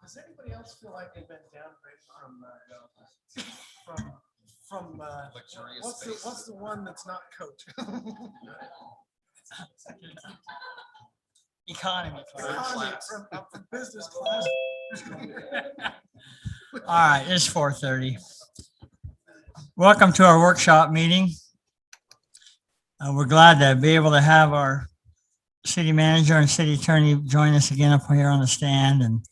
Does anybody else feel like they've been downgraded from Luxurious what's the one that's not coach? Economy. Economy from business class. All right, it's 4:30. Welcome to our workshop meeting. We're glad to be able to have our city manager and city attorney join us again up here on the stand. And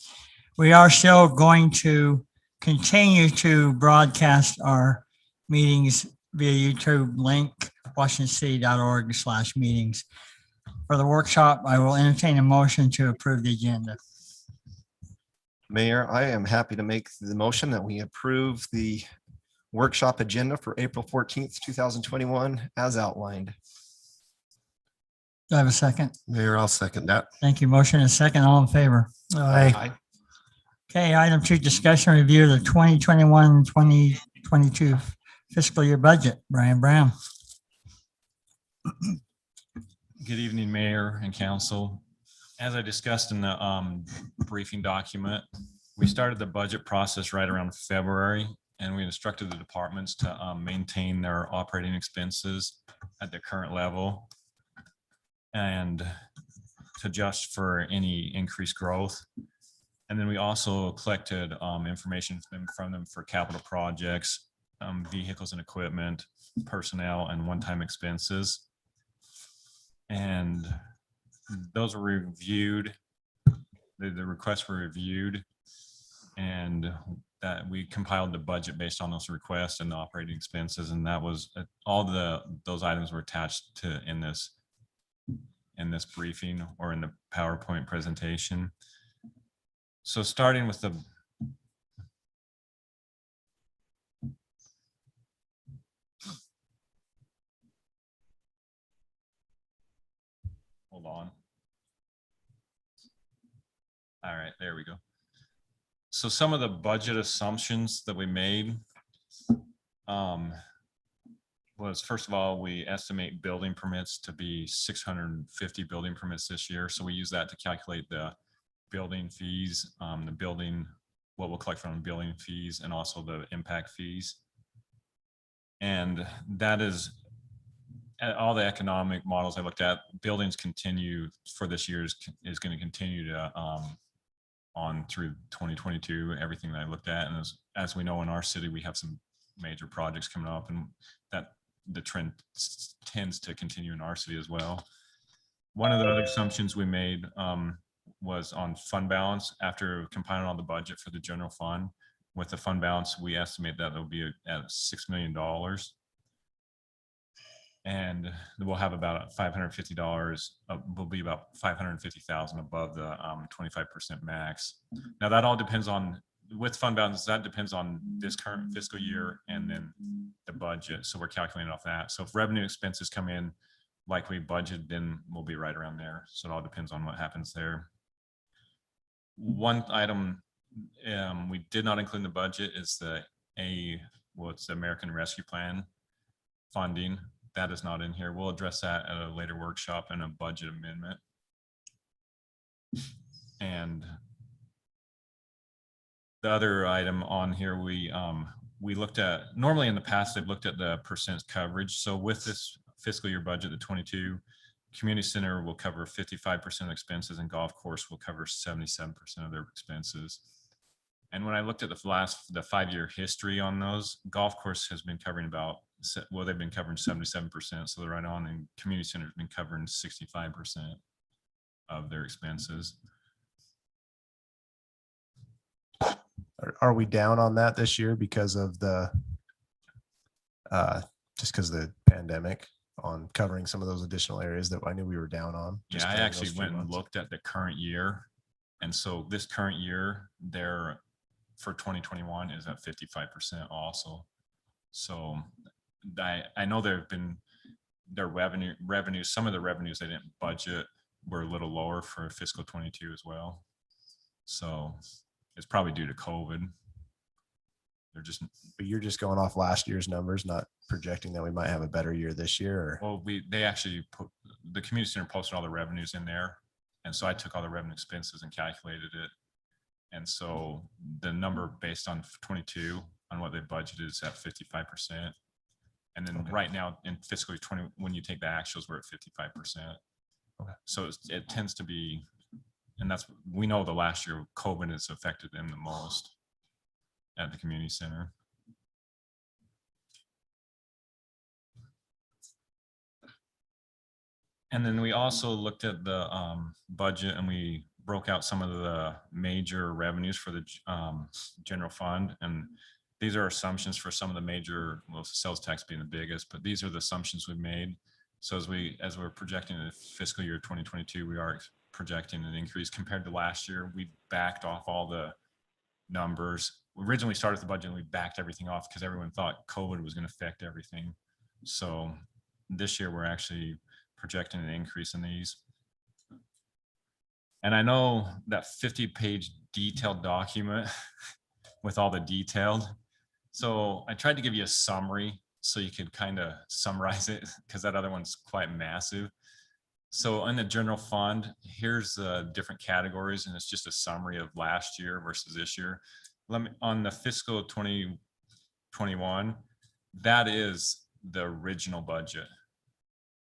we are still going to continue to broadcast our meetings via YouTube link, washingtoncity.org/meetings. For the workshop, I will entertain a motion to approve the agenda. Mayor, I am happy to make the motion that we approve the workshop agenda for April 14th, 2021 as outlined. Do I have a second? Mayor, I'll second that. Thank you. Motion and second. All in favor? Aye. Okay, item 2, discussion review of the 2021-2022 fiscal year budget. Brian Brown. Good evening, Mayor and Council. As I discussed in the briefing document, we started the budget process right around February, and we instructed the departments to maintain their operating expenses at the current level and to adjust for any increased growth. And then we also collected information from them for capital projects, vehicles and equipment, personnel, and one-time expenses. And those were reviewed. The requests were reviewed, and that we compiled the budget based on those requests and the operating expenses. And that was all those items were attached to in this briefing or in the PowerPoint presentation. So starting with hold on. All right, there we go. So some of the budget assumptions that we made was, first of all, we estimate building permits to be 650 building permits this year. So we use that to calculate the building fees, what we'll collect from building fees, and also the impact fees. And that is all the economic models I looked at. Buildings continue for this year is going to continue to on through 2022, everything that I looked at. And as we know, in our city, we have some major projects coming up, and that the trend tends to continue in our city as well. One of the other assumptions we made was on fund balance. After compiling all the budget for the general fund, with the fund balance, we estimate that it'll be at $6 million. And we'll have about $550, will be about $550,000 above the 25% max. Now that all depends on, with fund balance, that depends on this current fiscal year and then the budget. So we're calculating off that. So if revenue expenses come in like we budgeted, then we'll be right around there. So it all depends on what happens there. One item we did not include in the budget is it's the American Rescue Plan funding. That is not in here. We'll address that at a later workshop and a budget amendment. And the other item on here, we looked at, normally in the past, they've looked at the percent coverage. So with this fiscal year budget, the 22, community center will cover 55% of expenses and golf course will cover 77% of their expenses. And when I looked at the 5-year history on those, golf course has been covering they've been covering 77%, so they're right on, and community center has been covering 65% of their expenses. Are we down on that this year because of the pandemic on covering some of those additional areas that I knew we were down on? Yeah, I actually went and looked at the current year. And so this current year, there for 2021 is at 55% also. So I know there have been their revenues, some of the revenues they didn't budget were a little lower for fiscal 22 as well. So it's probably due to COVID. But you're just going off last year's numbers, not projecting that we might have a better year this year? Or? Well, they actually put, the community center posted all the revenues in there. And so I took all the revenue expenses and calculated it. And so the number based on 22 on what they budgeted is at 55%. And then Okay. right now in fiscal year 20, when you take the actuals, we're at 55%. Okay. So it tends to be, and that's, we know the last year COVID has affected them the most at the community center. And then we also looked at the budget and we broke out some of the major revenues for the general fund. And these are assumptions for some of the major, well, sales tax being the biggest, but these are the assumptions we made. So as we're projecting the fiscal year 2022, we are projecting an increase compared to last year. We backed off all the numbers. We originally started the budget and we backed everything off because everyone thought COVID was going to affect everything. So this year we're actually projecting an increase in these. And I know that 50-page detailed document with all the detailed. So I tried to give you a summary so you could kind of summarize it because that other one's quite massive. So in the general fund, here's the different categories, and it's just a summary of last year versus this year. Let me, on the fiscal 2021, that is the original budget.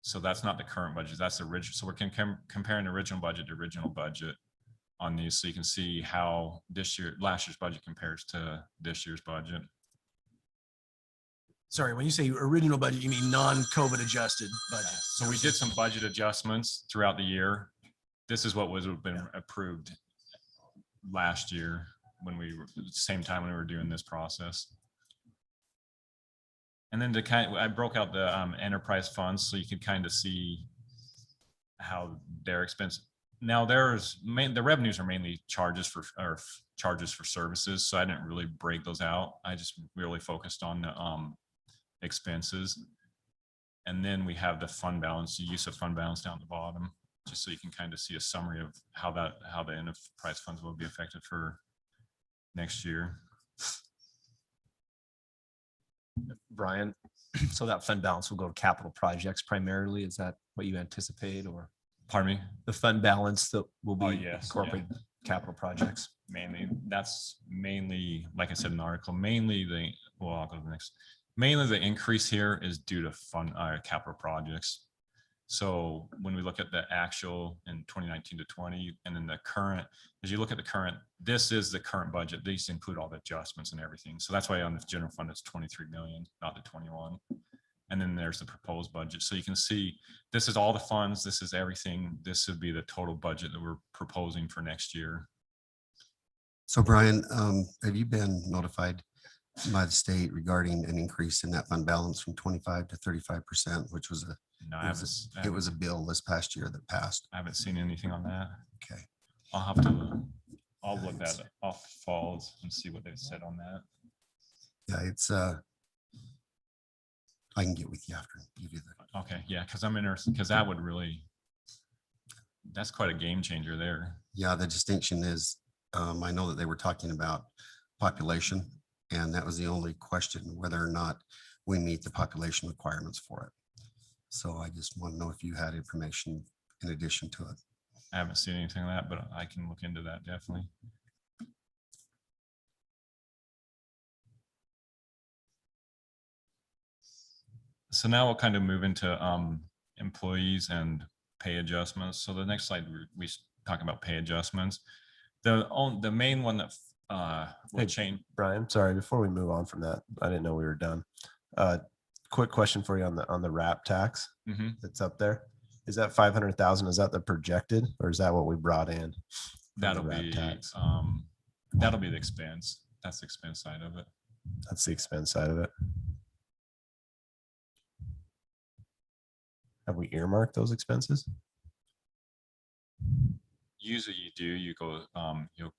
So that's not the current budget, that's the original. So we're comparing the original budget to original budget on these. So you can see how last year's budget compares to this year's budget. Sorry, when you say original budget, you mean non-COVID adjusted budget. So we did some budget adjustments throughout the year. This is what was been approved last year when we were same time when we were doing this process. And then I broke out the enterprise funds so you could kind of see how their expense. Now the revenues are mainly charges for services. So I didn't really break those out. I just really focused on the expenses. And then we have the fund balance, the use of fund balance down at the bottom, just so you can kind of see a summary of how the enterprise funds will be affected for next year. Brian, so that fund balance will go to capital projects primarily. Is that what you anticipate, or Pardon me? the fund balance that will be Yes, incorporated capital projects? Mainly, that's mainly, like I said in the article, mainly I'll go to the next. Mainly the increase here is due to fund capital projects. So when we look at the actual in 2019 to 20, and then the current, as you look at the current, this is the current budget. These include all the adjustments and everything. So that's why on the general fund, it's 23 million, not the 21. And then there's the proposed budget. So you can see, this is all the funds. This is everything. This would be the total budget that we're proposing for next year. So Brian, have you been notified by the state regarding an increase in that fund balance from 25 to 35%, which was No, it was a bill this past year that passed? I haven't seen anything on that. Okay. I'll look that off falls and see what they've said on that. Yeah, it's I can get with you after and give you the. Okay, yeah, because I'm interested, because that would really, that's quite a game changer there. Yeah, the distinction is, I know that they were talking about population, and that was the only question, whether or not we meet the population requirements for it. So I just want to know if you had information in addition to it. I haven't seen anything like that, but I can look into that definitely. So now we'll kind of move into employees and pay adjustments. So the next slide, we talk about pay adjustments. The main one that will Hey, change. Brian, sorry, before we move on from that, I didn't know we were done. Quick question for you on the wrap tax Mhm. that's up there. Is that 500,000? Is that the projected, or is that what we brought in? from the That'll wrap be tax? that'll be the expense. That's the expense side of it. That's the expense side of it. Have we earmarked those expenses? Usually you do, you go, you'll,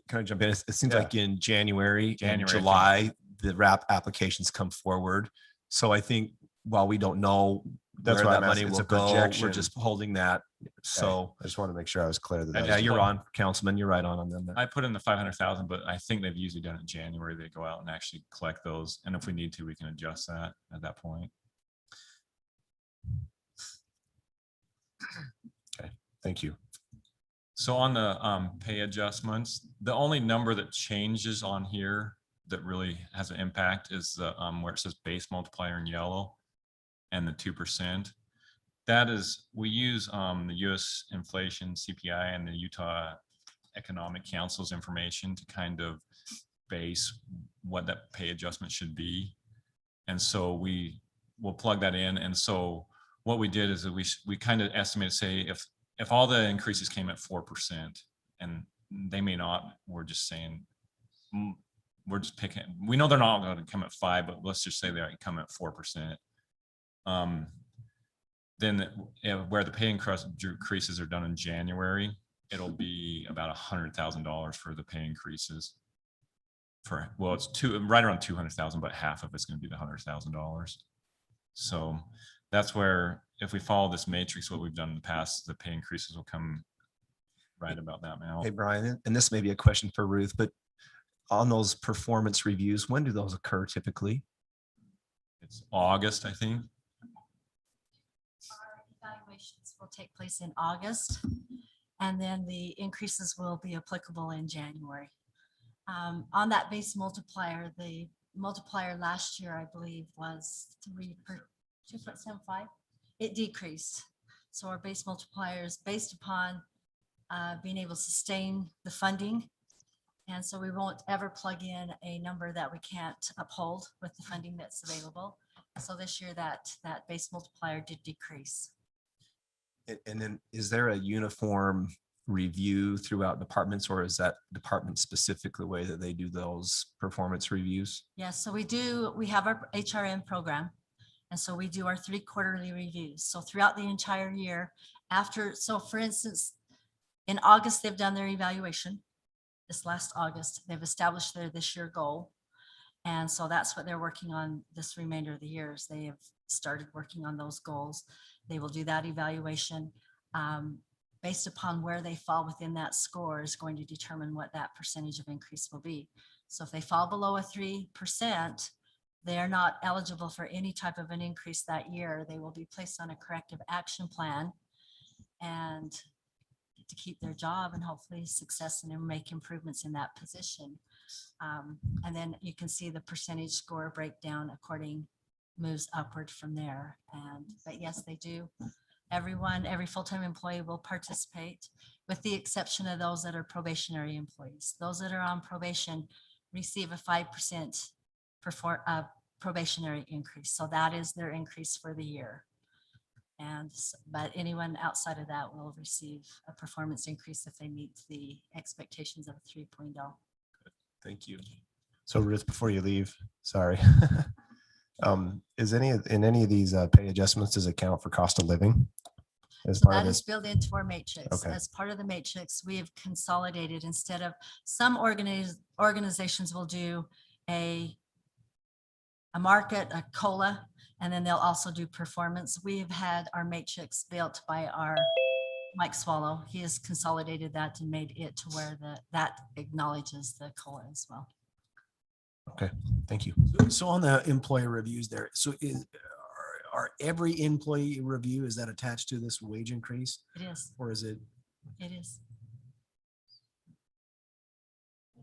Can I jump in? It seems Yeah. like in January and January, July, the wrap applications come forward. So I think while we don't know That's where why that I'm money asking. It's will a go, projection. we're just holding that. So I just want to make sure I was clear that. that I yeah, was- you're on, Councilman. You're right on them. I put in the 500,000, but I think they've usually done it in January. They go out and actually collect those. And if we need to, we can adjust that at that point. Thank you. So on the pay adjustments, the only number that changes on here that really has an impact is the where it says base multiplier in yellow and the 2%. That is, we use the US inflation CPI and the Utah Economic Council's information to kind of base what that pay adjustment should be. And so we will plug that in. And so what we did is that we kind of estimated, say, if all the increases came at 4%, and they may not, we're just saying, we're just picking, we know they're not going to come at 5, but let's just say they come at 4%. Then where the pay increases are done in January, it'll be about $100,000 for the pay increases. Well, it's right around 200,000, but half of it's going to be the $100,000. So that's where, if we follow this matrix, what we've done in the past, the pay increases will come right about that amount. Hey, Brian, and this may be a question for Ruth, but on those performance reviews, when do those occur typically? It's August, I think. Our evaluations will take place in August, and then the increases will be applicable in January. On that base multiplier, the multiplier last year, I believe, was 2.75. It decreased. So our base multiplier is based upon being able to sustain the funding. And so we won't ever plug in a number that we can't uphold with the funding that's available. So this year that base multiplier did decrease. And then is there a uniform review throughout departments, or is that department specific the way that they do those performance reviews? Yes, so we have our HRM program. And so we do our 3 quarterly reviews. So throughout the entire year so for instance, in August, they've done their evaluation. This last August, they've established their this year goal. And so that's what they're working on this remainder of the years. They have started working on those goals. They will do that evaluation. Based upon where they fall within that score is going to determine what that percentage of increase will be. So if they fall below a 3%, they are not eligible for any type of an increase that year. They will be placed on a corrective action plan and to keep their job and hopefully success and make improvements in that position. And then you can see the percentage score breakdown moves upward from there. But yes, they do. Every full-time employee will participate, with the exception of those that are probationary employees. Those that are on probation receive a 5% probationary increase. So that is their increase for the year. But anyone outside of that will receive a performance increase if they meet the expectations of 3.0. Thank you. So Ruth, before you leave, sorry. Is in any of these pay adjustments, does it account for cost of living? As So part of that this? is built into our matrix. Okay. As part of the matrix, we have consolidated. Instead of some organizations will do a market, a COLA, and then they'll also do performance. We've had our matrix built by our Mike Swallow. He has consolidated that and made it to where that acknowledges the COLA as well. Okay, thank you. So on the employee reviews there, so are every employee review, is that attached to this wage increase, It is. or is it? It is.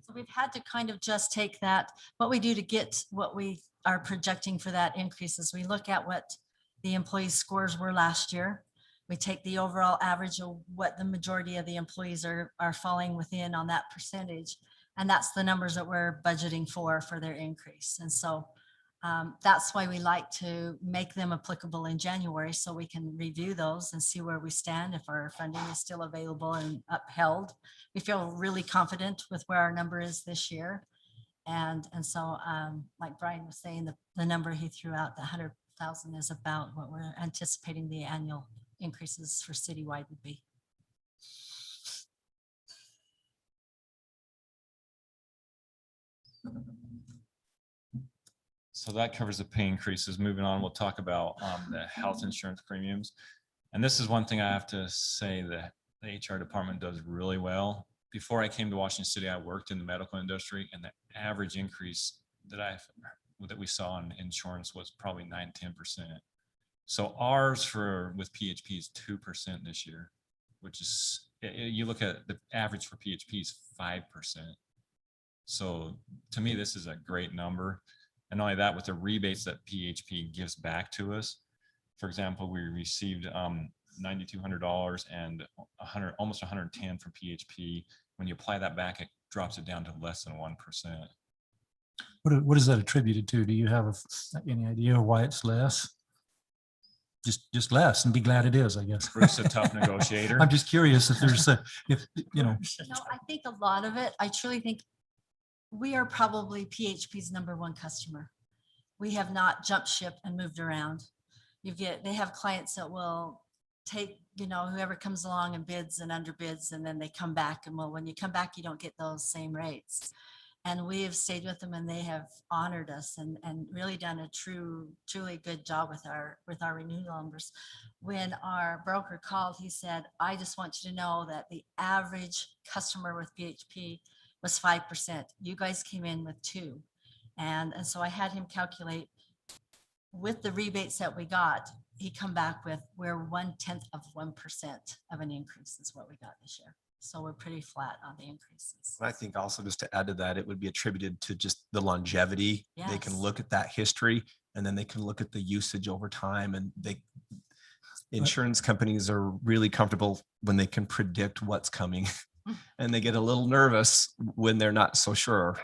So we've had to kind of just take that, what we do to get what we are projecting for that increase is we look at what the employee scores were last year. We take the overall average of what the majority of the employees are falling within on that percentage. And that's the numbers that we're budgeting for their increase. And so that's why we like to make them applicable in January so we can review those and see where we stand, if our funding is still available and upheld. We feel really confident with where our number is this year. And so like Brian was saying, the number he threw out, the 100,000 is about what we're anticipating the annual increases for citywide would be. So that covers the pay increases. Moving on, we'll talk about the health insurance premiums. And this is one thing I have to say that the HR department does really well. Before I came to Washington City, I worked in the medical industry, and the average increase that we saw in insurance was probably 9-10%. So ours with PHP is 2% this year. which is, you look at the average for PHP is 5%. So to me, this is a great number. And not only that, with the rebates that PHP gives back to us. For example, we received $9,200 and almost 110 from PHP. When you apply that back, it drops it down to less than 1%. What is that attributed to? Do you have any idea why it's less? Just less, and be glad it is, I guess. Bruce, a tough negotiator. I'm just curious if there's if, No, I think a lot of it, I truly think we are probably PHP's #1 customer. We have not jumped ship and moved around. They have clients that will take, whoever comes along and bids and underbids, and then they come back, and well, when you come back, you don't get those same rates. And we have stayed with them, and they have honored us and really done a truly good job with our renewal numbers. When our broker called, he said, I just want you to know that the average customer with PHP was 5%. You guys came in with 2%. And so I had him calculate with the rebates that we got, he come back with, we're 0.1% of an increase is what we got this year. So we're pretty flat on the increases. I think also just to add to that, it would be attributed to just the longevity. They can Yes. look at that history, and then they can look at the usage over time, and insurance companies are really comfortable when they can predict what's coming, and they get a little nervous when they're not so sure.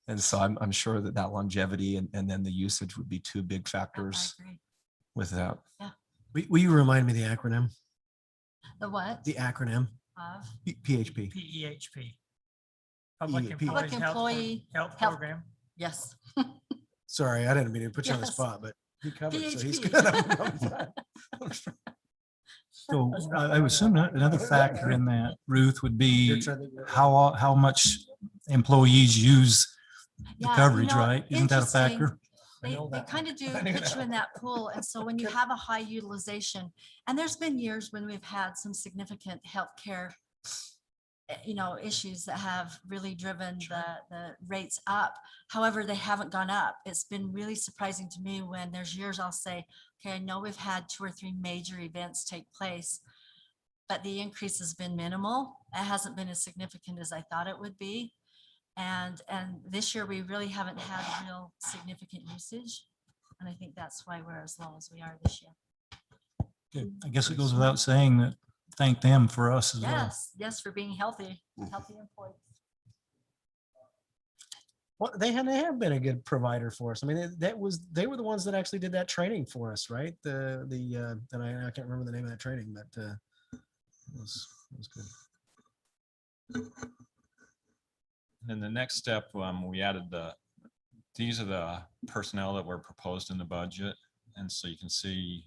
And so I'm sure that longevity and then the usage would be two big I factors agree. with that. Will you remind me the acronym? The what? The acronym, Of PHP. PEHP. Public Public Employees Health Employee Health Health- Program. Yes. Sorry, I didn't mean to put you on the Yes. spot, but he covered, so he's PHP. good. So I would assume that another factor in that, Ruth, would You're be trying to- how much employees use the Yeah, coverage, right? Isn't that a interesting. factor? They kind of do put you in that pool. And so when you have a high utilization, and there's been years when we've had some significant healthcare, issues that have really driven the rates up. However, they haven't gone up. It's been really surprising to me when there's years I'll say, okay, I know we've had 2 or 3 major events take place, but the increase has been minimal. It hasn't been as significant as I thought it would be. And this year, we really haven't had real significant usage. And I think that's why we're as low as we are this year. Good. I guess it goes without saying that thank them for us as well. Yes, for being healthy employees. Well, they have been a good provider for us. I mean, they were the ones that actually did that training for us, right? And I can't remember the name of that training, but it was good. And then the next step, we added these are the personnel that were proposed in the budget. And so you can see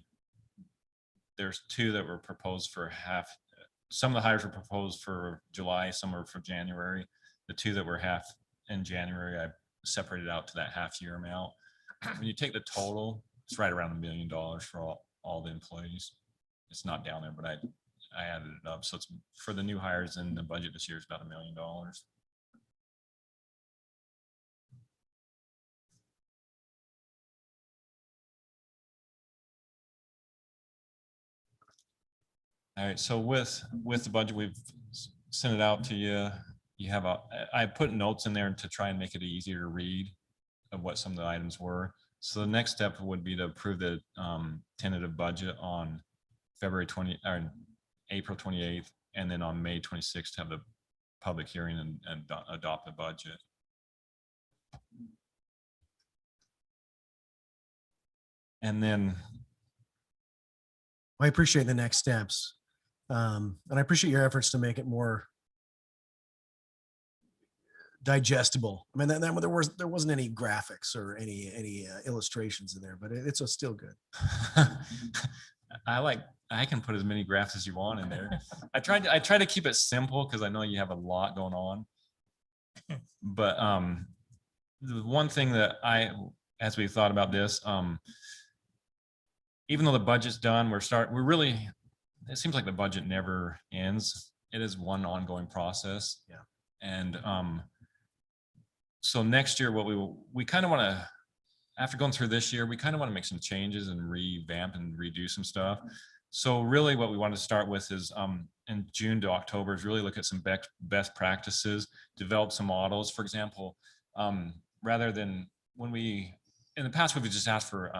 there's 2 that were proposed for half. Some of the hires were proposed for July, some were for January. The 2 that were half in January, I separated out to that half-year amount. When you take the total, it's right around $1 million for all the employees. It's not down there, but I added it up. So it's for the new hires in the budget this year is about $1 million. All right, so with the budget, we've sent it out to you. You have I put notes in there to try and make it easier to read of what some of the items were. So the next step would be to approve the tentative budget on April 28th, and then on May 26th, have the public hearing and adopt the budget. And then I appreciate the next steps. And I appreciate your efforts to make it more digestible. I mean, there wasn't any graphics or any illustrations in there, but it's still good. I can put as many graphs as you want in there. I try to keep it simple because I know you have a lot going on. But the one thing that as we thought about this, even though the budget's done, it seems like the budget never ends. It is one ongoing process. Yeah. And so next year, what we kind of want to, after going through this year, we kind of want to make some changes and revamp and redo some stuff. So really what we want to start with is in June to October is really look at some best practices, develop some models. For example, rather than when in the past, we've just asked for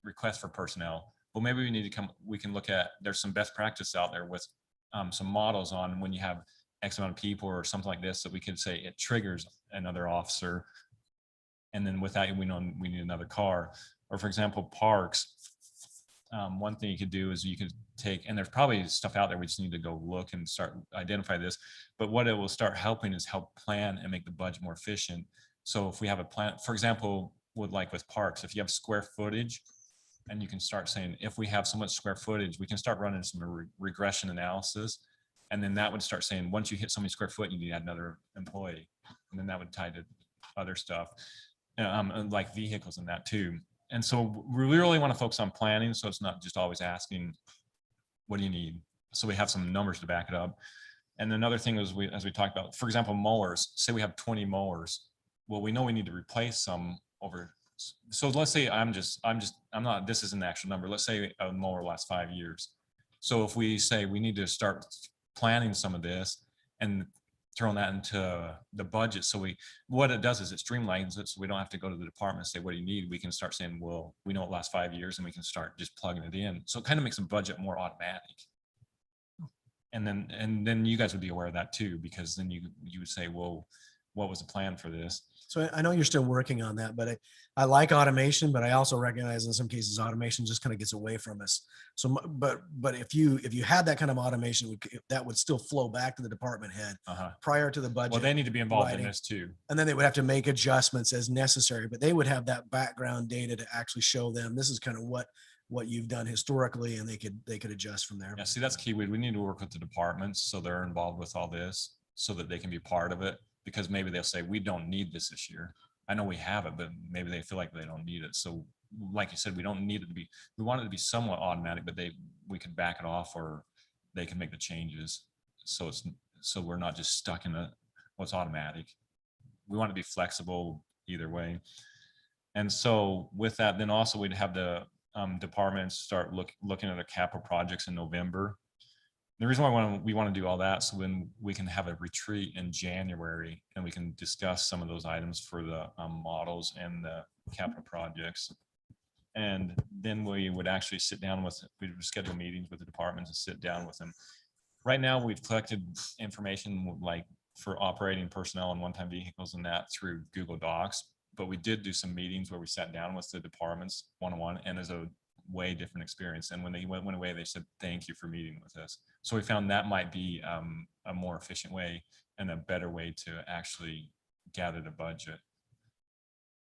requests for personnel. Well, maybe we need to we can look at, there's some best practice out there with some models on when you have X amount of people or something like this, that we could say it triggers another officer. And then with that, we know we need another car. Or for example, parks. One thing you could do is you could take, and there's probably stuff out there, we just need to go look and start identify this. But what it will start helping is help plan and make the budget more efficient. So if we have a plan, for example, with parks, if you have square footage, and you can start saying, if we have so much square footage, we can start running some regression analysis. And then that would start saying, once you hit so many square foot, you need to add another employee. And then that would tie to other stuff, and like vehicles and that too. And so we really want to focus on planning. So it's not just always asking, what do you need? So we have some numbers to back it up. And another thing is as we talked about, for example, mowers, say we have 20 mowers. Well, we know we need to replace some over. So let's say this isn't the actual number. Let's say a mower lasts 5 years. So if we say we need to start planning some of this and throwing that into the budget. So what it does is it streamlines it. So we don't have to go to the department and say, what do you need? We can start saying, well, we know it lasts 5 years, and we can start just plugging it in. So it kind of makes the budget more automatic. And then you guys would be aware of that too, because then you would say, well, what was the plan for this? So I know you're still working on that, but I like automation, but I also recognize in some cases automation just kind of gets away from us. So, but if you had that kind of automation, that would still flow back to the department head prior to the budget. Well, they need to be involved writing. in this too. And then they would have to make adjustments as necessary, but they would have that background data to actually show them this is kind of what you've done historically, and they could adjust from there. Yeah, see, that's key. We need to work with the departments so they're involved with all this so that they can be part of it, because maybe they'll say, we don't need this year. I know we have it, but maybe they feel like they don't need it. So like you said, we don't need it to be, we want it to be somewhat automatic, but we could back it off, or they can make the changes. So we're not just stuck in what's automatic. We want to be flexible either way. And so with that, then also we'd have the departments start looking at their capital projects in November. The reason why we want to do all that, so when we can have a retreat in January and we can discuss some of those items for the models and the capital projects. And then we would actually we would schedule meetings with the departments and sit down with them. Right now, we've collected information like for operating personnel and one-time vehicles and that through Google Docs. But we did do some meetings where we sat down with the departments one-on-one, and there's a way different experience. And when they went away, they said, thank you for meeting with us. So we found that might be a more efficient way and a better way to actually gather the budget.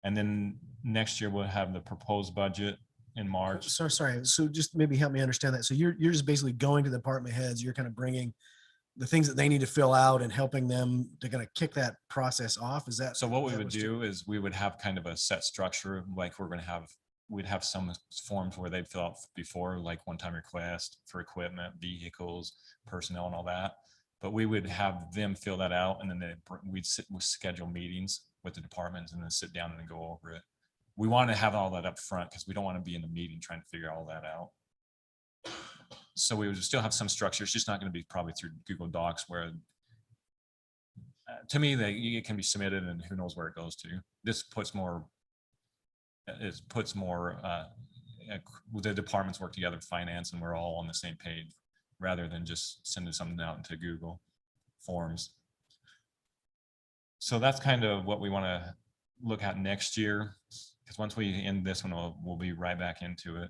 And then next year we'll have the proposed budget in March. Sorry. So just maybe help me understand that. So you're just basically going to the department heads, you're kind of bringing the things that they need to fill out and helping them to kind of kick that process off. Is that? So what we would do is we would have kind of a set structure, like we'd have some forms where they'd fill out before, like one-time request for equipment, vehicles, personnel, and all that. But we would have them fill that out, and then we'd schedule meetings with the departments and then sit down and go over it. We want to have all that up front because we don't want to be in the meeting trying to figure all that out. So we would still have some structure. It's just not going to be probably through Google Docs, where to me, it can be submitted and who knows where it goes to. This puts more, the departments work together, finance, and we're all on the same page rather than just sending something out into Google Forms. So that's kind of what we want to look at next year, because once we end this one, we'll be right back into it.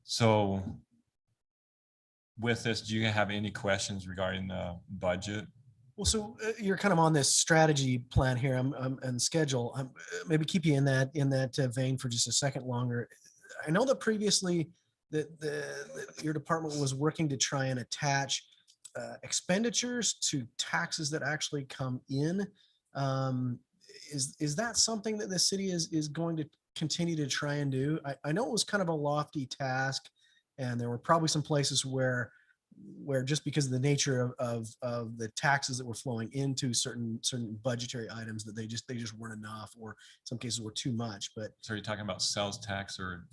So with this, do you have any questions regarding the budget? Well, so you're kind of on this strategy plan here. And schedule. Maybe keep you in that vein for just a second longer. I know that previously your department was working to try and attach expenditures to taxes that actually come in. Is that something that the city is going to continue to try and do? I know it was kind of a lofty task, and there were probably some places where just because of the nature of the taxes that were flowing into certain budgetary items, that they just weren't enough, or in some cases were too much. But So are you talking about sales tax or?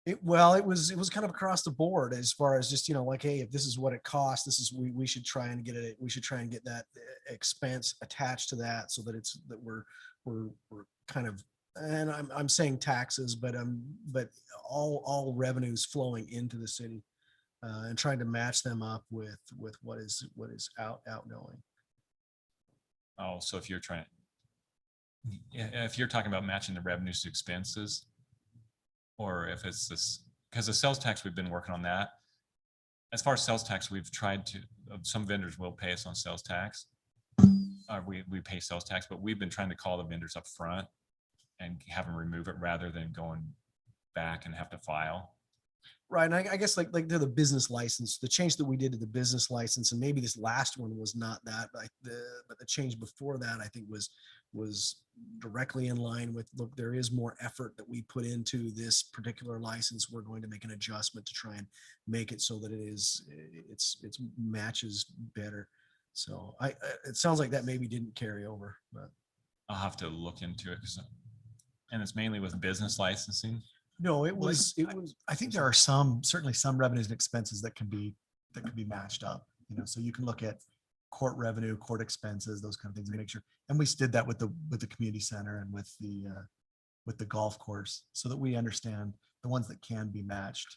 It was kind of across the board as far as just, like, hey, if this is what it costs, this is, we should try and get it, we should try and get that expense attached to that so that it's, that we're kind of, and I'm saying taxes, but all revenues flowing into the city, and trying to match them up with what is outgoing. Oh, so if you're trying, yeah, if you're talking about matching the revenues to expenses, or if it's this, because the sales tax, we've been working on that. As far as sales tax, we've tried to, some vendors will pay us on sales tax. We pay sales tax, but we've been trying to call the vendors up front and have them remove it rather than going back and have to file. Right. And I guess like to the business license, the change that we did to the business license, and maybe this last one was not that, but the change before that, I think was directly in line with, look, there is more effort that we put into this particular license. We're going to make an adjustment to try and make it so that it's matches better. So it sounds like that maybe didn't carry over, but. I'll have to look into it. And it's mainly with business licensing. No, it Well, was. I think there are certainly some revenues and expenses that can be matched up, so you can look at court revenue, court expenses, those kind of things, and make sure. And we did that with the community center and with the golf course, so that we understand the ones that can be matched.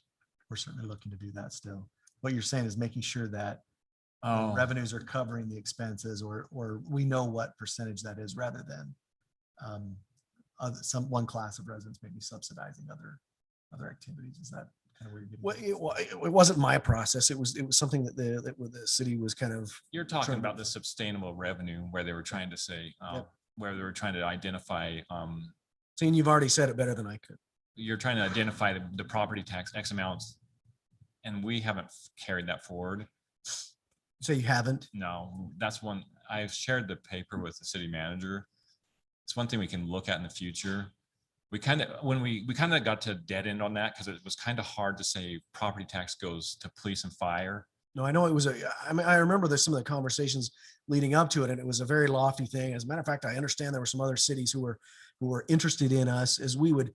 We're certainly looking to do that still. What you're saying is making sure that revenues are covering the expenses, or we know what percentage that is, rather than one class of residents maybe subsidizing other activities. Is that kind of where you're getting? Well, it wasn't my process. It was something that the city was kind of. You're talking about the sustainable revenue where they were trying to say, Yep. where they were trying to identify, Seeing you've already said it better than I could. you're trying to identify the property tax X amounts. And we haven't carried that forward. So you haven't. No, that's one, I've shared the paper with the city manager. It's one thing we can look at in the future. We kind of, when we kind of got to dead end on that because it was kind of hard to say property tax goes to police and fire. No, I know it was I remember there's some of the conversations leading up to it, and it was a very lofty thing. As a matter of fact, I understand there were some other cities who were interested in us as we would,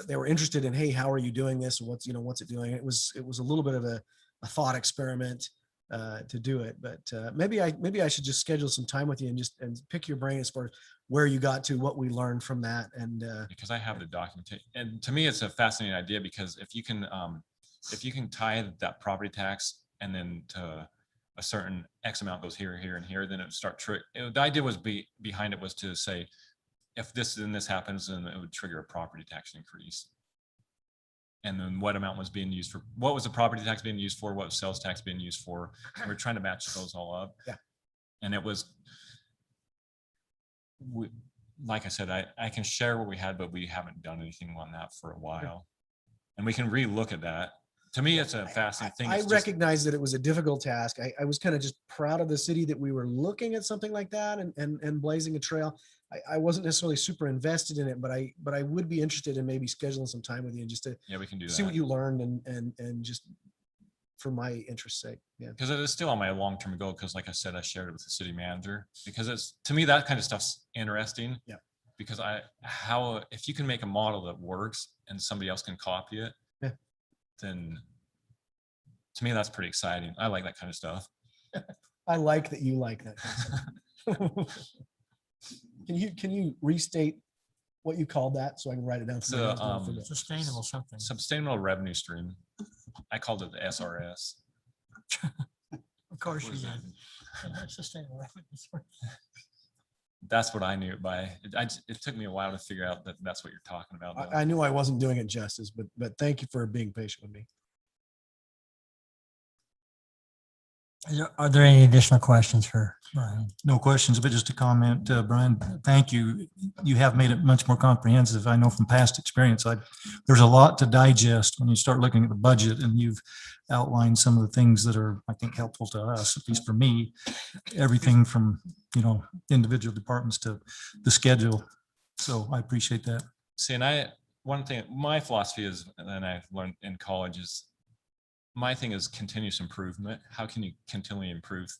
they were interested in, hey, how are you doing this? What's it doing? It was a little bit of a thought experiment to do it, but maybe I should just schedule some time with you and pick your brain as far as where you got to, what we learned from that. And Because I have the documentation, and to me, it's a fascinating idea because if you can tie that property tax and then to a certain X amount goes here, here, and here, then it would start. The idea was behind it was to say, if this and this happens, then it would trigger a property tax increase. And then what amount was being used for, what was the property tax being used for, what was sales tax being used for? And we're trying to match those all up. Yeah. And it was, like I said, I can share what we had, but we haven't done anything on that for a while. And we can re-look at that. To me, it's a fascinating thing. I It's just- recognize that it was a difficult task. I was kind of just proud of the city that we were looking at something like that and blazing a trail. I wasn't necessarily super invested in it, but I would be interested in maybe scheduling some time with you and just to Yeah, we can do see what that. you learned and just for my interest's sake. Yeah. Because it is still on my long-term goal, because like I said, I shared it with the city manager, because it's, to me, that kind of stuff's interesting. Yeah. Because if you can make a model that works and somebody else can copy it, Yeah. then to me, that's pretty exciting. I like that kind of stuff. I like that you like that. concept. Can you restate what you called that so I can write it down? for my So, notes and I'll forget? Sustainable something. Sustainable revenue stream. I called it the SRS. Of course What you is did. that? Sustainable revenue. That's what I knew it by. It took me a while to figure out that that's what you're talking about. though. I knew I wasn't doing it justice, but thank you for being patient with me. Are there any additional questions for Brian? No questions, but just a comment, Brian, thank you. You have made it much more comprehensive. I know from past experience, there's a lot to digest when you start looking at the budget, and you've outlined some of the things that are, I think, helpful to us, at least for me. Everything from, individual departments to the schedule. So I appreciate that. See, and one thing, my philosophy is, and I've learned in college is, my thing is continuous improvement. How can you continually improve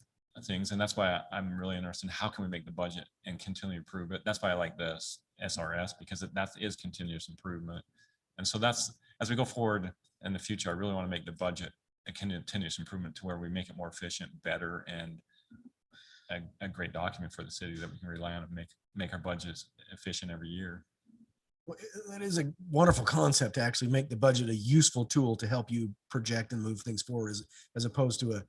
things? And that's why I'm really interested in how can we make the budget and continually improve it. That's why I like this SRS, because that is continuous improvement. And so that's as we go forward in the future, I really want to make the budget a continuous improvement to where we make it more efficient, better, and a great document for the city that we can rely on and make our budgets efficient every year. Well, that is a wonderful concept to actually make the budget a useful tool to help you project and move things forward as opposed to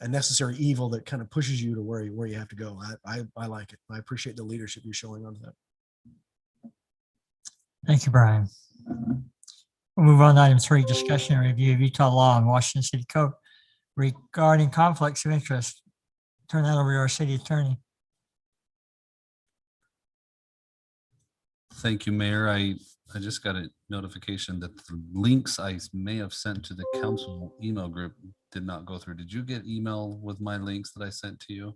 a necessary evil that kind of pushes you to where you have to go. I like it. I appreciate the leadership you're showing on that. Thank you, Brian. We'll move on to item 3, discussion and review of Utah law and Washington City Code regarding conflicts of interest. Turn that over to our city attorney. Thank you, Mayor. I just got a notification that the links I may have sent to the council email group did not go through. Did you get email with my links that I sent to you?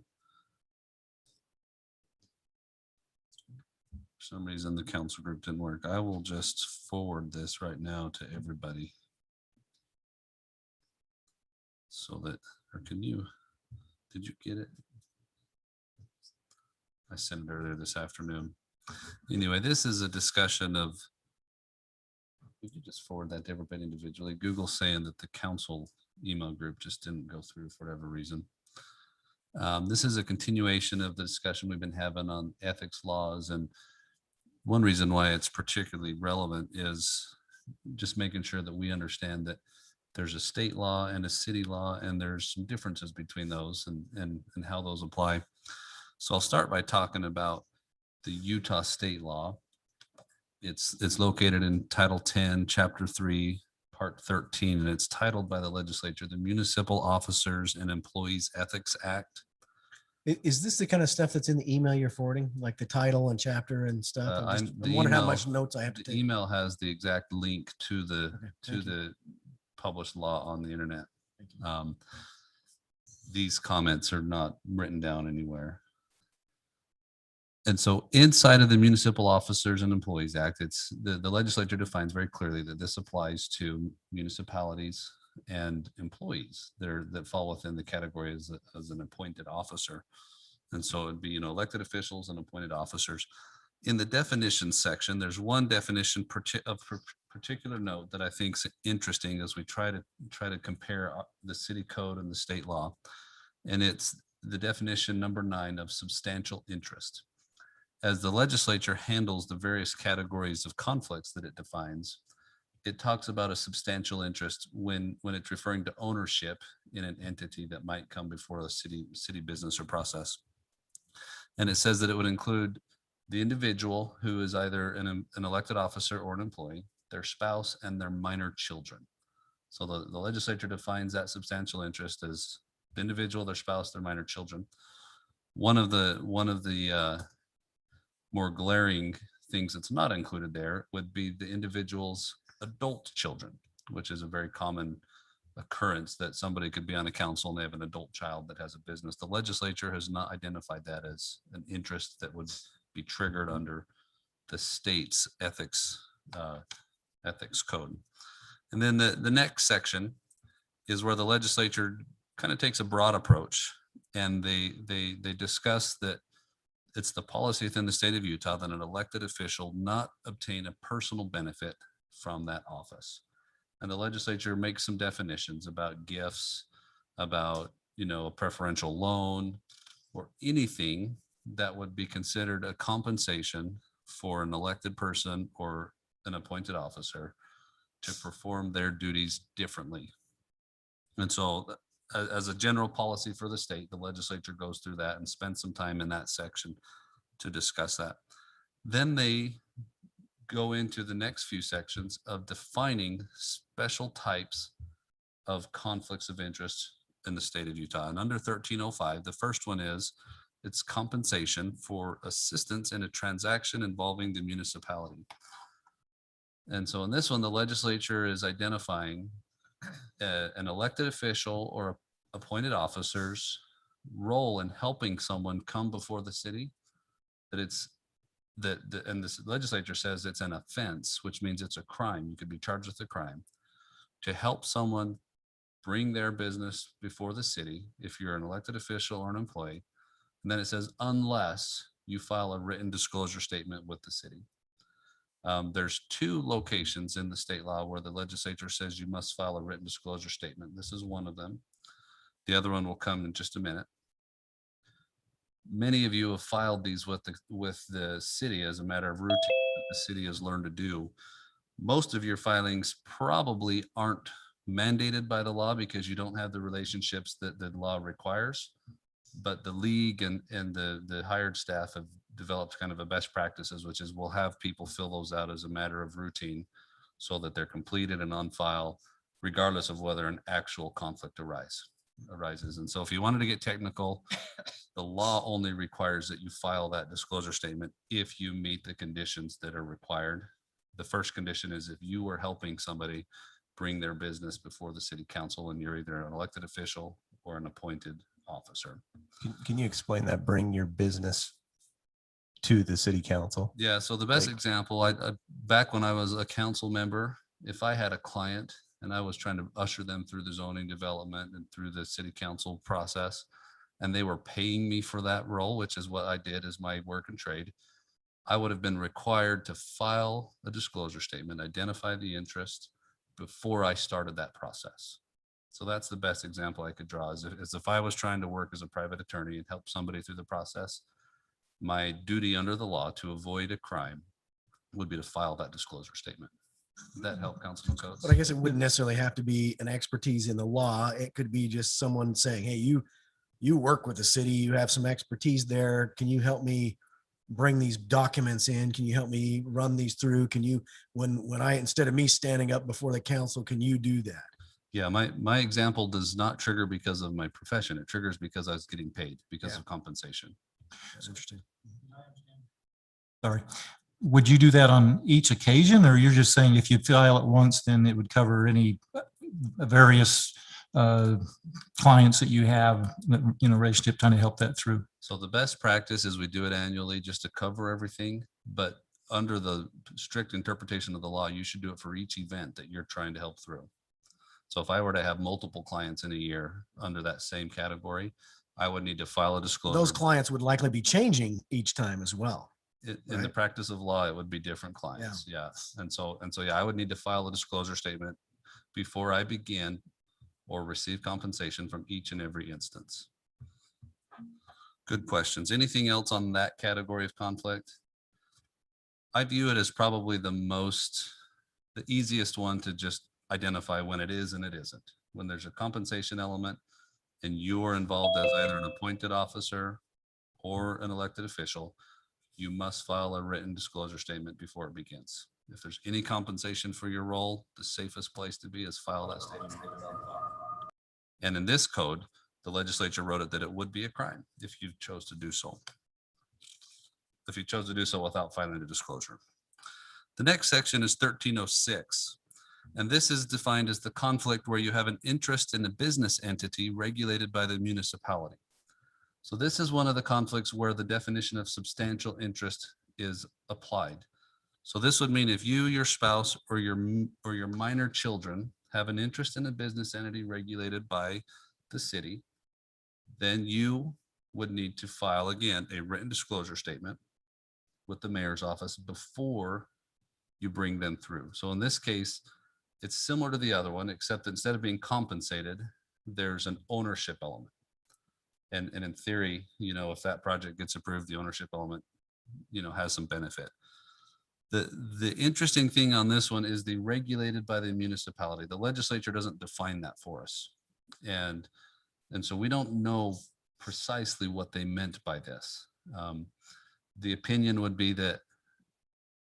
For some reason, the council group didn't work. I will just forward this right now to everybody. So that, or did you get it? I sent it earlier this afternoon. Anyway, this is a discussion of, we could just forward that to everybody individually. Google's saying that the council email group just didn't go through for whatever reason. This is a continuation of the discussion we've been having on ethics laws. And one reason why it's particularly relevant is just making sure that we understand that there's a state law and a city law, and there's some differences between those and how those apply. So I'll start by talking about the Utah state law. It's located in Title 10, Chapter 3, Part 13, and it's titled by the legislature, the Municipal Officers and Employees Ethics Act. Is this the kind of stuff that's in the email you're forwarding, like the title and chapter and stuff? I'm The wondering how email- much notes I have to The take. email has the exact link to the Okay, thank you. the published law on the internet. Thank you. These comments are not written down anywhere. And so inside of the Municipal Officers and Employees Act, it's the legislature defines very clearly that this applies to municipalities and employees that fall within the category as an appointed officer. And so it'd be, elected officials and appointed officers. In the definition section, there's one definition of particular note that I think is interesting as we try to compare the city code and the state law. And it's the definition number 9 of substantial interest. As the legislature handles the various categories of conflicts that it defines, it talks about a substantial interest when it's referring to ownership in an entity that might come before a city business or process. And it says that it would include the individual who is either an elected officer or an employee, their spouse, and their minor children. So the legislature defines that substantial interest as the individual, their spouse, their minor children. One of the more glaring things that's not included there would be the individual's adult children, which is a very common occurrence that somebody could be on a council and they have an adult child that has a business. The legislature has not identified that as an interest that would be triggered under the state's ethics code. And then the next section is where the legislature kind of takes a broad approach, and they discuss that it's the policy within the state of Utah that an elected official not obtain a personal benefit from that office. And the legislature makes some definitions about gifts, about, a preferential loan, or anything that would be considered a compensation for an elected person or an appointed officer to perform their duties differently. And so as a general policy for the state, the legislature goes through that and spends some time in that section to discuss that. Then they go into the next few sections of defining special types of conflicts of interest in the state of Utah. And under 1305, the first one is it's compensation for assistance in a transaction involving the municipality. And so in this one, the legislature is identifying an elected official or appointed officer's role in helping someone come before the city, that it's and this legislature says it's an offense, which means it's a crime. You could be charged with a crime to help someone bring their business before the city if you're an elected official or an employee. And then it says, unless you file a written disclosure statement with the city. There's 2 locations in the state law where the legislature says you must file a written disclosure statement. This is one of them. The other one will come in just a minute. Many of you have filed these with the city as a matter of routine that the city has learned to do. Most of your filings probably aren't mandated by the law because you don't have the relationships that the law requires. But the league and the hired staff have developed kind of a best practices, which is we'll have people fill those out as a matter of routine so that they're completed and on file, regardless of whether an actual conflict arises. And so if you wanted to get technical, the law only requires that you file that disclosure statement if you meet the conditions that are required. The first condition is if you are helping somebody bring their business before the city council and you're either an elected official or an appointed officer. Can you explain that? Bring your business to the city council? Yeah, so the best Like- example, I back when I was a council member, if I had a client and I was trying to usher them through the zoning development and through the city council process, and they were paying me for that role, which is what I did as my work and trade, I would have been required to file a disclosure statement, identify the interest before I started that process. So that's the best example I could draw is if I was trying to work as a private attorney and help somebody through the process, my duty under the law to avoid a crime would be to file that disclosure statement. Does that help, Councilman Coates? But I guess it wouldn't necessarily have to be an expertise in the law. It could be just someone saying, hey, you work with the city, you have some expertise there. Can you help me bring these documents in? Can you help me run these through? Can you, when I, instead of me standing up before the council, can you do that? Yeah, my example does not trigger because of my profession. It triggers because I was getting paid because of compensation. That's interesting. Sorry. Would you do that on each occasion, or you're just saying if you file it once, then it would cover any various clients that you have in a relationship trying to help that through? So the best practice is we do it annually just to cover everything, but under the strict interpretation of the law, you should do it for each event that you're trying to help through. So if I were to have multiple clients in a year under that same category, I would need to file a disclosure. Those clients would likely be changing each time as well. In the right? practice of law, it would be different clients. Yeah. And so, yeah, I would need to file a disclosure statement before I begin or receive compensation from each and every instance. Good questions. Anything else on that category of conflict? I view it as probably the easiest one to just identify when it is and it isn't. When there's a compensation element and you're involved as either an appointed officer or an elected official, you must file a written disclosure statement before it begins. If there's any compensation for your role, the safest place to be is file that statement. And in this code, the legislature wrote it that it would be a crime if you chose to do so. If you chose to do so without filing a disclosure. The next section is 1306. And this is defined as the conflict where you have an interest in a business entity regulated by the municipality. So this is one of the conflicts where the definition of substantial interest is applied. So this would mean if you, your spouse, or your minor children have an interest in a business entity regulated by the city, then you would need to file, again, a written disclosure statement with the mayor's office before you bring them through. So in this case, it's similar to the other one, except that instead of being compensated, there's an ownership element. And in theory, if that project gets approved, the ownership element, has some benefit. The interesting thing on this one is the regulated by the municipality. The legislature doesn't define that for us. And so we don't know precisely what they meant by this. The opinion would be that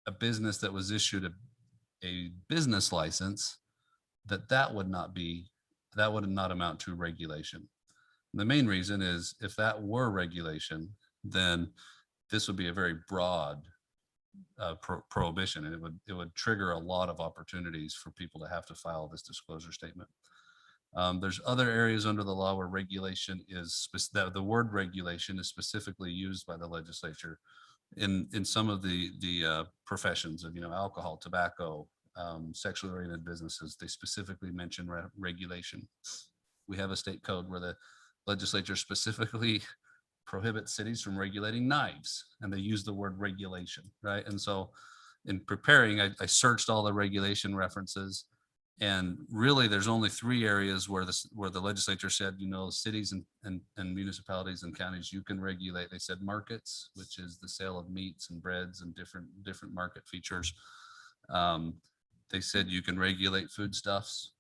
a business that was issued a business license, that would not amount to regulation. The main reason is if that were regulation, then this would be a very broad prohibition, and it would trigger a lot of opportunities for people to have to file this disclosure statement. There's other areas under the law where regulation is the word regulation is specifically used by the legislature in some of the professions of alcohol, tobacco, sexually oriented businesses. They specifically mention regulation. We have a state code where the legislature specifically prohibits cities from regulating knives, and they use the word regulation, right? And so in preparing, I searched all the regulation references. And really, there's only 3 areas where the legislature said, you know, cities and municipalities and counties, you can regulate. They said markets, which is the sale of meats and breads and different market features. They said you can regulate foodstuffs.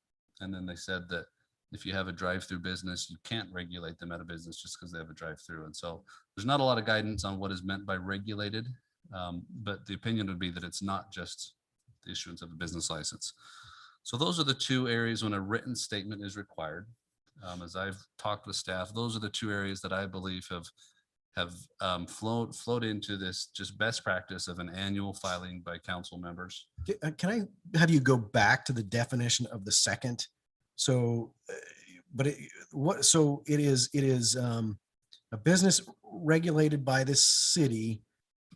And then they said that if you have a drive-through business, you can't regulate them out of business just because they have a drive-through. And so there's not a lot of guidance on what is meant by regulated. But the opinion would be that it's not just the issuance of a business license. So those are the 2 areas when a written statement is required. As I've talked with staff, those are the 2 areas that I believe have flowed into this just best practice of an annual filing by council members. Can I have you go back to the definition of the second? So, so it is a business regulated by this city,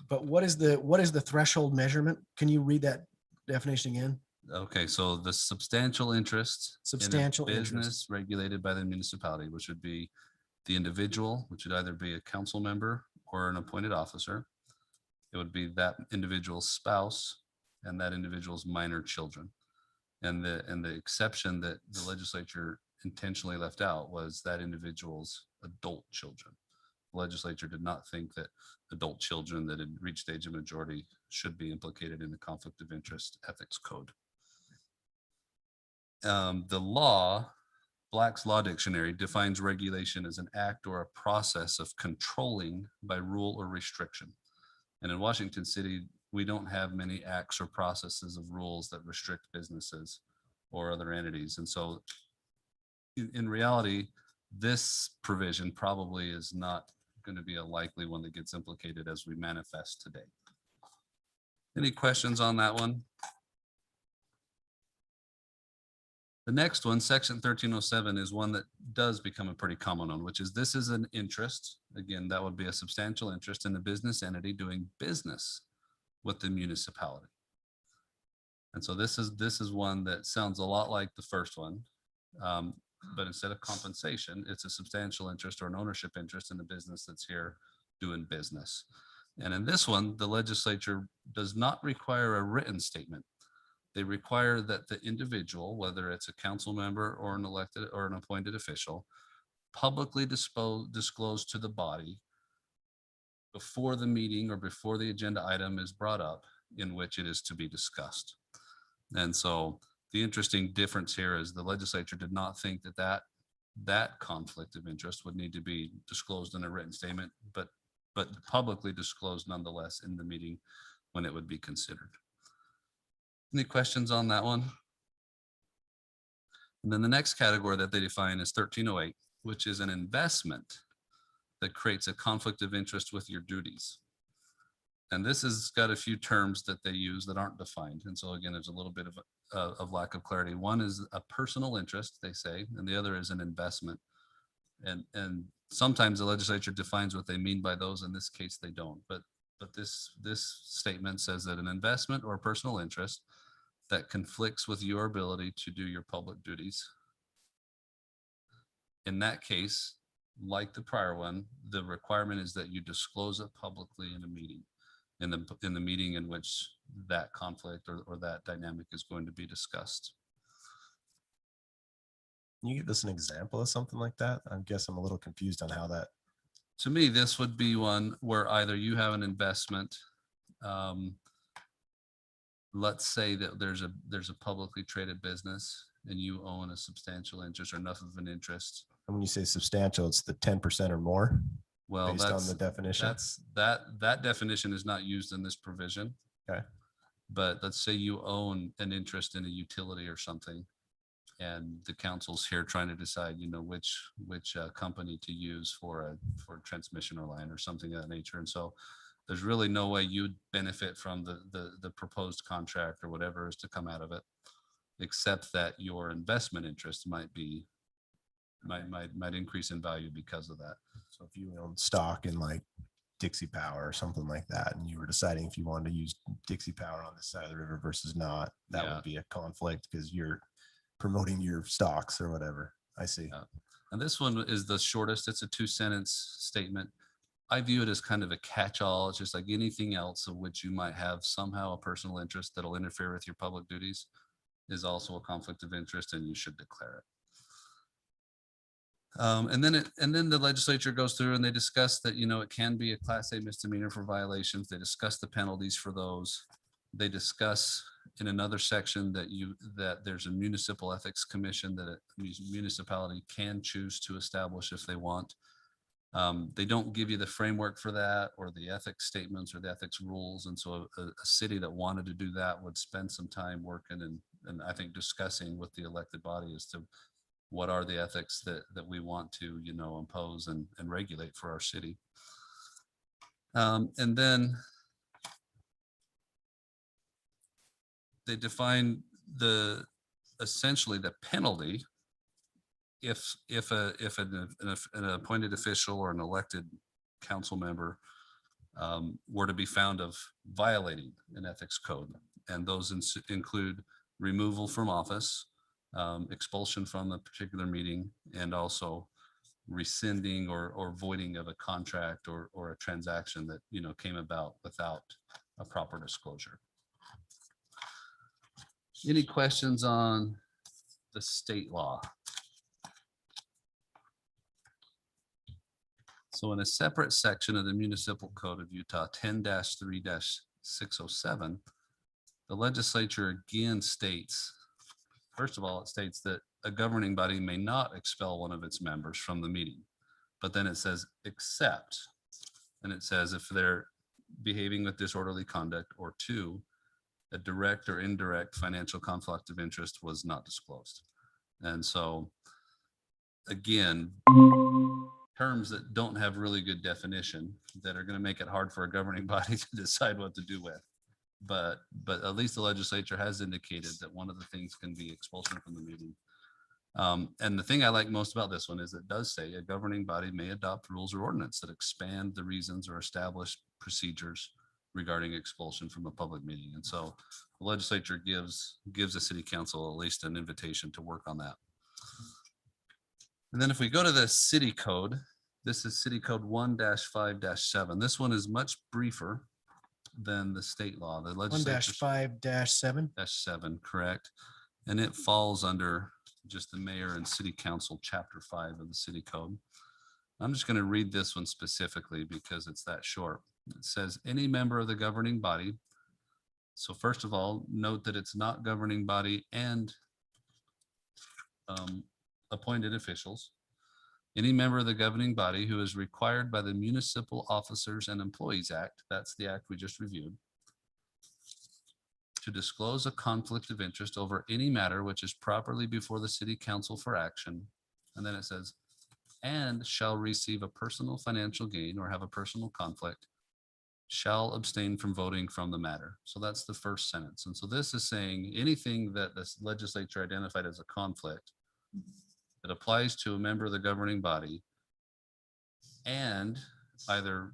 but what is the threshold measurement? Can you read that definition again? Okay, so the substantial interest. Substantial in a interest. business regulated by the municipality, which would be the individual, which would either be a council member or an appointed officer. It would be that individual's spouse and that individual's minor children. And the exception that the legislature intentionally left out was that individual's adult children. The legislature did not think that adult children that had reached age of majority should be implicated in the conflict of interest ethics code. The law, Black's Law Dictionary, defines regulation as an act or a process of controlling by rule or restriction. And in Washington City, we don't have many acts or processes of rules that restrict businesses or other entities. And so in reality, this provision probably is not going to be a likely one that gets implicated as we manifest today. Any questions on that one? The next one, section 1307, is one that does become a pretty common one, which is this is an interest. Again, that would be a substantial interest in the business entity doing business with the municipality. And so this is one that sounds a lot like the first one, but instead of compensation, it's a substantial interest or an ownership interest in the business that's here doing business. And in this one, the legislature does not require a written statement. They require that the individual, whether it's a council member or an elected or an appointed official, publicly disclose to the body before the meeting or before the agenda item is brought up in which it is to be discussed. And so the interesting difference here is the legislature did not think that conflict of interest would need to be disclosed in a written statement, but publicly disclosed nonetheless in the meeting when it would be considered. Any questions on that one? And then the next category that they define is 1308, which is an investment that creates a conflict of interest with your duties. And this has got a few terms that they use that aren't defined. And so again, there's a little bit of lack of clarity. One is a personal interest, they say, and the other is an investment. And sometimes the legislature defines what they mean by those. In this case, they don't. But this statement says that an investment or personal interest that conflicts with your ability to do your public duties. In that case, like the prior one, the requirement is that you disclose it publicly in a meeting, in the meeting in which that conflict or that dynamic is going to be discussed. Can you give us an example of something like that? I guess I'm a little confused on how that. To me, this would be one where either you have an investment. Let's say that there's a publicly traded business and you own a substantial interest or enough of an interest. And when you say substantial, it's the 10% or more Well, based on the definition. that definition is not used in this provision. Okay. But let's say you own an interest in a utility or something, and the council's here trying to decide, which company to use for a transmission or line or something of that nature. And so there's really no way you'd benefit from the proposed contract or whatever is to come out of it, except that your investment interest might increase in value because of that. So if you own stock in like Dixie Power or something like that, and you were deciding if you wanted to use Dixie Power on this side of the river versus not, that Yeah. would be a conflict because you're promoting your stocks or whatever. I see. And this one is the shortest. It's a 2-sentence statement. I view it as kind of a catch-all. It's just like anything else of which you might have somehow a personal interest that'll interfere with your public duties is also a conflict of interest, and you should declare it. And then the legislature goes through and they discuss that, it can be a Class A misdemeanor for violations. They discuss the penalties for those. They discuss in another section that there's a municipal ethics commission that a municipality can choose to establish if they want. They don't give you the framework for that or the ethics statements or the ethics rules. And so a city that wanted to do that would spend some time working and I think discussing with the elected body as to what are the ethics that we want to, impose and regulate for our city. And then they define essentially the penalty if an appointed official or an elected council member were to be found of violating an ethics code. And those include removal from office, expulsion from a particular meeting, and also rescinding or voiding of a contract or a transaction that came about without a proper disclosure. Any questions on the state law? So in a separate section of the Municipal Code of Utah, 10-3-607, the legislature again states, first of all, it states that a governing body may not expel one of its members from the meeting, but then it says except, and it says if they're behaving with disorderly conduct, or 2, a direct or indirect financial conflict of interest was not disclosed. And so again, terms that don't have really good definition that are going to make it hard for a governing body to decide what to do with. But at least the legislature has indicated that one of the things can be expulsion from the meeting. And the thing I like most about this one is it does say a governing body may adopt rules or ordinance that expand the reasons or establish procedures regarding expulsion from a public meeting. And so the legislature gives the city council at least an invitation to work on that. And then if we go to the city code, this is city code 1-5-7. This one is much briefer than the state law. The legislature 1-5-7. -7, correct. And it falls under just the mayor and city council, chapter 5 of the city code. I'm just going to read this one specifically because it's that short. It says any member of the governing body. So first of all, note that it's not governing body and appointed officials. Any member of the governing body who is required by the Municipal Officers and Employees Act, that's the act we just reviewed, to disclose a conflict of interest over any matter which is properly before the city council for action. And then it says, and shall receive a personal financial gain or have a personal conflict, shall abstain from voting from the matter. So that's the first sentence. And so this is saying anything that this legislature identified as a conflict that applies to a member of the governing body and either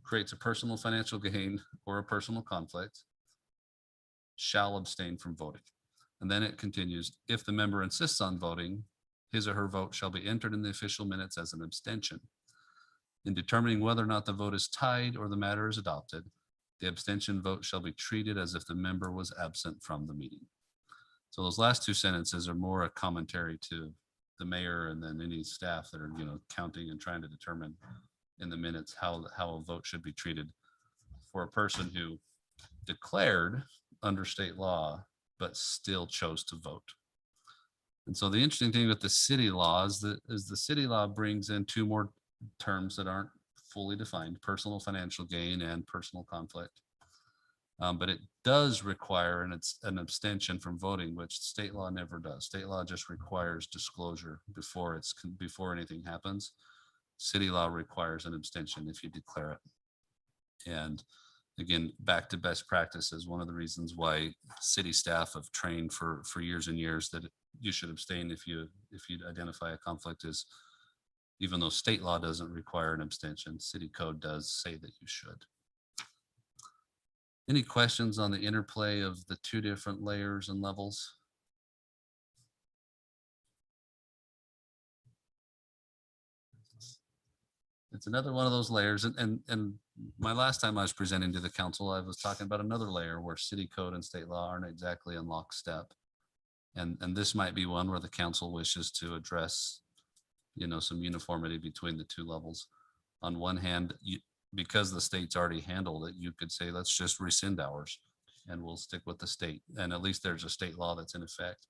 creates a personal financial gain or a personal conflict shall abstain from voting. And then it continues, if the member insists on voting, his or her vote shall be entered in the official minutes as an abstention. In determining whether or not the vote is tied or the matter is adopted, the abstention vote shall be treated as if the member was absent from the meeting. So those last two sentences are more a commentary to the mayor and then any staff that are, counting and trying to determine in the minutes how a vote should be treated for a person who declared under state law, but still chose to vote. And so the interesting thing with the city law is the city law brings in two more terms that aren't fully defined: personal financial gain and personal conflict. But it does require an abstention from voting, which state law never does. State law just requires disclosure before anything happens. City law requires an abstention if you declare it. And again, back to best practices, one of the reasons why city staff have trained for years and years that you should abstain if you identify a conflict is, even though state law doesn't require an abstention, city code does say that you should. Any questions on the interplay of the two different layers and levels? it's another one of those layers. And my last time I was presenting to the council, I was talking about another layer where city code and state law aren't exactly in lockstep. And this might be one where the council wishes to address, some uniformity between the two levels. On one hand, because the state's already handled it, you could say, let's just rescind ours and we'll stick with the state. And at least there's a state law that's in effect.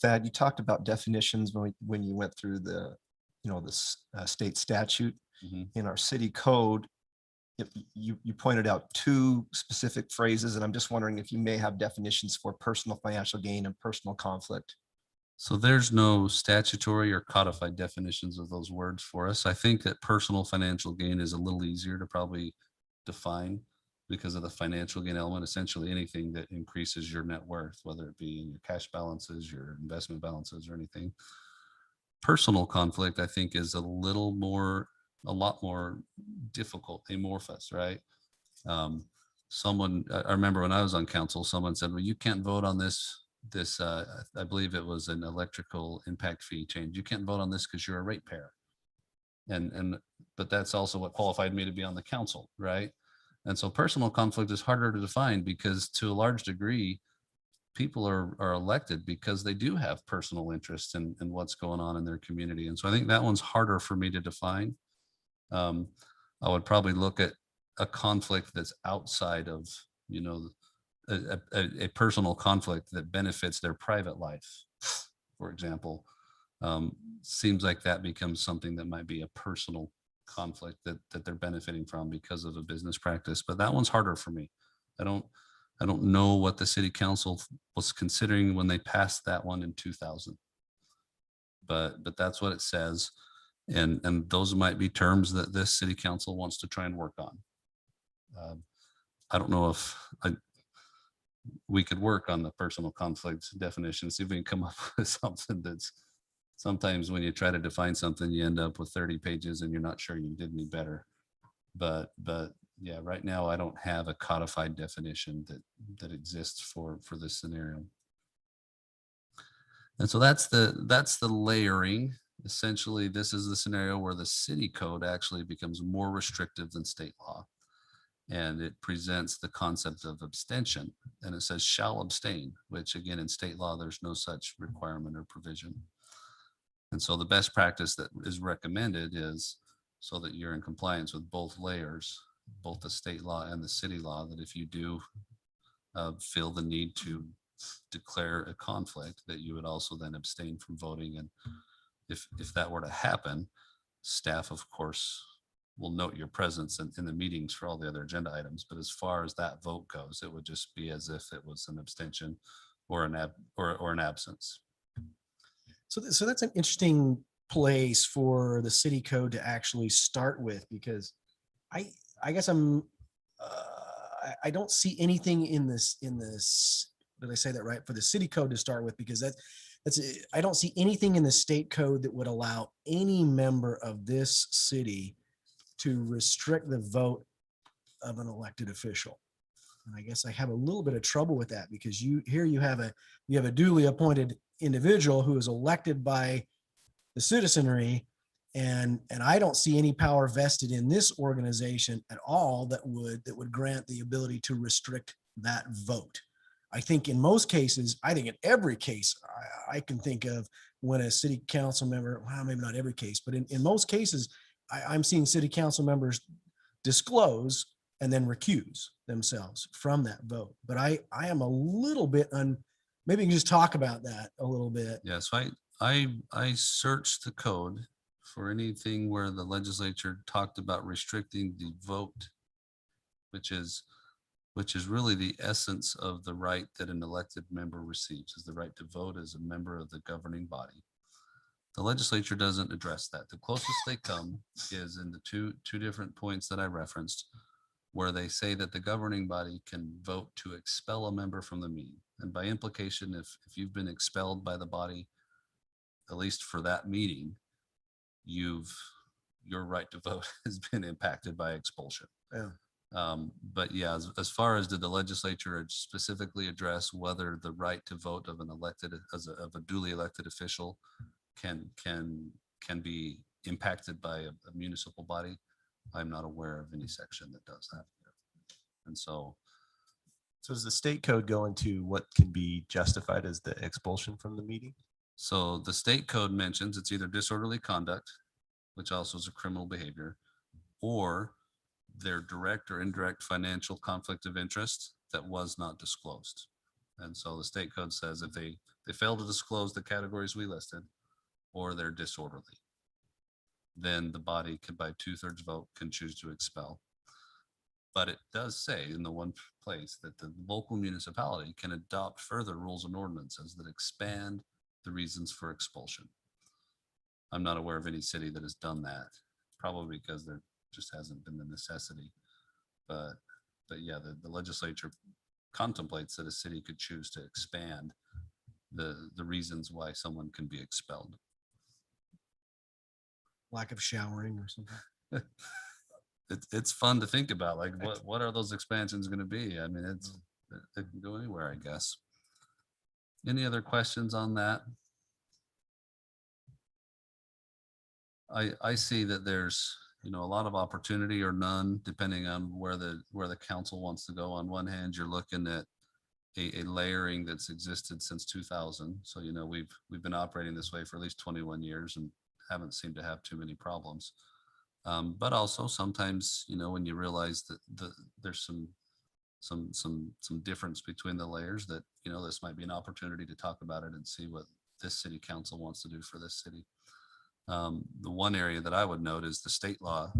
Thad, you talked about definitions when you went through the state statute. Mhm. In our city code. You pointed out two specific phrases, and I'm just wondering if you may have definitions for personal financial gain and personal conflict. So there's no statutory or codified definitions of those words for us. I think that personal financial gain is a little easier to probably define because of the financial gain element. Essentially anything that increases your net worth, whether it be in your cash balances, your investment balances, or anything. Personal conflict, I think, is a lot more difficult, amorphous, right? I remember when I was on council, someone said, well, you can't vote on this, I believe it was an electrical impact fee change. You can't vote on this because you're a ratepayer. But that's also what qualified me to be on the council, right? And so personal conflict is harder to define because to a large degree, people are elected because they do have personal interest in what's going on in their community. And so I think that one's harder for me to define. I would probably look at a conflict that's outside of, a personal conflict that benefits their private life, for example. Seems like that becomes something that might be a personal conflict that they're benefiting from because of a business practice. But that one's harder for me. I don't know what the city council was considering when they passed that one in 2000. But that's what it says. And those might be terms that this city council wants to try and work on. I don't know if we could work on the personal conflict definition, see if we can come up with something that's sometimes when you try to define something, you end up with 30 pages and you're not sure you did any better. But yeah, right now I don't have a codified definition that exists for this scenario. And so that's the layering. Essentially, this is the scenario where the city code actually becomes more restrictive than state law. And it presents the concept of abstention, and it says shall abstain, which again, in state law, there's no such requirement or provision. And so the best practice that is recommended is so that you're in compliance with both layers, both the state law and the city law, that if you do feel the need to declare a conflict, that you would also then abstain from voting. And if that were to happen, staff, of course, will note your presence in the meetings for all the other agenda items. But as far as that vote goes, it would just be as if it was an abstention or an absence. So that's an interesting place for the city code to actually start with, because I guess I don't see anything in this, did I say that right? For the city code to start with, because I don't see anything in the state code that would allow any member of this city to restrict the vote of an elected official. And I guess I have a little bit of trouble with that, because you have a duly appointed individual who is elected by the citizenry, and I don't see any power vested in this organization at all that would grant the ability to restrict that vote. I think in most cases, I think in every case I can think of, when a city council member, well, maybe not every case, but in most cases, I'm seeing city council members disclose and then recuse themselves from that vote. But I am a little bit maybe you can just talk about that a little bit. Yeah, so I searched the code for anything where the legislature talked about restricting the vote, which is really the essence of the right that an elected member receives, is the right to vote as a member of the governing body. The legislature doesn't address that. The closest they come is in the two different points that I referenced, where they say that the governing body can vote to expel a member from the meeting. And by implication, if you've been expelled by the body, at least for that meeting, your right to vote has been impacted by expulsion. Yeah. But yeah, as far as did the legislature specifically address whether the right to vote of an elected, of a duly elected official can be impacted by a municipal body. I'm not aware of any section that does that. And so So does the state code go into what can be justified as the expulsion from the meeting? So the state code mentions it's either disorderly conduct, which also is a criminal behavior, or their direct or indirect financial conflict of interest that was not disclosed. And so the state code says if they fail to disclose the categories we listed, or they're disorderly, then the body can, by 2/3 vote, can choose to expel. But it does say in the one place that the local municipality can adopt further rules and ordinances that expand the reasons for expulsion. I'm not aware of any city that has done that, probably because there just hasn't been the necessity. But yeah, the legislature contemplates that a city could choose to expand the reasons why someone can be expelled. Lack of showering or something. It's fun to think about, like, what are those expansions going to be? I mean, it can go anywhere, I guess. Any other questions on that? I see that there's, a lot of opportunity or none, depending on where the council wants to go. On one hand, you're looking at a layering that's existed since 2000. So, we've been operating this way for at least 21 years and haven't seemed to have too many problems. But also sometimes, when you realize that there's some difference between the layers, that, this might be an opportunity to talk about it and see what this city council wants to do for this city. The one area that I would note is the state law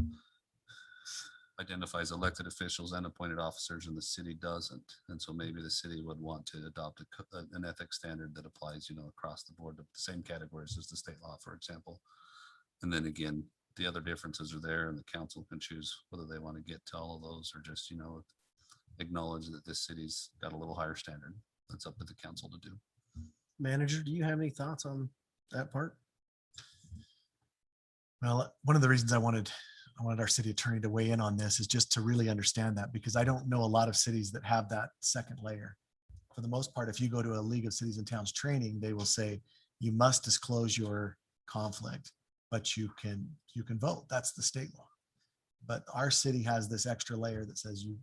identifies elected officials and appointed officers, and the city doesn't. And so maybe the city would want to adopt an ethics standard that applies, across the board, the same categories as the state law, for example. And then again, the other differences are there, and the council can choose whether they want to get to all of those or just, acknowledge that this city's got a little higher standard. That's up to the council to do. Manager, do you have any thoughts on that part? Well, one of the reasons I wanted our city attorney to weigh in on this is just to really understand that, because I don't know a lot of cities that have that second layer. For the most part, if you go to a League of Cities and Towns training, they will say you must disclose your conflict, but you can vote. That's the state law. But our city has this extra layer that says you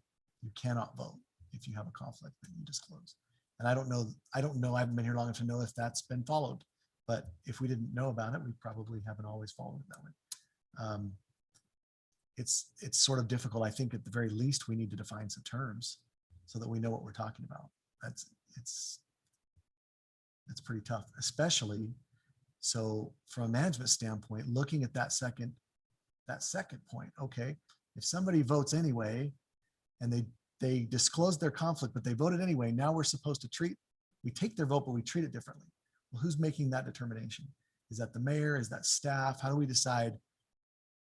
cannot vote if you have a conflict that you disclose. And I don't know, I haven't been here long enough to know if that's been followed. But if we didn't know about it, we probably haven't always followed it that way. It's sort of difficult. I think at the very least, we need to define some terms so that we know what we're talking about. It's pretty tough, especially so from a management standpoint, looking at that second point. Okay, if somebody votes anyway, and they disclosed their conflict, but they voted anyway, now we're supposed to we take their vote, but we treat it differently. Well, who's making that determination? Is that the mayor? Is that staff? How do we decide?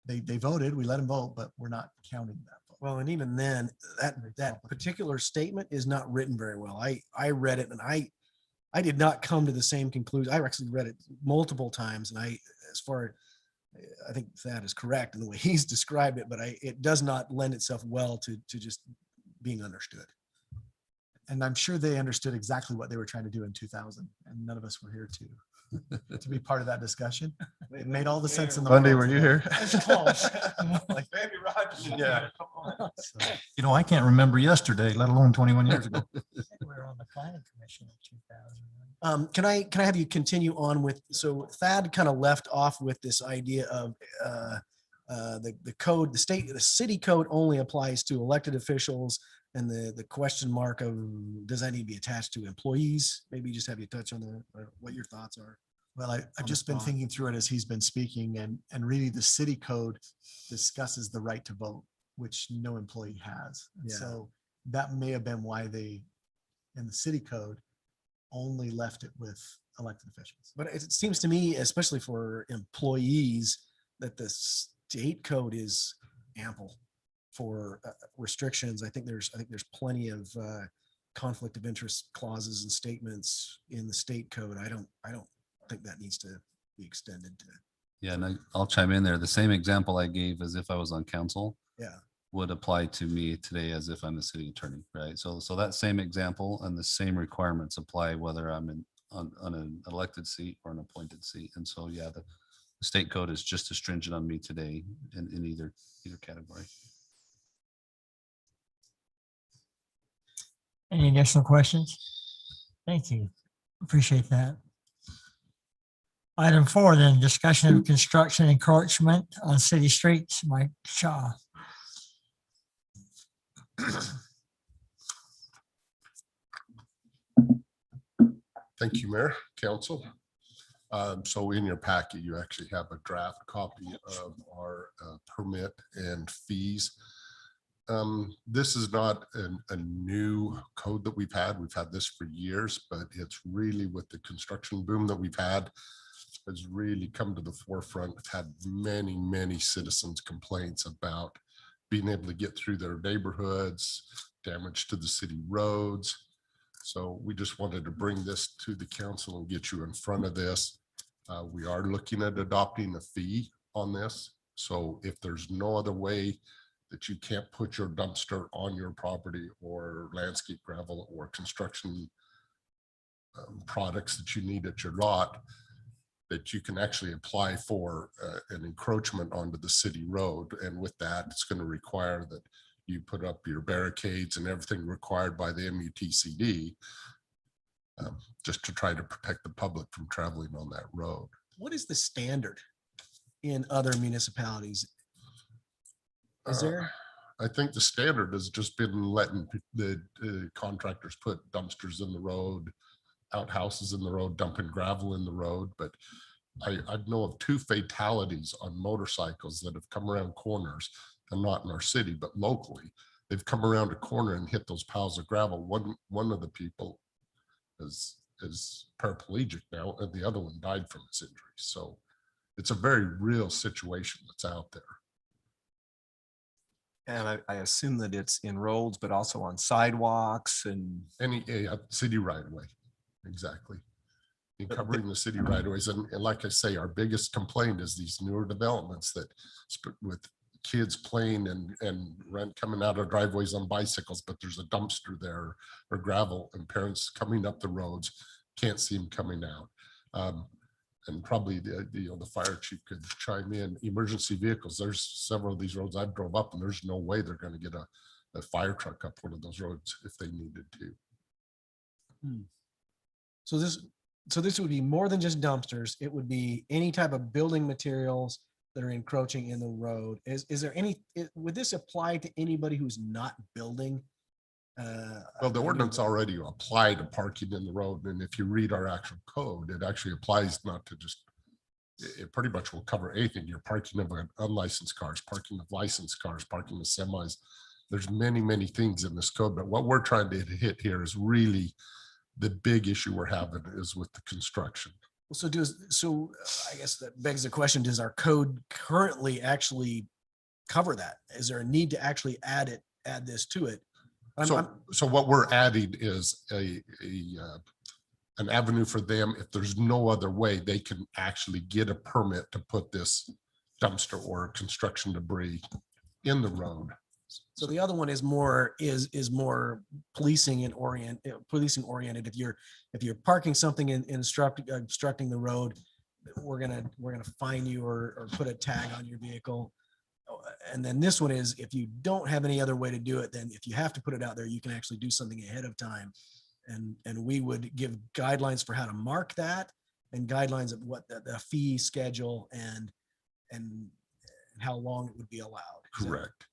They voted, we let them vote, but we're not counting that vote. Well, and even then, that particular statement is not written very well. I read it and I did not come to the same conclusion. I actually read it multiple times, and I think that is correct in the way he's described it, but it does not lend itself well to just being understood. And I'm sure they understood exactly what they were trying to do in 2000, and none of us were here to be part of that discussion. It made all the sense in the Monday, world. were you here? Like, baby Rogers. Yeah. You know, I can't remember yesterday, let alone 21 years ago. We were on the planning commission in 2000. Can I have you continue on with, so Thad kind of left off with this idea of the code, the city code only applies to elected officials, and the question mark of does that need to be attached to employees? Maybe just have you touch on what your thoughts are. Well, I've just been thinking through it as he's been speaking, and really the city code discusses the right to vote, which no employee has. And Yeah. so that may have been why they, in the city code, only left it with elected officials. But it seems to me, especially for employees, that the state code is ample for restrictions. I think there's plenty of conflict of interest clauses and statements in the state code. I don't think that needs to be extended to. Yeah, and I'll chime in there. The same example I gave as if I was on council Yeah. would apply to me today as if I'm the city attorney, right? So that same example and the same requirements apply whether I'm on an elected seat or an appointed seat. And so, yeah, the state code is just as stringent on me today in either category. Any additional questions? Thank you. Appreciate that. Item 4, then, discussion of construction encroachment on city streets. Mike Shaw. Thank you, Mayor, Council. So in your packet, you actually have a draft copy of our permit and fees. This is not a new code that we've had. We've had this for years, but it's really with the construction boom that we've had has really come to the forefront. We've had many, many citizens complaints about being able to get through their neighborhoods, damage to the city roads. So we just wanted to bring this to the council and get you in front of this. We are looking at adopting a fee on this. So if there's no other way that you can't put your dumpster on your property or landscape gravel or construction products that you need at your lot, that you can actually apply for an encroachment onto the city road. And with that, it's going to require that you put up your barricades and everything required by the MUTCD just to try to protect the public from traveling on that road. What is the standard in other municipalities? Is there? I think the standard has just been letting the contractors put dumpsters in the road, outhouses in the road, dumping gravel in the road. But I know of 2 fatalities on motorcycles that have come around corners, and not in our city, but locally. They've come around a corner and hit those piles of gravel. One of the people is paraplegic now, and the other one died from his injuries. So it's a very real situation that's out there. And I assume that it's in roads, but also on sidewalks and. Any city right away, exactly. In covering the city right of ways. And like I say, our biggest complaint is these newer developments that with kids playing and coming out of driveways on bicycles, but there's a dumpster there or gravel, and parents coming up the roads can't see them coming out. And probably the fire chief could chime in. Emergency vehicles, there's several of these roads I've drove up, and there's no way they're going to get a fire truck up one of those roads if they needed to. So this would be more than just dumpsters. It would be any type of building materials that are encroaching in the road. Is there would this apply to anybody who's not building? Well, the ordinance already apply to parking in the road. And if you read our actual code, it actually applies not to just, it pretty much will cover anything. You're parking of unlicensed cars, parking of licensed cars, parking of semis. There's many, many things in this code, but what we're trying to hit here is really the big issue we're having is with the construction. So I guess that begs the question, does our code currently actually cover that? Is there a need to actually add this to it? So what we're adding is an avenue for them. If there's no other way, they can actually get a permit to put this dumpster or construction debris in the road. So the other one is more policing oriented. If you're parking something and obstructing the road, we're gonna fine you or put a tag on your vehicle. And then this one is, if you don't have any other way to do it, then if you have to put it out there, you can actually do something ahead of time. And we would give guidelines for how to mark that and guidelines of what the fee schedule and how long it would be allowed. Correct.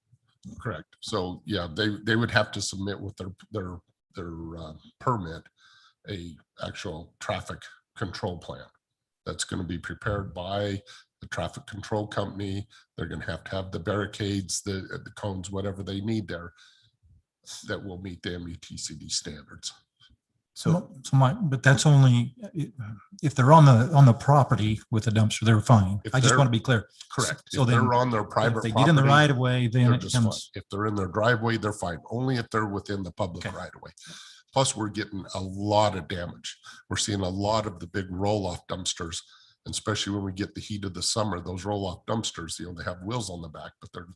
So yeah, they would have to submit with their permit a actual traffic control plan that's going to be prepared by the traffic control company. They're going to have the barricades, the cones, whatever they need there that will meet the MUTCD standards. But that's only if they're on the property with a dumpster, they're fine. I just want to be clear. Correct. So if then they're on their private if they property, get in the right of way, then they're it just fine. comes. If they're in their driveway, they're fine. Only if they're within the public Okay. right of way. Plus, we're getting a lot of damage. We're seeing a lot of the big roll-off dumpsters, and especially when we get the heat of the summer, those roll-off dumpsters, they have wheels on the back, but they're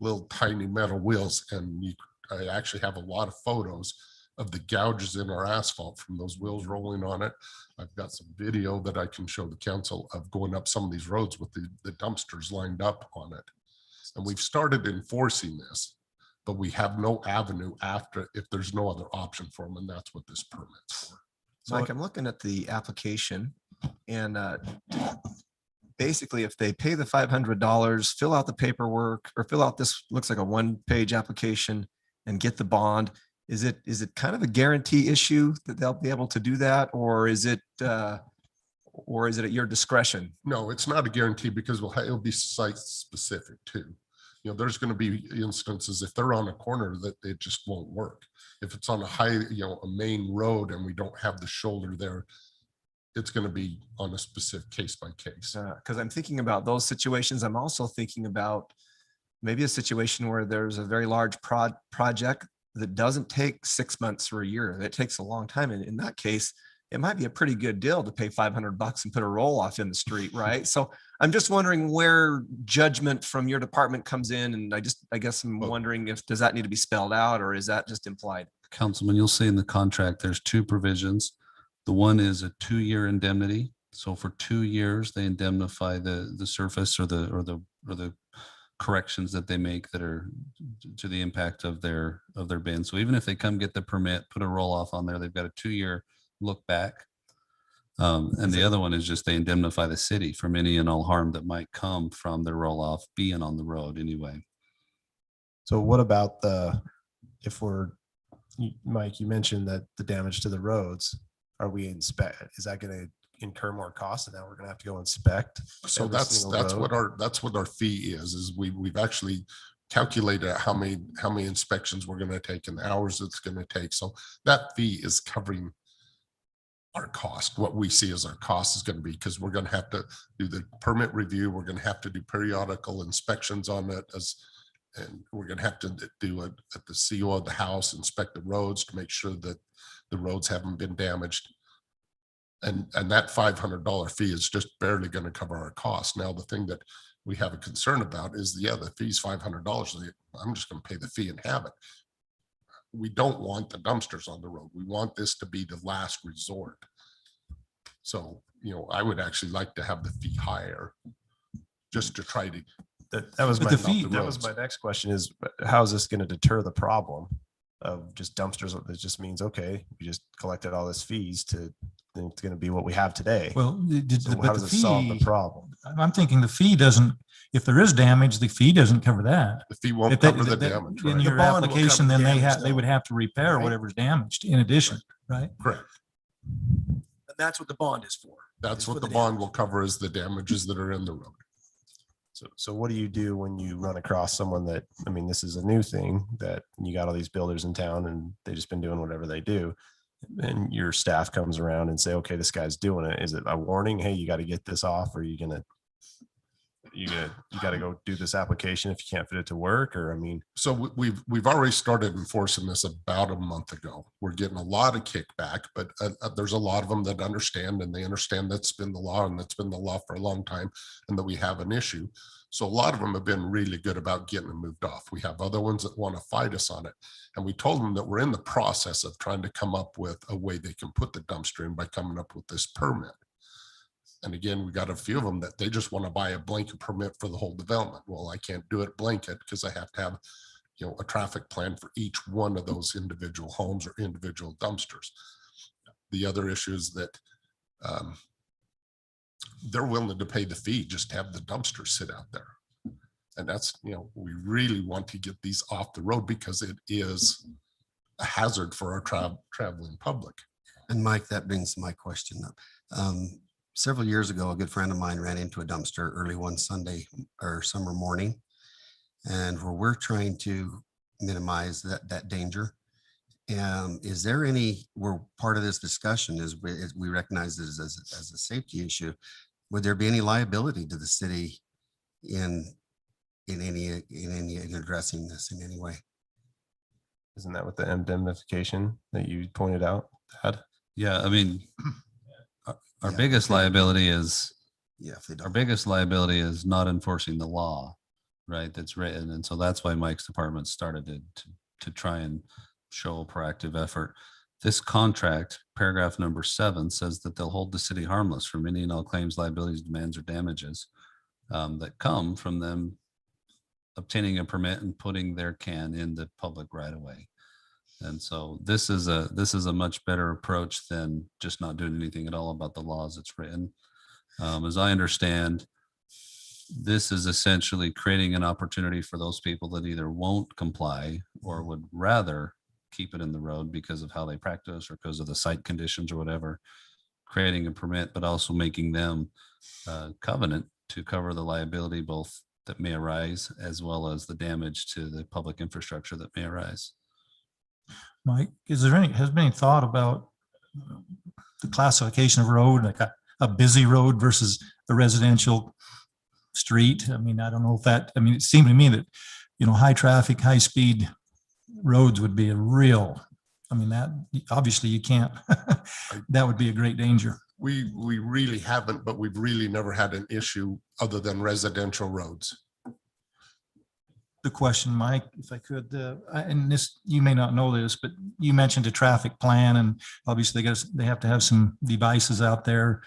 little tiny metal wheels. And I actually have a lot of photos of the gouges in our asphalt from those wheels rolling on it. I've got some video that I can show the council of going up some of these roads with the dumpsters lined up on it. And we've started enforcing this, but we have no avenue after if there's no other option for them, and that's what this permit's for. Mike, I'm looking at the application and basically if they pay the $500, fill out the paperwork or fill out this, looks like a 1-page application and get the bond, is it kind of a guarantee issue that they'll be able to do that? Or is it at your discretion? No, it's not a guarantee because it'll be site specific too. You know, there's going to be instances if they're on a corner that it just won't work. If it's on a a main road and we don't have the shoulder there, it's going to be on a specific case by case. Because I'm thinking about those situations. I'm also thinking about maybe a situation where there's a very large project that doesn't take 6 months or a year. It takes a long time. And in that case, it might be a pretty good deal to pay $500 and put a roll off in the street, right? So I'm just wondering where judgment from your department comes in. And I guess I'm wondering does that need to be spelled out or is that just implied? Councilman, you'll see in the contract, there's 2 provisions. The one is a 2-year indemnity. So for 2 years, they indemnify the surface or the corrections that they make that are to the impact of their bin. So even if they come get the permit, put a roll off on there, they've got a 2-year look back. And the other one is just they indemnify the city from any and all harm that might come from their roll off being on the road anyway. So what about Mike, you mentioned that the damage to the roads, is that going to incur more costs and now we're going to have to go inspect? So every that's single road? that's what our fee is we've actually calculated out how many inspections we're going to take and the hours it's going to take. So that fee is covering our cost. What we see as our cost is going to be, because we're going to have to do the permit review. We're going to have to do periodical inspections on it and we're going to have to do it at the CO of the house, inspect the roads to make sure that the roads haven't been damaged. And that $500 fee is just barely going to cover our costs. Now, the thing that we have a concern about is, the fee's $500. I'm just going to pay the fee and have it. We don't want the dumpsters on the road. We want this to be the last resort. So, I would actually like to have the fee higher just to try to. That was But my the fee- that was my next question is, how is this going to deter the problem of just dumpsters? It just means, okay, we just collected all this fees then it's going to be what we have today. Well, So but how the does it solve the fee, problem? I'm thinking the fee doesn't, if there is damage, the fee doesn't cover that. The fee won't If they- cover the that- damage, In right? your bond will application, cover the then damage, they would though. have to repair Right. whatever's damaged in addition, right? Correct. And that's what the bond is for. That's Is what for the the bond damage. will cover, is the damages that are in the road. So what do you do when you run across someone that, this is a new thing that you got all these builders in town and they've just been doing whatever they do. And your staff comes around and say, okay, this guy's doing it. Is it a warning? Hey, you got to get this off, or you got to go do this application if you can't fit it to work? Or, So we've already started enforcing this about a month ago. We're getting a lot of kickback, but there's a lot of them that understand, and they understand that's been the law and that's been the law for a long time, and that we have an issue. So a lot of them have been really good about getting them moved off. We have other ones that want to fight us on it. And we told them that we're in the process of trying to come up with a way they can put the dumpster in by coming up with this permit. And again, we got a few of them that they just want to buy a blanket permit for the whole development. Well, I can't do it blanket because I have to have, a traffic plan for each one of those individual homes or individual dumpsters. The other issue is that they're willing to pay the fee just to have the dumpster sit out there. And that's, we really want to get these off the road because it is a hazard for our traveling public. And Mike, that brings my question up. Several years ago, a good friend of mine ran into a dumpster early one Sunday or summer morning. And where we're trying to minimize that danger. Is there we're part of this discussion is we recognize this as a safety issue. Would there be any liability to the city in addressing this in any way? isn't that what the indemnification that you pointed out had? Yeah, our biggest liability is if they our don't. biggest liability is not enforcing the law, right? That's written. And so that's why Mike's department started to try and show a proactive effort. This contract, paragraph number 7, says that they'll hold the city harmless from any and all claims, liabilities, demands, or damages that come from them obtaining a permit and putting their can in the public right of way. And so this is a much better approach than just not doing anything at all about the laws it's written. As I understand, this is essentially creating an opportunity for those people that either won't comply or would rather keep it in the road because of how they practice or because of the site conditions or whatever, creating a permit, but also making them covenant to cover the liability both that may arise as well as the damage to the public infrastructure that may arise. Mike, has there been any thought about the classification of road, like a busy road versus a residential street? I mean, I don't know if that, I mean, it seemed to me that, high traffic, high speed roads would be a real, I mean, that obviously you can't, that would be a great danger. We really haven't, but we've really never had an issue other than residential roads. The question, Mike, if I could, and this, you may not know this, but you mentioned a traffic plan, and obviously they have to have some devices out there.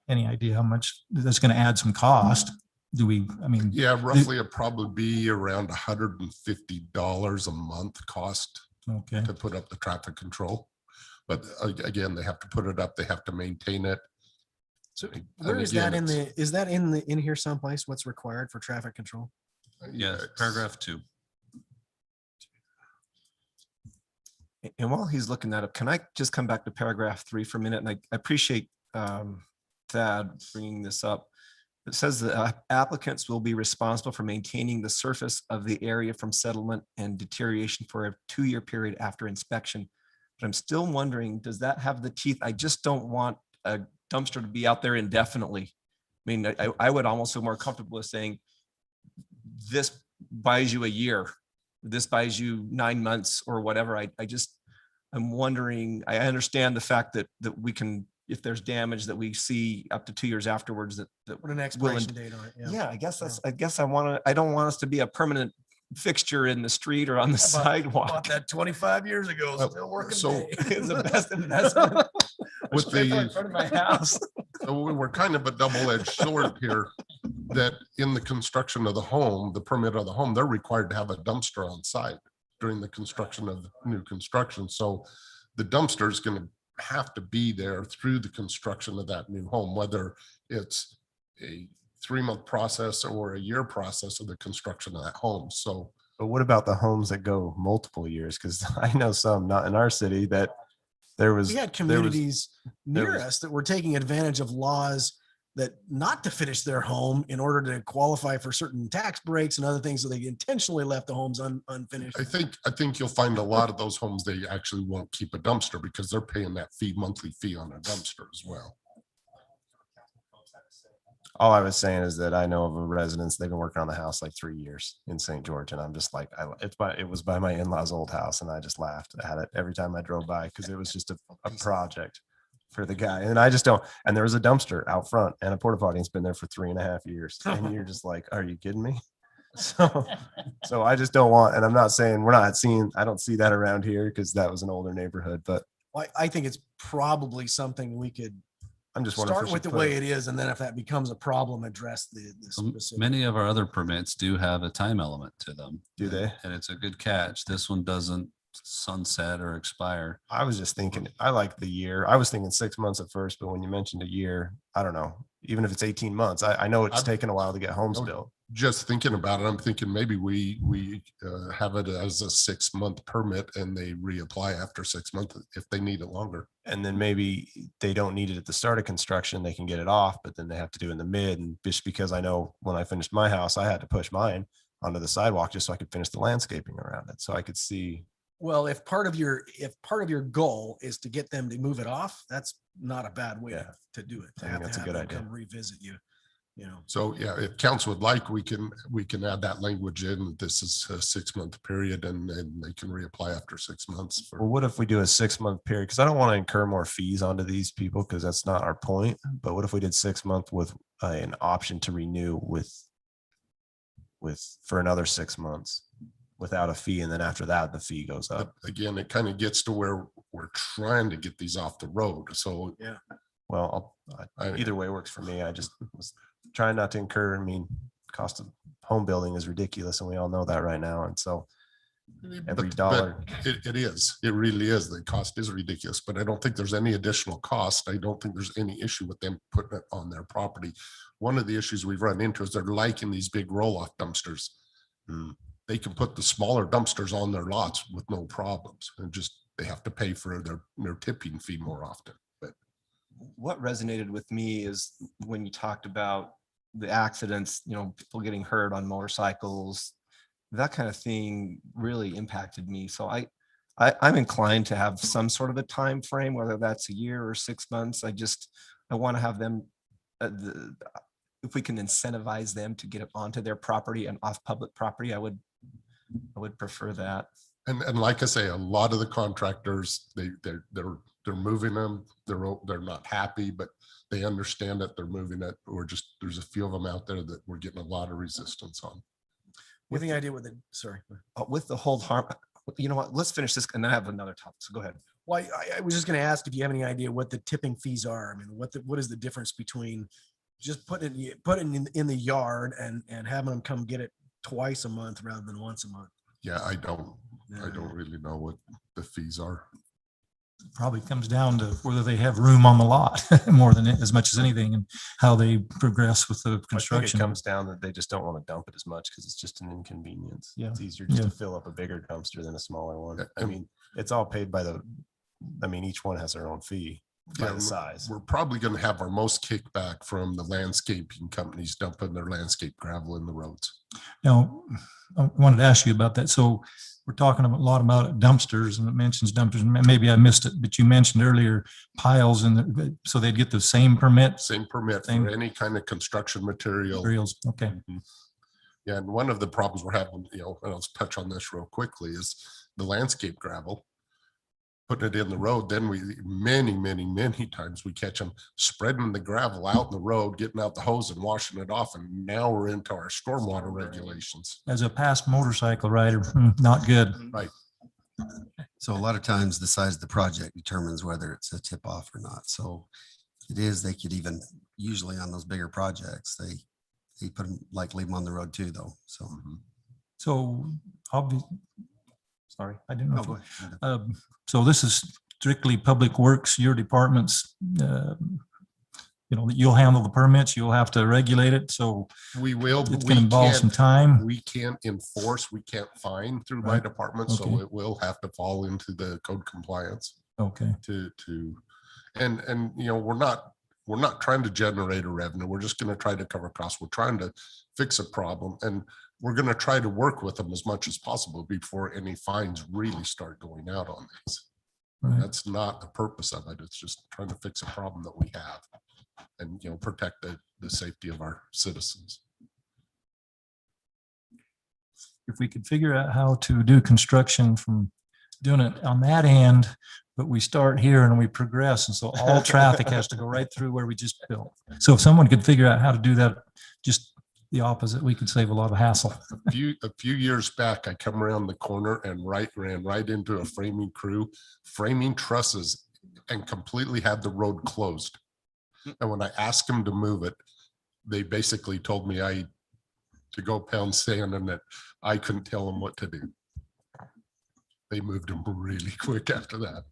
Any idea how much that's going to add some cost? Do we, I mean. Yeah, roughly it'd probably be around $150 a month cost Okay. to put up the traffic control. But again, they have to put it up, they have to maintain it. So And where is that again, in here someplace? What's required for traffic control? Yes, paragraph 2. And while he's looking that up, can I just come back to paragraph 3 for a minute? And I appreciate Thad bringing this up. It says that applicants will be responsible for maintaining the surface of the area from settlement and deterioration for a 2-year period after inspection. But I'm still wondering, does that have the teeth? I just don't want a dumpster to be out there indefinitely. I mean, I would almost feel more comfortable with saying this buys you a year, this buys you 9 months or whatever. I'm wondering, I understand the fact that we can, if there's damage that we see up to 2 years afterwards, that Put an expiration date on it. yeah, I guess I don't want us to be a permanent fixture in the street or on the sidewalk. Bought that 25 years ago, still working. So- today. It's the best investment. With Straight the- in front of my house. So we're kind of a double-edged sword here, that in the construction of the home, the permit of the home, they're required to have a dumpster on site during the construction of new construction. So the dumpster is going to have to be there through the construction of that new home, whether it's a 3-month process or a year process of the construction of that home. So But what about the homes that go multiple years? Because I know some, not in our city, that there was. We had there was- communities near was- us that were taking advantage of laws that not to finish their home in order to qualify for certain tax breaks and other things. So they intentionally left the homes unfinished. I think you'll find a lot of those homes, they actually won't keep a dumpster because they're paying that monthly fee on a dumpster as well. All I was saying is that I know of a residence, they've been working on the house like 3 years in St. George. And I'm just like, it was by my in-laws' old house. And I just laughed at it every time I drove by because it was just a project for the guy. And I just don't, and there was a dumpster out front and a porta potty. It's been there for 3.5 years. And you're just like, are you kidding me? So I just don't want, and I'm not saying I don't see that around here because that was an older neighborhood, but I think it's probably something we could I'm just wondering. start with the way it is. And then if that becomes a problem, address the specific. Many of our other permits do have a time element to them. Do they? And it's a good catch. This one doesn't sunset or expire. I was just thinking, I like the year. I was thinking 6 months at first, but when you mentioned a year, I don't know, even if it's 18 months, I know it's taken a while to get homes built. Just thinking about it, I'm thinking maybe we have it as a 6-month permit and they reapply after 6 months if they need it longer. And then maybe they don't need it at the start of construction, they can get it off, but then they have to do it in the mid. And just because I know when I finished my house, I had to push mine onto the sidewalk just so I could finish the landscaping around it. So I could see. Well, if part of your goal is to get them to move it off, that's not a bad way Yeah. to do it. To I think have that's a have good them idea. come revisit you, you know. So yeah, if council would like, we can add that language in. This is a 6-month period and they can reapply after 6 months. Well, what if we do a 6-month period? Because I don't want to incur more fees onto these people because that's not our point. But what if we did 6 month with an option to renew with for another 6 months? without a fee. And then after that, the fee goes But up. again, it kind of gets to where we're trying to get these off the road. So Well, either way works for me. I just was trying not to incur, I mean, cost of home building is ridiculous and we all know that right now. And so every But dollar. It is, it really is. The cost is ridiculous, but I don't think there's any additional cost. I don't think there's any issue with them putting it on their property. One of the issues we've run into is they're liking these big roll-off dumpsters. They can put the smaller dumpsters on their lots with no problems and just, they have to pay for their tipping fee more often. But What resonated with me is when you talked about the accidents, people getting hurt on motorcycles, that kind of thing really impacted me. So I'm inclined to have some sort of a time frame, whether that's a year or 6 months. I want to have them, if we can incentivize them to get it onto their property and off public property, I would prefer that. And like I say, a lot of the contractors, they're moving them. They're not happy, but they understand that they're moving it. There's a few of them out there that we're getting a lot of resistance on. You have any idea what the, sorry. With the hold harm, you know what, let's finish this and then I have another topic. So go ahead. Well, I was just going to ask if you have any idea what the tipping fees are. I mean, what is the difference between just putting in the yard and having them come get it twice a month rather than once a month? Yeah, I don't really know what the fees are. Probably comes down to whether they have room on the lot more than as much as anything and how they progress with the I think it construction. comes down that they just don't want to dump it as much because it's just an inconvenience. Yeah. It's easier just Yeah. to fill up a bigger dumpster than a smaller one. Yeah, I mean, it's all paid by each one has their own fee by Yeah, the size. We're probably going to have our most kickback from the landscaping companies dumping their landscape gravel in the roads. Now, I wanted to ask you about that. So we're talking a lot about dumpsters and it mentions dumpsters. Maybe I missed it, but you mentioned earlier piles so they'd get the same permit Same permit Same. for any kind of construction material. materials. Okay. Mhm. Yeah, and one of the problems we're having, and I'll touch on this real quickly, is the landscape gravel. Putting it in the road, then many times we catch them spreading the gravel out in the road, getting out the hose and washing it off. And now we're into our stormwater regulations. As a past motorcycle rider, not good. Right. So a lot of times the size of the project determines whether it's a tip off or not. So it is, they could even, usually on those bigger projects, they put them, leave them on the road too, though. So. So sorry, I didn't know. Oh, go ahead. So this is strictly Public Works, your departments, you'll handle the permits, you'll have to regulate it. So We will, but it's going to involve some time. we can't enforce, we can't fine through my Right. department. So Okay. it will have to fall into the code compliance Okay. and we're not trying to generate a revenue. We're just going to try to cover costs. We're trying to fix a problem and we're going to try to work with them as much as possible before any fines really start going out on this. Right. That's not the purpose of it. It's just trying to fix a problem that we have and, protect the safety of our citizens. If we could figure out how to do construction from doing it on that end, but we start here and we progress. And so all traffic has to go right through where we just built. So if someone could figure out how to do that, just the opposite, we could save a lot of hassle. A few years back, I come around the corner and ran right into a framing crew, framing trusses and completely had the road closed. And when I asked them to move it, they basically told me to go pound sand and that I couldn't tell them what to do. They moved them really quick after that.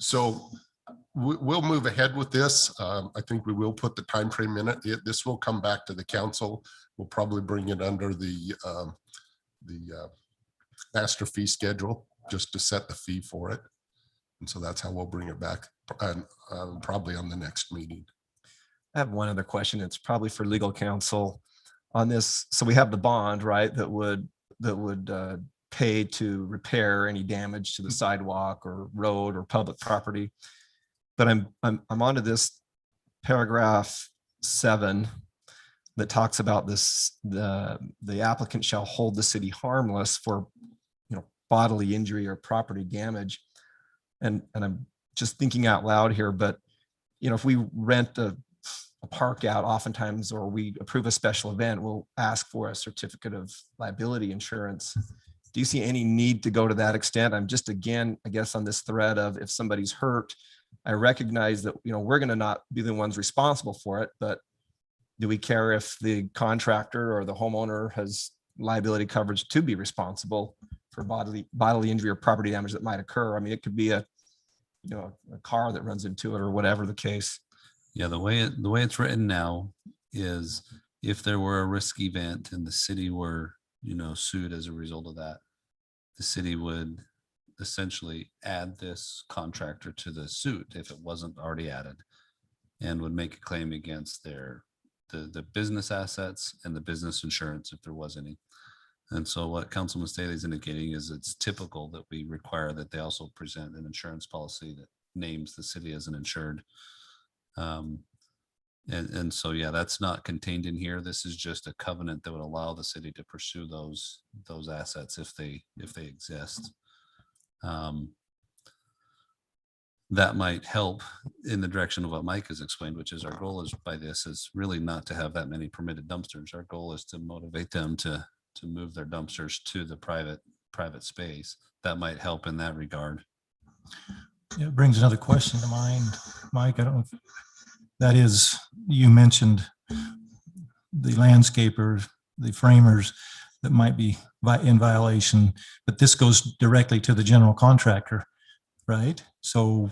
So we'll move ahead with this. I think we will put the time frame in it. This will come back to the council. We'll probably bring it under the master fee schedule just to set the fee for it. And so that's how we'll bring it back and probably on the next meeting. I have one other question. It's probably for legal counsel on this. So we have the bond, right? That would pay to repair any damage to the sidewalk or road or public property. But I'm onto this paragraph 7 that talks about this, the applicant shall hold the city harmless for, bodily injury or property damage. And I'm just thinking out loud here, but if we rent a a park out oftentimes, or we approve a special event, we'll ask for a certificate of liability insurance. Do you see any need to go to that extent? I'm just, again, I guess on this thread of if somebody's hurt, I recognize that, we're going to not be the ones responsible for it, but do we care if the contractor or the homeowner has liability coverage to be responsible for bodily injury or property damage that might occur? I mean, it could be a car that runs into it or whatever the case. Yeah, the way it's written now is if there were a risk event and the city were, sued as a result of that, the city would essentially add this contractor to the suit if it wasn't already added, and would make a claim against the business assets and the business insurance if there was any. And so what Councilman Staley is indicating is it's typical that we require that they also present an insurance policy that names the city as an insured. And so, yeah, that's not contained in here. This is just a covenant that would allow the city to pursue those assets if they exist. That might help in the direction of what Mike has explained, which is our goal is by this is really not to have that many permitted dumpsters. Our goal is to motivate them to move their dumpsters to the private space. That might help in that regard. It brings another question to mind, Mike. I don't know if that is, you mentioned the landscapers, the framers that might be in violation, but this goes directly to the general contractor, right? So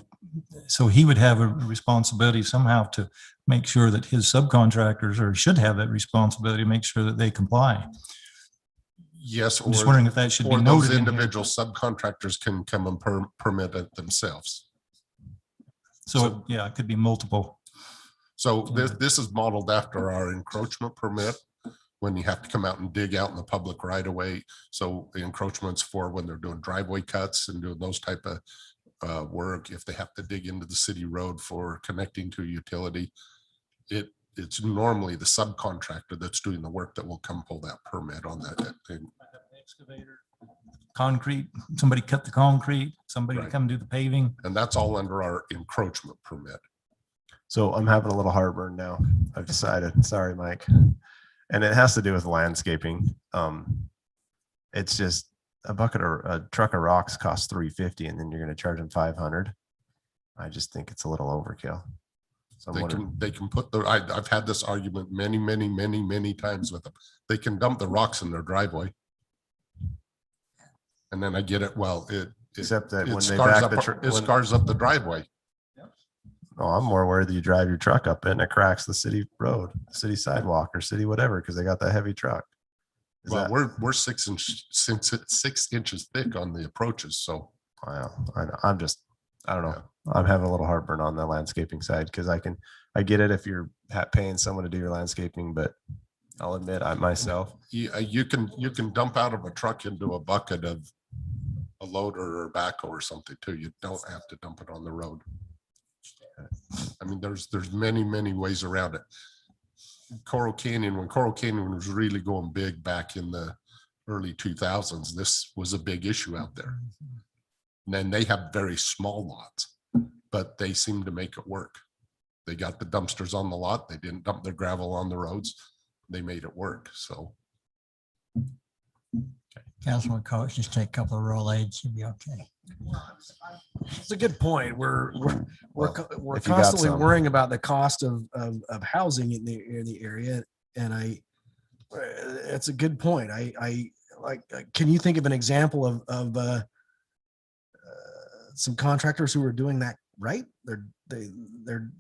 he would have a responsibility somehow to make sure that his subcontractors, or should have that responsibility to make sure that they comply. Yes. I'm just wondering if that should be Or noted those in here. individual subcontractors can come and permit it themselves. So yeah, it could be multiple. So this is modeled after our encroachment permit, when you have to come out and dig out in the public right of way. So the encroachments for when they're doing driveway cuts and doing those type of work, if they have to dig into the city road for connecting to a utility, it's normally the subcontractor that's doing the work that will come pull that permit on that thing. Concrete, somebody cut the concrete, somebody to Right. come do the paving. And that's all under our encroachment permit. So I'm having a little heartburn now. I've decided. Sorry, Mike. And it has to do with landscaping. It's just a truck of rocks costs $350, and then you're going to charge them $500. I just think it's a little overkill. So I'm wondering- They can put I've had this argument many times with them. They can dump the rocks in their driveway. And then I get it. Well, except that it when they scars back up, the truck, it scars up the driveway. oh, I'm more worried that you drive your truck up it and it cracks the city road, city sidewalk, or city whatever, because they got that heavy truck. Is Well, that- we're 6 inches thick on the approaches. So Wow, I don't know. I'm having a little heartburn on the landscaping side because I get it if you're paying someone to do your landscaping, but I'll admit I myself, you can dump out of a truck into a bucket of a loader or backhoe or something too. You don't have to dump it on the road. I mean, there's many ways around it. Coral Canyon, when Coral Canyon was really going big back in the early 2000s, this was a big issue out there. And then they have very small lots, but they seem to make it work. They got the dumpsters on the lot. They didn't dump their gravel on the roads. They made it work. So Councilman Coach, just take a couple of Rolaids, you'll be okay. It's a good point. We're Well, we're if you got constantly some. worrying about the cost of housing in the area, and it's a good point. I like. Can you think of an example of some contractors who are doing that right?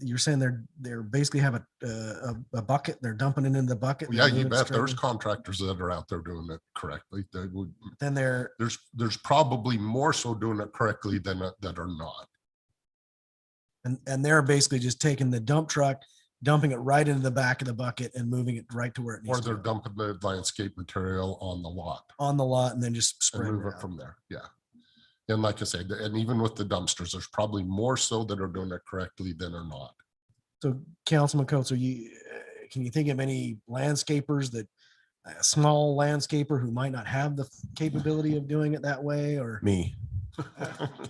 You're saying they're basically have a bucket. They're dumping it into the bucket. and yeah, moving you it bet. straight There's in. contractors that are out there doing it correctly. They would, Then they're there's probably more so doing it correctly than that are not. and they're basically just taking the dump truck, dumping it right into the back of the bucket and moving it right to where it needs Or to they're go. dumping the landscape material on the lot On the lot and then just and spreading move it it out. from there. Yeah. And like I said, and even with the dumpsters, there's probably more so that are doing it correctly than are not. So Councilman Coates, can you think of any landscapers that, a small landscaper who might not have the capability of doing it that way or? me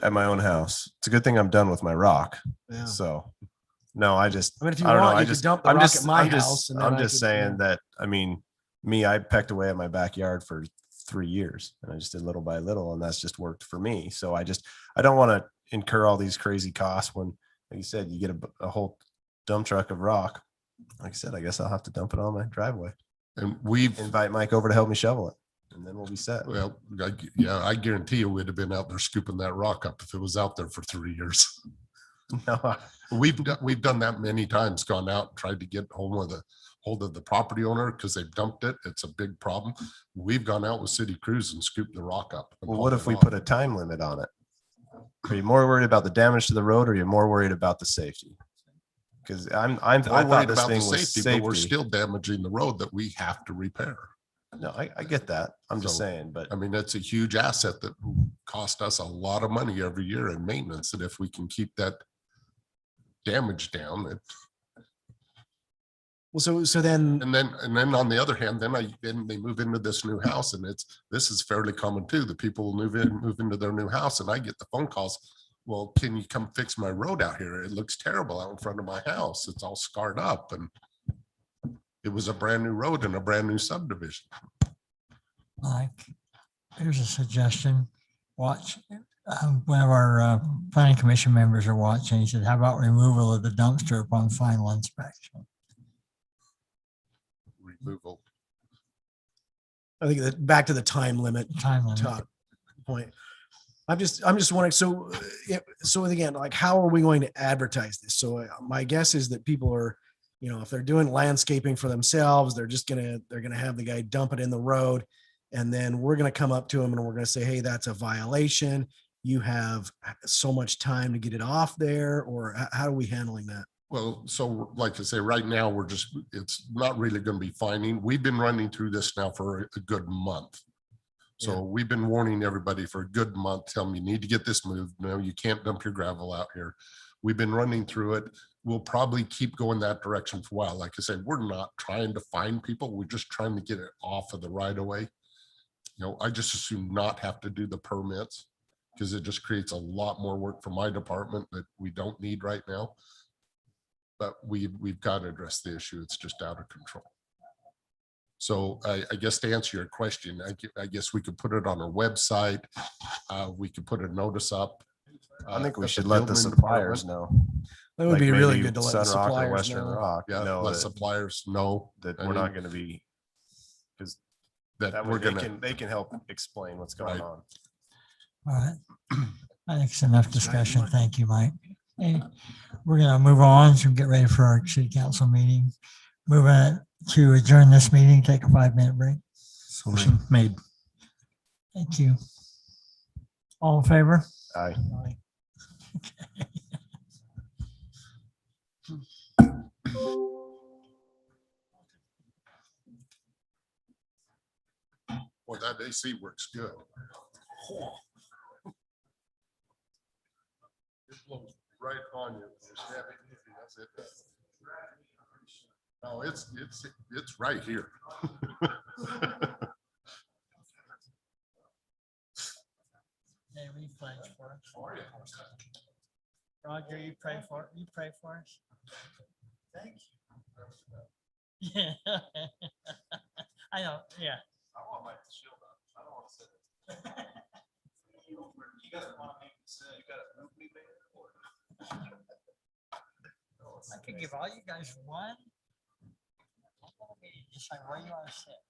at my own house. It's a good thing I'm done with my rock. Yeah. So No, I just, I mean, if you I don't know. want, I you could just, dump the I'm rock just, at my I'm house. just, and then I'm I just could, saying that, I mean, me, I pecked away at my backyard for 3 years and I just did little by little and that's just worked for me. So I don't want to incur all these crazy costs when, like you said, you get a whole dump truck of rock. Like I said, I guess I'll have to dump it on my driveway. And we've, Invite Mike over to help me shovel it and then we'll be set. well, yeah, I guarantee you we'd have been out there scooping that rock up if it was out there for 3 years. No, We've done that many times, gone out, and tried to get hold of the property owner because they've dumped it. It's a big problem. We've gone out with city crews and scooped the rock up. and well, what hauled if it we off. put a time limit on it? Are you more worried about the damage to the road or are you more worried about the safety? Because I We're thought worried this about the thing was safety, but we're safety. still damaging the road that we have to repair. No, I get that. I'm just So, saying, but I mean, it's a huge asset that cost us a lot of money every year in maintenance. And if we can keep that damage down, well, so then, and then on the other hand, then they move into this new house and this is fairly common too. The people will move into their new house and I get the phone calls. Well, can you come fix my road out here? It looks terrible out in front of my house. It's all scarred up and it was a brand new road and a brand new subdivision. Like, here's a suggestion. Watch, one of our planning commission members are watching. He said, how about removal of the dumpster upon final inspection? Removal. I think that back to the time limit Time limit. point. I'm just wondering, so again, like, how are we going to advertise this? So my guess is that people are, if they're doing landscaping for themselves, they're going to have the guy dump it in the road. And then we're going to come up to them and we're going to say, hey, that's a violation. You have so much time to get it off there, or how are we handling that? Well, so like I say, right now, it's not really going to be finding. We've been running through this now for a good month. So we've been warning everybody for a good month, telling them you need to get this moved. No, you can't dump your gravel out here. We've been running through it. We'll probably keep going that direction for a while. Like I said, we're not trying to find people. We're just trying to get it off of the right of way. I just assume not have to do the permits because it just creates a lot more work for my department that we don't need right now. But we've got to address the issue. It's just out of control. So I guess to answer your question, I guess we could put it on our website. We could put a notice up. I think we at should the let the building suppliers department. know. That would Like be really maybe good to let the Sun Rock or suppliers Western know. Rock Yeah, know let that, suppliers know that I we're not mean, going to be, because that that we're way gonna. they can help explain what's going Right. on. All right. I think it's enough discussion. Thank you, Mike. Hey, we're going to move on to get ready for our city council meeting. Moving to adjourn this meeting, take a 5-minute break. So Motion made. Thank you. All in favor? Aye. Well, that AC works good. It blows right on you. Just have it easy. That's it. No, it's right here. Hey, will you pledge for us? Roger, you pray for us? Thank you. Yeah. I know, yeah. I want my shield up. I don't want to sit. You guys want me to sit? You gotta move me there. I could give all you guys one. Decide where you want to sit.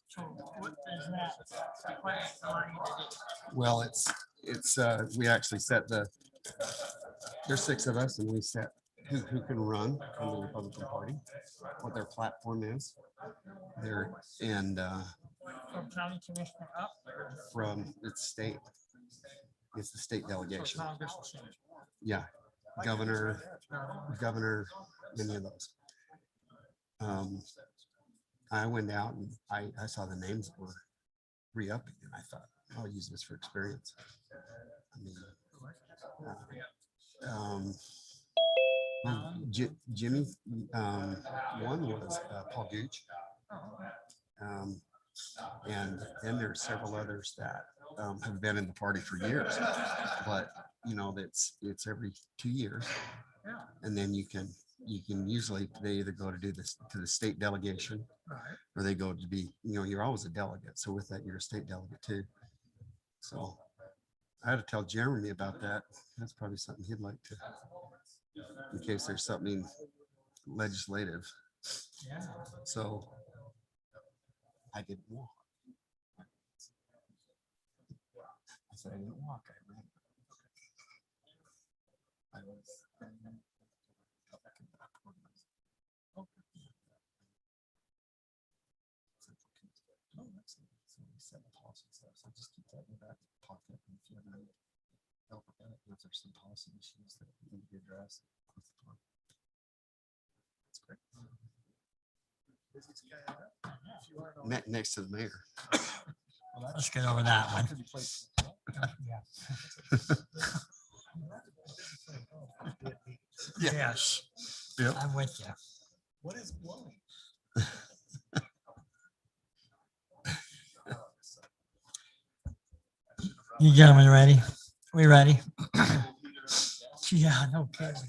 So what is that? What do you want me to do? Well, we actually set there's 6 of us and we set who can run from the Republican Party, what their platform is. From county commissioner up? Or From its state. It's the state delegation. Congress and Senate? Yeah, governor, many of those. I went out and I saw the names that were re-upping and I thought, I'll use this for experience. I mean, Jimmy, one was Paul Gooch. And then there's several others that have been in the party for years, but you know, it's every 2 years. And then you can usually, they either go to do this to the state delegation or they go to be, you know, you're always a delegate. So with that, you're a state delegate too. So I had to tell Jeremy about that. That's probably something he'd like to, in case there's something legislative. Yeah. So I didn't walk. I said I didn't walk. I ran. I was. So just keep that in your back pocket. And if you ever need help with that, if there's some policy issues that need to be addressed. That's great. Next to the mayor. Let's get over that one. Yes. I'm with you. What is blowing? You gentlemen ready? We ready? Yeah, no kidding.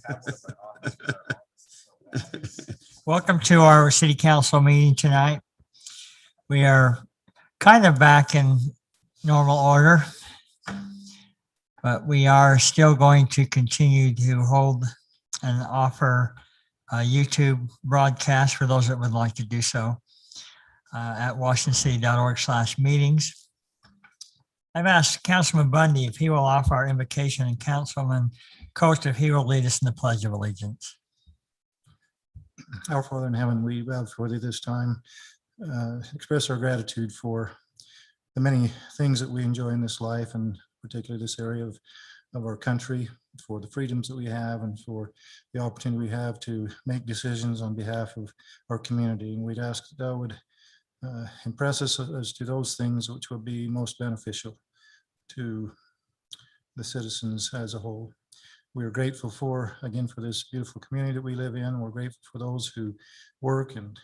Welcome to our city council meeting tonight. We are kind of back in normal order, but we are still going to continue to hold and offer a YouTube broadcast for those that would like to do so at washingtoncity.org/meetings. I've asked Councilman Bundy if he will offer our invocation and Councilman Coast if he will lead us in the Pledge of Allegiance. Our Father in heaven, we bow before thee this time, express our gratitude for the many things that we enjoy in this life, and particularly this area of our country, for the freedoms that we have and for the opportunity we have to make decisions on behalf of our community. And we'd ask that thou would impress us as to those things which will be most beneficial to the citizens as a whole. We are grateful for this beautiful community that we live in. We're grateful for those who work and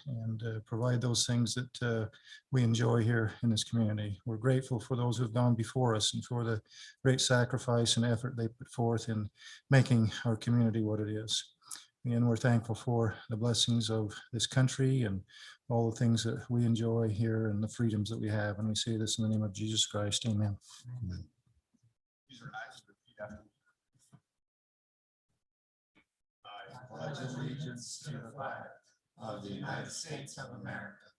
provide those things that we enjoy here in this community. We're grateful for those who have gone before us and for the great sacrifice and effort they put forth in making our community what it is. And we're thankful for the blessings of this country and all the things that we enjoy here and the freedoms that we have. And we say this in the name of Jesus Christ. Amen. Amen. Pledge allegiance to the flag of the United States of America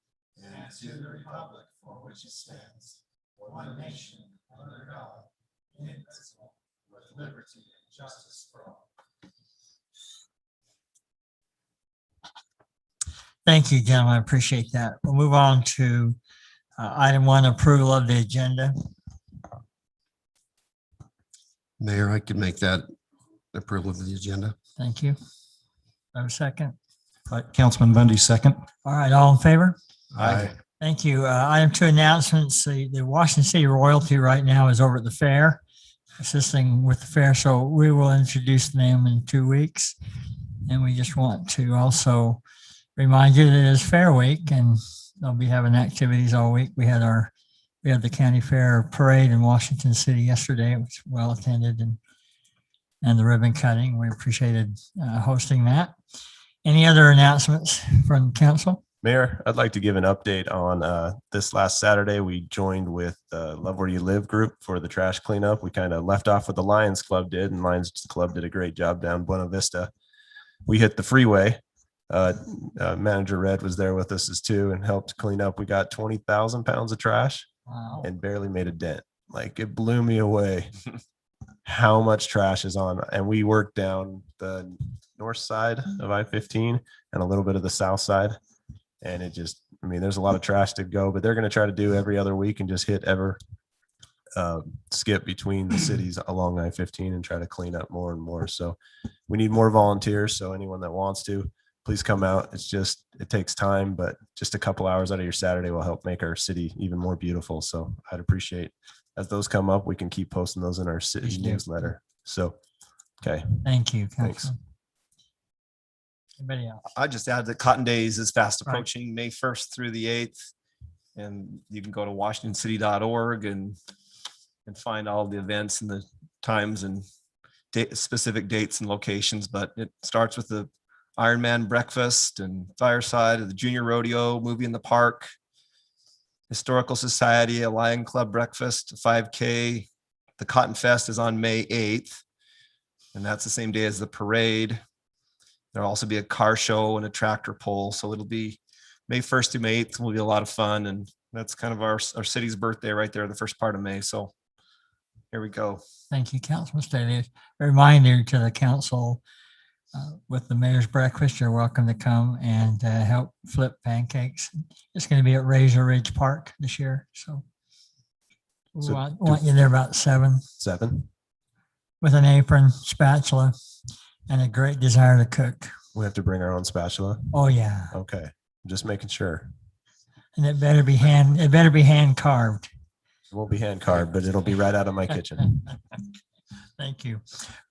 and to the republic for which it stands, one nation, under God, indivisible, with liberty and justice for all. Thank you, gentlemen. I appreciate that. We'll move on to item 1, approval of the agenda. Mayor, I can make that approval of the agenda. Thank you. Have a second. Councilman Bundy, second. All right, all in favor? Aye. Thank you. Item 2, announcements. The Washington City Royalty right now is over at the fair, assisting with the fair. So we will introduce them in 2 weeks. And we just want to also remind you that it is Fair Week and they'll be having activities all week. We had the county fair parade in Washington City yesterday. It was well attended and the ribbon cutting. We appreciated hosting that. Any other announcements from council? Mayor, I'd like to give an update on this last Saturday. We joined with Love Where You Live group for the trash cleanup. We kind of left off what the Lions Club did, and Lions Club did a great job down Buena Vista. We hit the freeway. Manager Red was there with us as too and helped clean up. We got 20,000 pounds of trash and barely made a dent. Like, it blew me away how much trash is on. And we worked down the north side of I-15 and a little bit of the south side. And it just, there's a lot of trash to go, but they're going to try to do every other week and just hit skip between the cities along I-15 and try to clean up more and more. So we need more volunteers. So anyone that wants to, please come out. It takes time, but just a couple hours out of your Saturday will help make our city even more beautiful. So I'd appreciate, as those come up, we can keep posting those in our city newsletter. So, okay. Thank you. Thanks. Councilman. Anybody else? I just add that Cotton Days is fast Right. approaching, May 1st through the 8th. And you can go to washingtoncity.org and find all the events and the times and specific dates and locations. But it starts with the Ironman breakfast and fireside of the junior rodeo, movie in the park, Historical Society, a Lion Club breakfast, 5K. The Cotton Fest is on May 8th. And that's the same day as the parade. There'll also be a car show and a tractor pull. So it'll be May 1st to May 8th will be a lot of fun. And that's kind of our city's birthday right there, the first part of May. So here we go. Thank you, Councilman Staley. A reminder to the council with the mayor's breakfast, you're welcome to come and help flip pancakes. It's going to be at Razor Ridge Park this year. So we So want you there about 7 with an apron, spatula, and a great desire to cook. We have to bring our own spatula. Oh yeah. Okay. Just making sure. And it better be hand carved. It won't be hand carved, but it'll be right out of my kitchen. Thank you.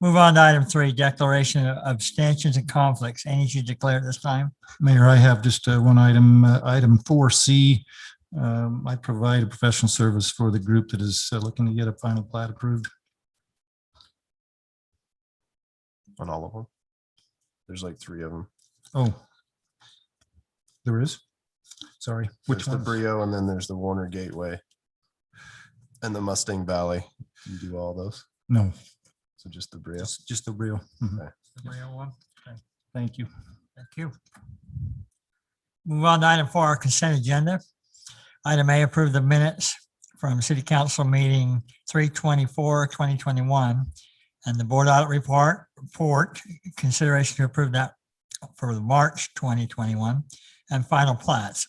Move on to item 3, declaration of abstentions and conflicts. Any to declare at this time? Mayor, I have just one item, item 4C. I provide a professional service for the group that is looking to get a final plat approved. On all of them. There's like 3 of them. Oh, there is? Sorry, which There's the one? Brio and then there's the Warner Gateway. And the Mustang Valley. You do all those? No, So just the Brio? just the real. Mhm. Okay. The real one? Okay, Thank you. thank you. Move on to item 4, our consent agenda. Item A, approve the minutes from City Council meeting 3/24/2021 and the board audit report, consideration to approve that for the March 2021 and final plats.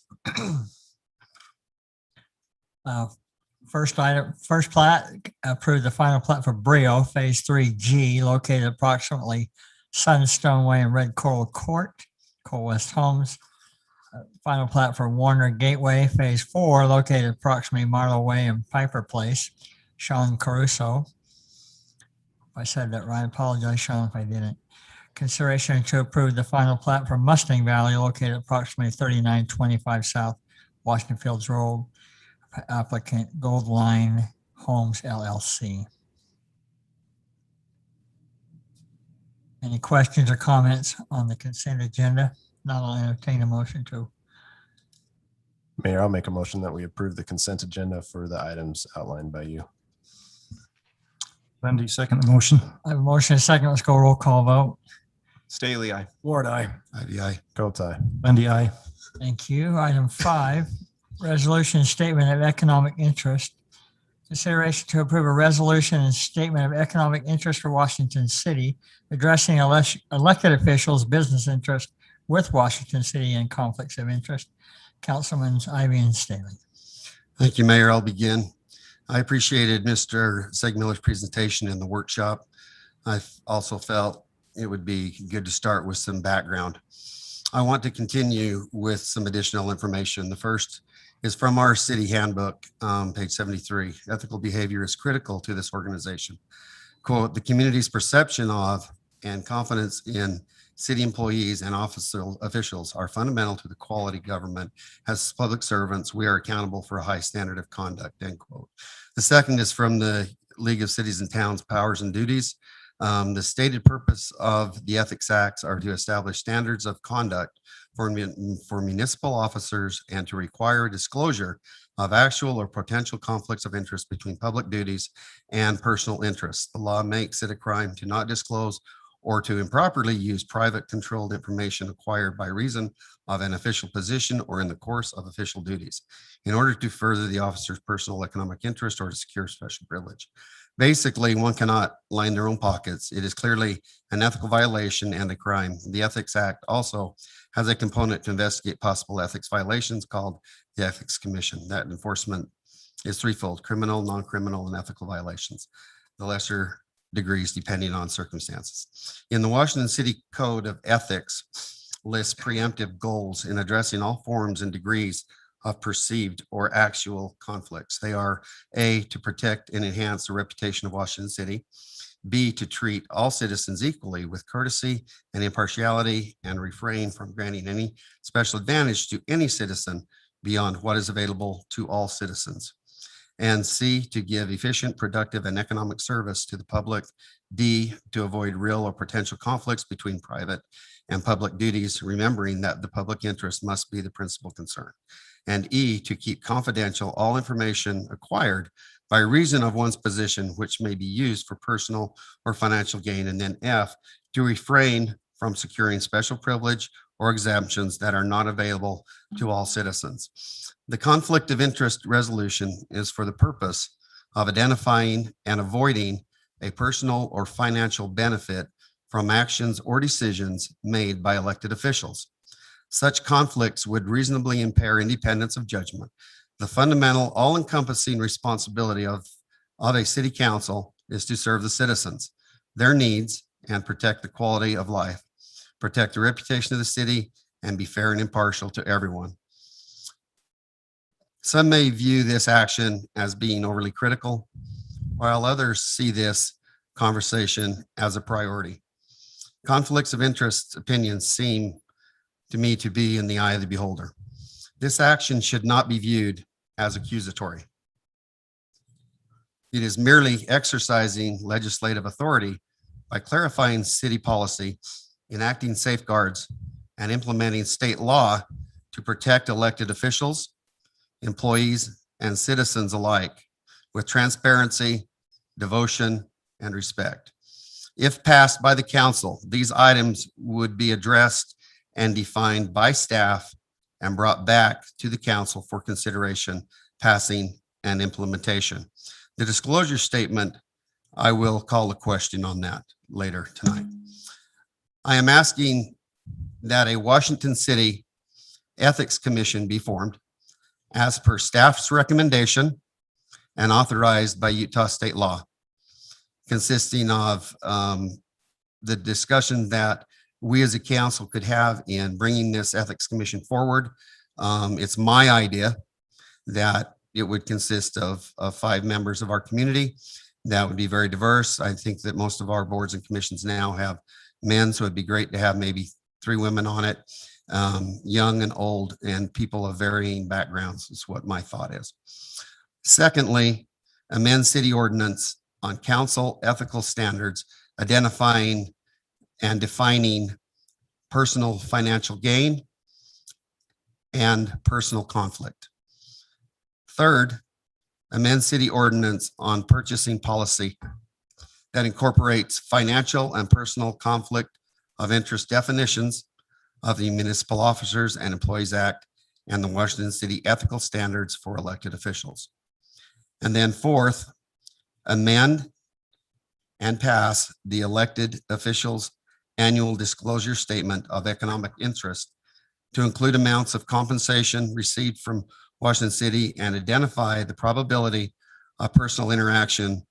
First item, first plat, approve the final plat for Brio Phase 3G located approximately Sunstone Way and Red Coral Court, Coal West Homes. Final plat for Warner Gateway Phase 4 located approximately Marlow Way and Piper Place, Sean Caruso. If I said that right, I apologize, Sean, if I didn't. Consideration to approve the final plat for Mustang Valley located approximately 3925 South Washington Fields Road. Applicant Gold Line Homes LLC. Any questions or comments on the consent agenda? Not, I'll entertain a motion to. Mayor, I'll make a motion that we approve the consent agenda for the items outlined by you. Lindy, second the motion. I have a motion and a second. Let's go roll call vote. Staley, I. Ward, aye. IDI. Go tie. Lindy, aye. Thank you. Item 5, resolution statement of economic interest. Consideration to approve a resolution and statement of economic interest for Washington City, addressing elected officials' business interest with Washington City and conflicts of interest. Councilman Ivy and Staley. Thank you, Mayor. I'll begin. I appreciated Mr. Segmiller's presentation in the workshop. I also felt it would be good to start with some background. I want to continue with some additional information. The first is from our city handbook, page 73. Ethical behavior is critical to this organization. Quote, the community's perception of and confidence in city employees and officials are fundamental to the quality government. As public servants, we are accountable for a high standard of conduct, end quote. The second is from the League of Cities and Towns Powers and Duties. The stated purpose of the Ethics Acts are to establish standards of conduct for municipal officers and to require disclosure of actual or potential conflicts of interest between public duties and personal interests. The law makes it a crime to not disclose or to improperly use private controlled information acquired by reason of an official position or in the course of official duties in order to further the officer's personal economic interest or to secure special privilege. Basically, one cannot line their own pockets. It is clearly an ethical violation and a crime. The Ethics Act also has a component to investigate possible ethics violations called the Ethics Commission. That enforcement is threefold: criminal, non-criminal, and ethical violations. The lesser degrees depending on circumstances. In the Washington City Code of Ethics lists preemptive goals in addressing all forms and degrees of perceived or actual conflicts. They are A, to protect and enhance the reputation of Washington City, B, to treat all citizens equally with courtesy and impartiality and refrain from granting any special advantage to any citizen beyond what is available to all citizens. And C, to give efficient, productive, and economic service to the public. D, to avoid real or potential conflicts between private and public duties, remembering that the public interest must be the principal concern. And E, to keep confidential all information acquired by reason of one's position, which may be used for personal or financial gain. And then F, to refrain from securing special privilege or exemptions that are not available to all citizens. The conflict of interest resolution is for the purpose of identifying and avoiding a personal or financial benefit from actions or decisions made by elected officials. Such conflicts would reasonably impair independence of judgment. The fundamental, all-encompassing responsibility of a city council is to serve the citizens, their needs, and protect the quality of life, protect the reputation of the city, and be fair and impartial to everyone. Some may view this action as being overly critical, while others see this conversation as a priority. Conflicts of interest opinions seem to me to be in the eye of the beholder. This action should not be viewed as accusatory. It is merely exercising legislative authority by clarifying city policy, enacting safeguards, and implementing state law to protect elected officials, employees, and citizens alike with transparency, devotion, and respect. If passed by the council, these items would be addressed and defined by staff and brought back to the council for consideration, passing, and implementation. The disclosure statement, I will call a question on that later tonight. I am asking that a Washington City Ethics Commission be formed as per staff's recommendation and authorized by Utah state law, consisting of the discussion that we as a council could have in bringing this ethics commission forward. It's my idea that it would consist of 5 members of our community. That would be very diverse. I think that most of our boards and commissions now have men, so it'd be great to have maybe 3 women on it, young and old, and people of varying backgrounds is what my thought is. Secondly, amend city ordinance on council ethical standards, identifying and defining personal financial gain and personal conflict. Third, amend city ordinance on purchasing policy that incorporates financial and personal conflict of interest definitions of the Municipal Officers and Employees Act and the Washington City Ethical Standards for Elected Officials. And then fourth, amend and pass the elected officials' annual disclosure statement of economic interest to include amounts of compensation received from Washington City and identify the probability of personal interaction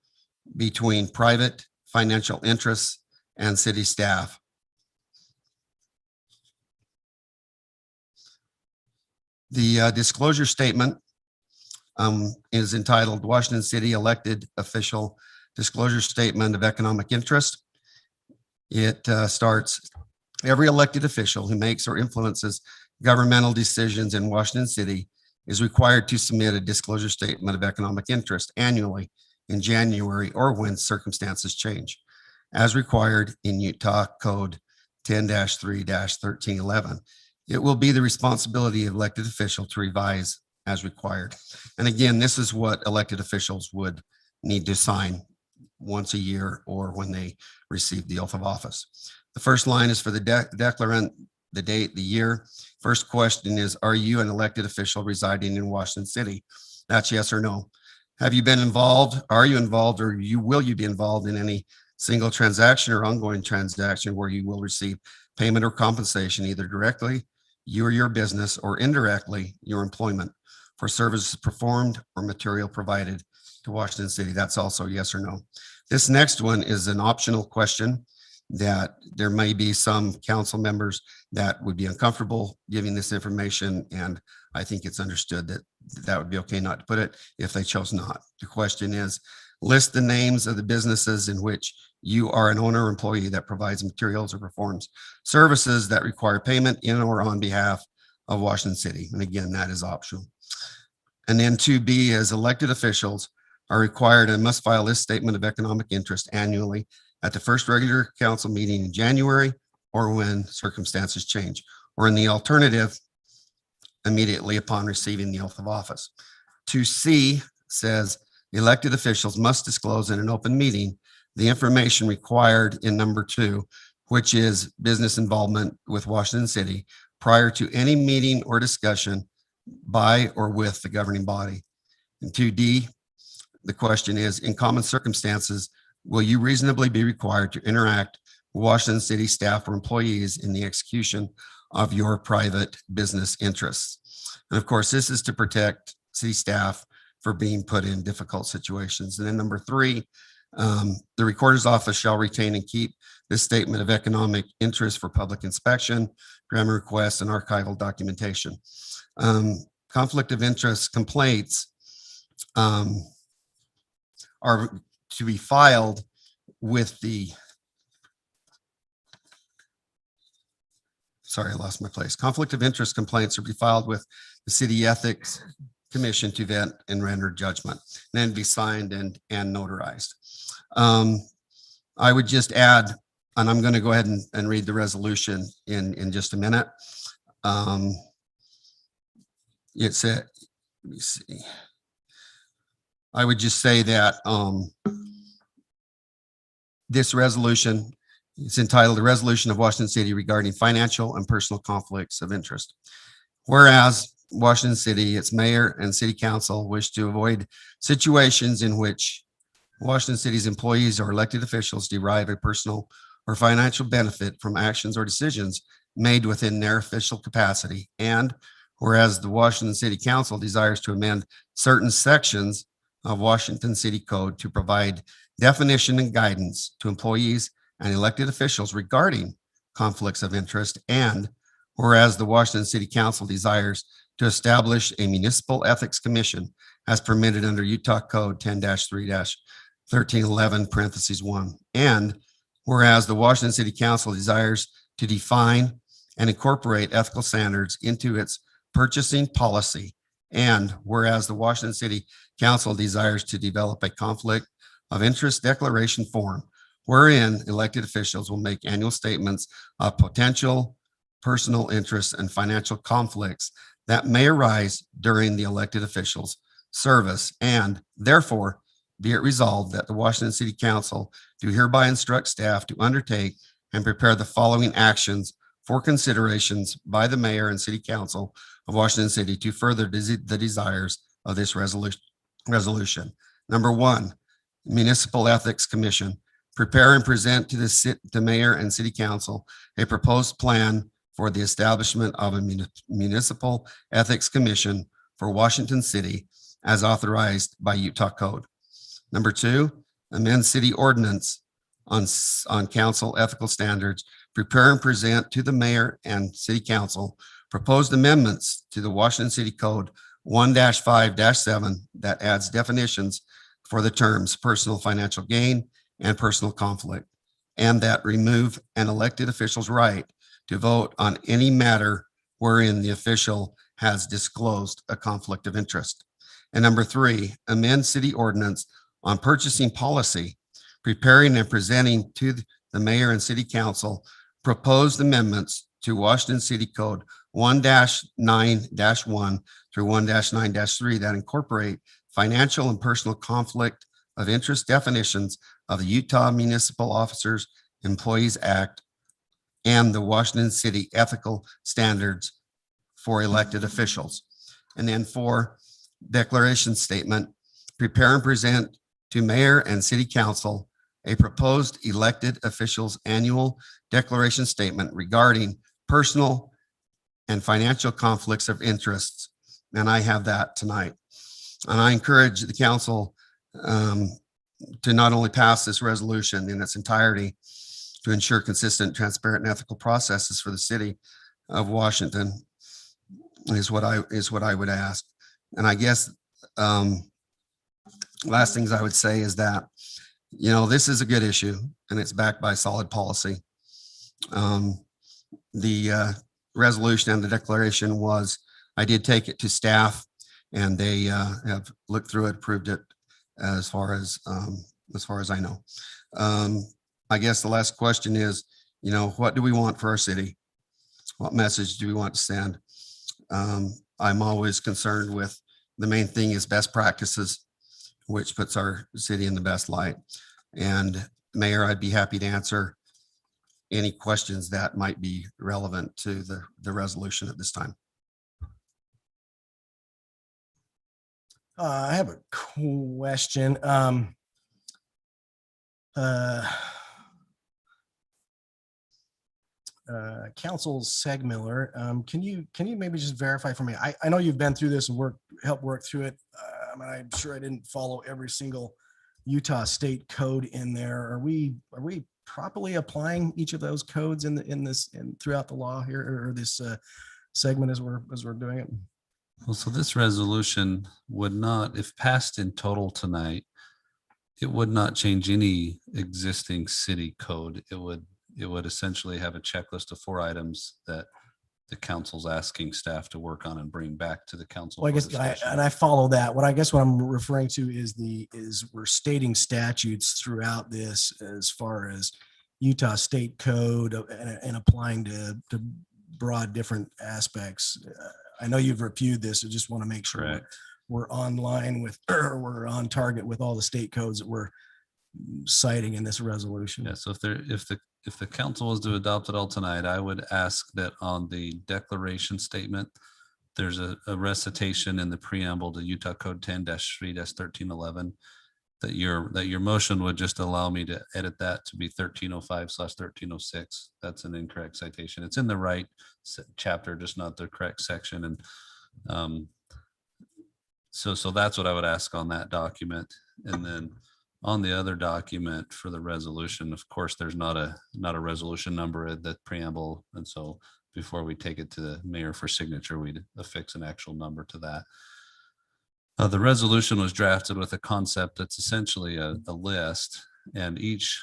between private financial interests and city staff. The disclosure statement is entitled Washington City Elected Official Disclosure Statement of Economic Interest. It starts, every elected official who makes or influences governmental decisions in Washington City is required to submit a disclosure statement of economic interest annually in January or when circumstances change, as required in Utah Code 10-3-1311. It will be the responsibility of elected official to revise as required. And again, this is what elected officials would need to sign once a year or when they receive the oath of office. The first line is for the declarant, the date, the year. First question is, are you an elected official residing in Washington City? That's yes or no. Have you been involved? Are you involved, or will you be involved in any single transaction or ongoing transaction where you will receive payment or compensation either directly, you or your business, or indirectly, your employment for services performed or material provided to Washington City? That's also yes or no. This next one is an optional question that there may be some council members that would be uncomfortable giving this information, and I think it's understood that that would be okay not to put it if they chose not. The question is, list the names of the businesses in which you are an owner or employee that provides materials or performs services that require payment in or on behalf of Washington City. And again, that is optional. And then 2B is elected officials are required and must file this statement of economic interest annually at the first regular council meeting in January or when circumstances change, or in the alternative, immediately upon receiving the oath of office. 2C says elected officials must disclose in an open meeting the information required in number 2, which is business involvement with Washington City prior to any meeting or discussion by or with the governing body. And 2D, the question is, in common circumstances, will you reasonably be required to interact with Washington City staff or employees in the execution of your private business interests? And of course, this is to protect city staff for being put in difficult situations. And then number 3, the recorder's office shall retain and keep this statement of economic interest for public inspection, grammar requests, and archival documentation. Conflict of interest complaints are to be filed with the, sorry, I lost my place. Conflict of interest complaints are be filed with the City Ethics Commission to vet and render judgment, and then be signed and notarized. I would just add, and I'm going to go ahead and read the resolution in just a minute. It's a, let me see. I would just say that this resolution is entitled "The Resolution of Washington City Regarding Financial and Personal Conflicts of Interest." Whereas Washington City, its mayor and city council wish to avoid situations in which Washington City's employees or elected officials derive a personal or financial benefit from actions or decisions made within their official capacity. And whereas the Washington City Council desires to amend certain sections of Washington City Code to provide definition and guidance to employees and elected officials regarding conflicts of interest. And whereas the Washington City Council desires to establish a municipal ethics commission as permitted under Utah Code 10-3-1311 parentheses 1. And whereas the Washington City Council desires to define and incorporate ethical standards into its purchasing policy. And whereas the Washington City Council desires to develop a conflict of interest declaration form wherein elected officials will make annual statements of potential personal interests and financial conflicts that may arise during the elected officials' service. And therefore, be it resolved that the Washington City Council do hereby instruct staff to undertake and prepare the following actions for considerations by the mayor and city council of Washington City to further the desires of this resolution. Number one, Municipal Ethics Commission. Prepare and present to the mayor and city council a proposed plan for the establishment of a municipal ethics commission for Washington City as authorized by Utah Code. Number two, amend city ordinance on council ethical standards. Prepare and present to the mayor and city council proposed amendments to the Washington City Code 1-5-7 that adds definitions for the terms personal financial gain and personal conflict, and that remove an elected official's right to vote on any matter wherein the official has disclosed a conflict of interest. And number three, amend city ordinance on purchasing policy, preparing and presenting to the mayor and city council proposed amendments to Washington City Code 1-9-1 through 1-9-3 that incorporate financial and personal conflict of interest definitions of the Utah Municipal Officers Employees Act and the Washington City Ethical Standards for elected officials. And then four, declaration statement, prepare and present to mayor and city council a proposed elected officials annual declaration statement regarding personal and financial conflicts of interests. And I have that tonight. And I encourage the council to not only pass this resolution in its entirety to ensure consistent, transparent, and ethical processes for the city of Washington is what I would ask. And I guess last things I would say is that, you know, this is a good issue and it's backed by solid policy. The resolution and the declaration was, I did take it to staff and they have looked through it, approved it as far as I know. I guess the last question is, you know, what do we want for our city? What message do we want to send? I'm always concerned with the main thing is best practices, which puts our city in the best light. And Mayor, I'd be happy to answer any questions that might be relevant to the resolution at this time. I have a question. Council Segmiller, can you maybe just verify for me? I know you've been through this and helped work through it. I'm sure I didn't follow every single Utah state code in there. Are we properly applying each of those codes throughout the law here, or this segment as we're doing it? Well, so this resolution would not, if passed in total tonight, It would not change any existing city code. It would essentially have a checklist of 4 items that the council's asking staff to work on and bring back to the council. Well, I for guess, discussion. and I follow that. What I'm referring to is we're stating statutes throughout this as far as Utah state code and applying to broad different aspects. I know you've reviewed this. I just want to make sure Correct. we're online with, or we're on target with all the state codes that we're citing in this resolution. Yeah, so if the council was to adopt it all tonight, I would ask that on the declaration statement, there's a recitation in the preamble to Utah Code 10-3-1311, that your motion would just allow me to edit that to be 1305/1306. That's an incorrect citation. It's in the right chapter, just not the correct section. And so that's what I would ask on that document. And then on the other document for the resolution, of course, there's not a resolution number at the preamble. And so before we take it to the mayor for signature, we'd affix an actual number to that. The resolution was drafted with a concept that's essentially a list, and each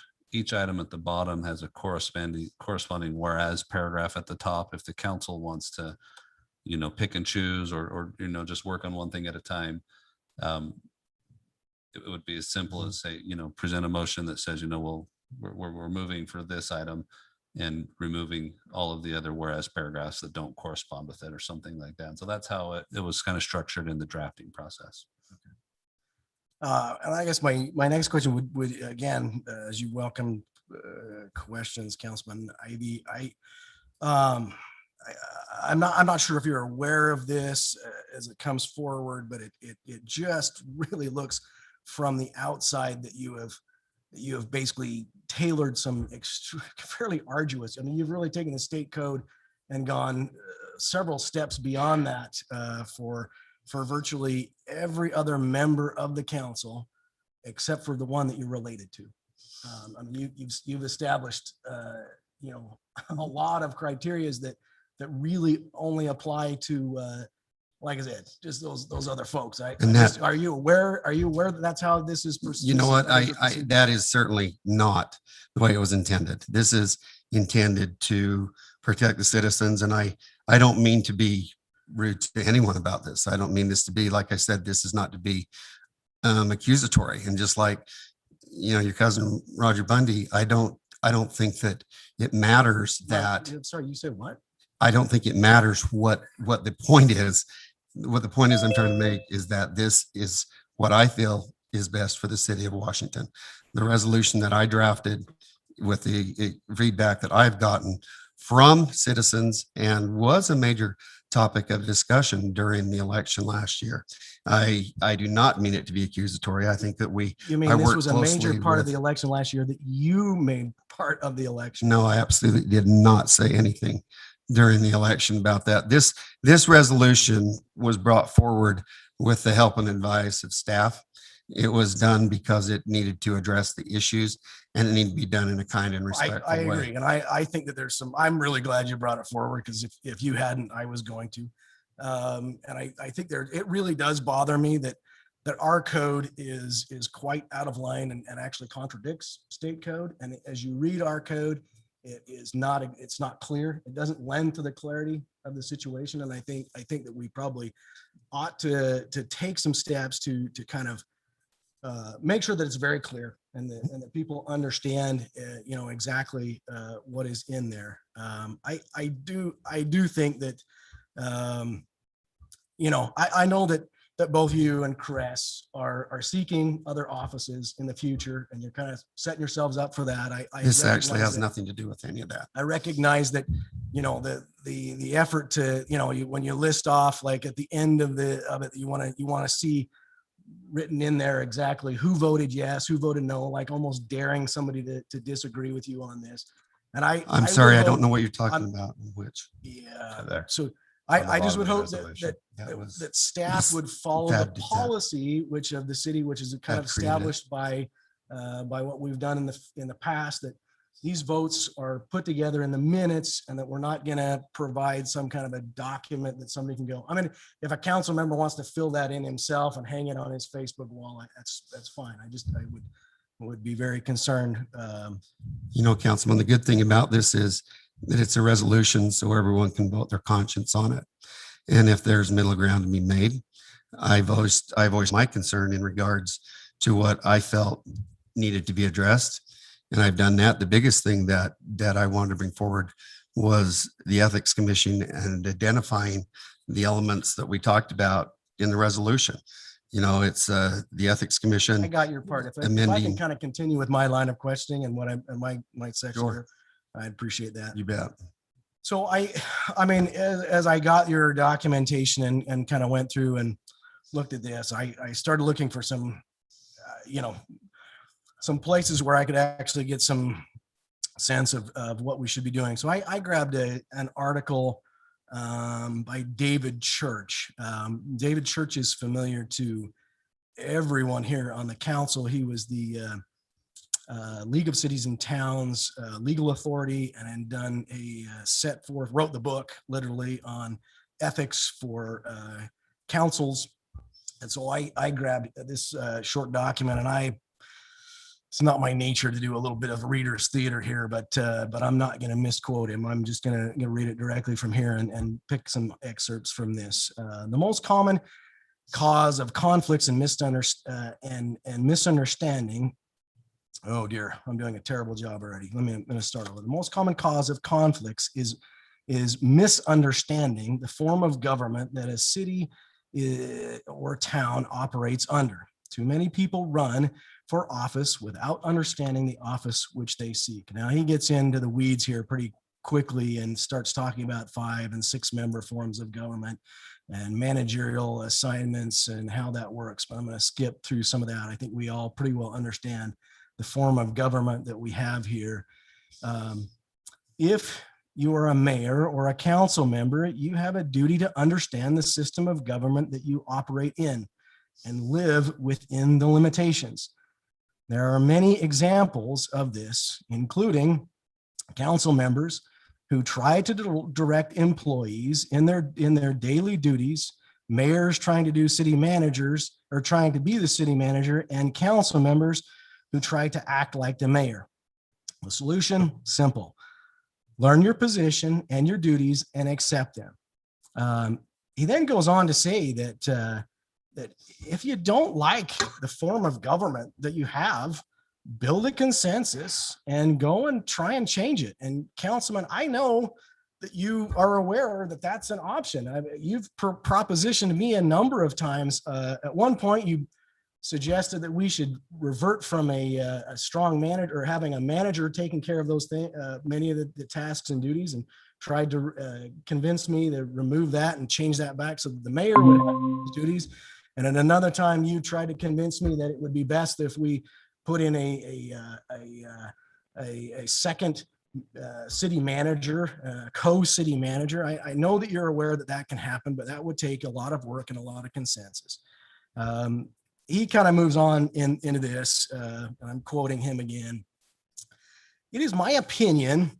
item at the bottom has a corresponding whereas paragraph at the top. If the council wants to, pick and choose or just work on one thing at a time, it would be as simple as say, present a motion that says, we're moving for this item and removing all of the other whereas paragraphs that don't correspond with it or something like that. So that's how it was kind of structured in the drafting process. And I guess my next question would again, as you welcome questions, Councilman Ivy, I'm not sure if you're aware of this as it comes forward, but it just really looks from the outside that you have basically tailored some fairly arduous. I mean, you've really taken the state code and gone several steps beyond that for virtually every other member of the council, except for the one that you're related to. I mean, you've established, a lot of criterias that really only apply to, like I said, just those other folks. Are you aware that that's how this is? You know what? That is certainly not the way it was intended. This is intended to protect the citizens. And I don't mean to be rude to anyone about this. I don't mean this to be, like I said, this is not to be accusatory. And just like, your cousin Roger Bundy, I don't think that it matters that. Sorry, you said what? I don't think it matters what the point is. What the point is I'm trying to make is that this is what I feel is best for the city of Washington. The resolution that I drafted with the feedback that I've gotten from citizens and was a major topic of discussion during the election last year. I do not mean it to be accusatory. I think that You mean this was a major part of the election last year that you made part of the election? No, I absolutely did not say anything during the election about that. This resolution was brought forward with the help and advice of staff. It was done because it needed to address the issues and it needed to be done in a kind and respectful I way. agree. And I think that I'm really glad you brought it forward because if you hadn't, I was going to. And I think it really does bother me that our code is quite out of line and actually contradicts state code. And as you read our code, it's not clear. It doesn't lend to the clarity of the situation. And I think that we probably ought to take some steps to kind of make sure that it's very clear and that people understand, exactly what is in there. I do think that, I know that both you and Chris are seeking other offices in the future, and you're kind of setting yourselves up for that. This actually recognize has that. nothing to do with any of that. I recognize that, the effort to, when you list off, like at the end of it, you want to see written in there exactly who voted yes, who voted no, like almost daring somebody to disagree with you on this. And I'm sorry, I don't know what you're talking about. Which? Yeah. There. So On the I just bottom would of the hope resolution. that staff would follow the Tab to tab. policy, which of the city, which is kind of Tab created it. established by what we've done in the past, that these votes are put together in the minutes and that we're not going to provide some kind of a document that somebody can go. I mean, if a council member wants to fill that in himself and hang it on his Facebook wall, that's fine. I would be very concerned. You know, Councilman, the good thing about this is that it's a resolution, so everyone can vote their conscience on it. And if there's middle ground to be made, I've voiced my concern in regards to what I felt needed to be addressed. And I've done that. The biggest thing that I wanted to bring forward was the Ethics Commission and identifying the elements that we talked about in the resolution. You know, it's the Ethics I Commission. got your part. If I can Amending. kind of continue with my line of questioning and what my section Sure. here, I'd appreciate that. You bet. So I mean, as I got your documentation and kind of went through and looked at this, I started looking for some, some places where I could actually get some sense of what we should be doing. So I grabbed an article by David Church. David Church is familiar to everyone here on the council. He was the League of Cities and Towns legal authority, and then done wrote the book literally on ethics for councils. And so I grabbed this short document, and it's not my nature to do a little bit of reader's theater here, but I'm not going to misquote him. I'm just going to read it directly from here and pick some excerpts from this. The most common cause of conflicts and misunderstanding. Oh dear, I'm doing a terrible job already. I'm going to start over. The most common cause of conflicts is misunderstanding the form of government that a city or town operates under. Too many people run for office without understanding the office which they seek. Now he gets into the weeds here pretty quickly and starts talking about 5 and 6 member forms of government and managerial assignments and how that works. But I'm going to skip through some of that. I think we all pretty well understand the form of government that we have here. If you are a mayor or a council member, you have a duty to understand the system of government that you operate in and live within the limitations. There are many examples of this, including council members who try to direct employees in their daily duties, mayors trying to do city managers or trying to be the city manager, and council members who try to act like the mayor. The solution, simple. Learn your position and your duties and accept them. He then goes on to say that if you don't like the form of government that you have, build a consensus and go and try and change it. And Councilman, I know that you are aware that that's an option. You've propositioned me a number of times. At one point, you suggested that we should revert from a strong manager, or having a manager taking care of those things, many of the tasks and duties, and tried to convince me to remove that and change that back so that the mayor would have those duties. And at another time, you tried to convince me that it would be best if we put in a second city manager, co-city manager. I know that you're aware that that can happen, but that would take a lot of work and a lot of consensus. He kind of moves on into this, and I'm quoting him again. It is my opinion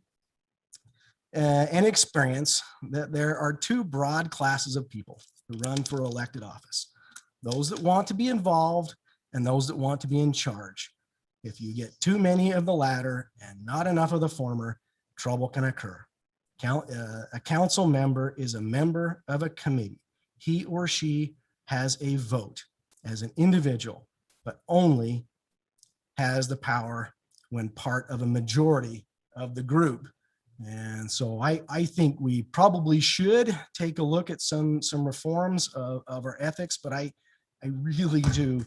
and experience that there are 2 broad classes of people who run for elected office: those that want to be involved and those that want to be in charge. If you get too many of the latter and not enough of the former, trouble can occur. A council member is a member of a committee. He or she has a vote as an individual, but only has the power when part of a majority of the group. And so I think we probably should take a look at some reforms of our ethics, but I really do.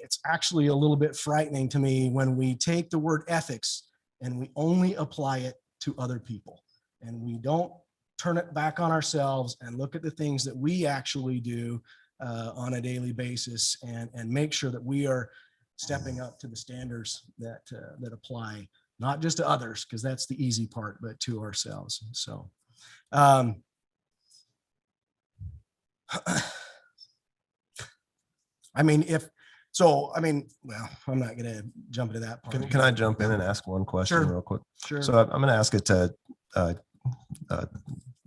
It's actually a little bit frightening to me when we take the word ethics and we only apply it to other people, and we don't turn it back on ourselves and look at the things that we actually do on a daily basis, and make sure that we are stepping up to the standards that apply, not just to others, because that's the easy part, but to ourselves. So well, I'm not going to jump into that part. Can I jump in and ask one question Sure. real quick? Sure. So I'm going to ask it to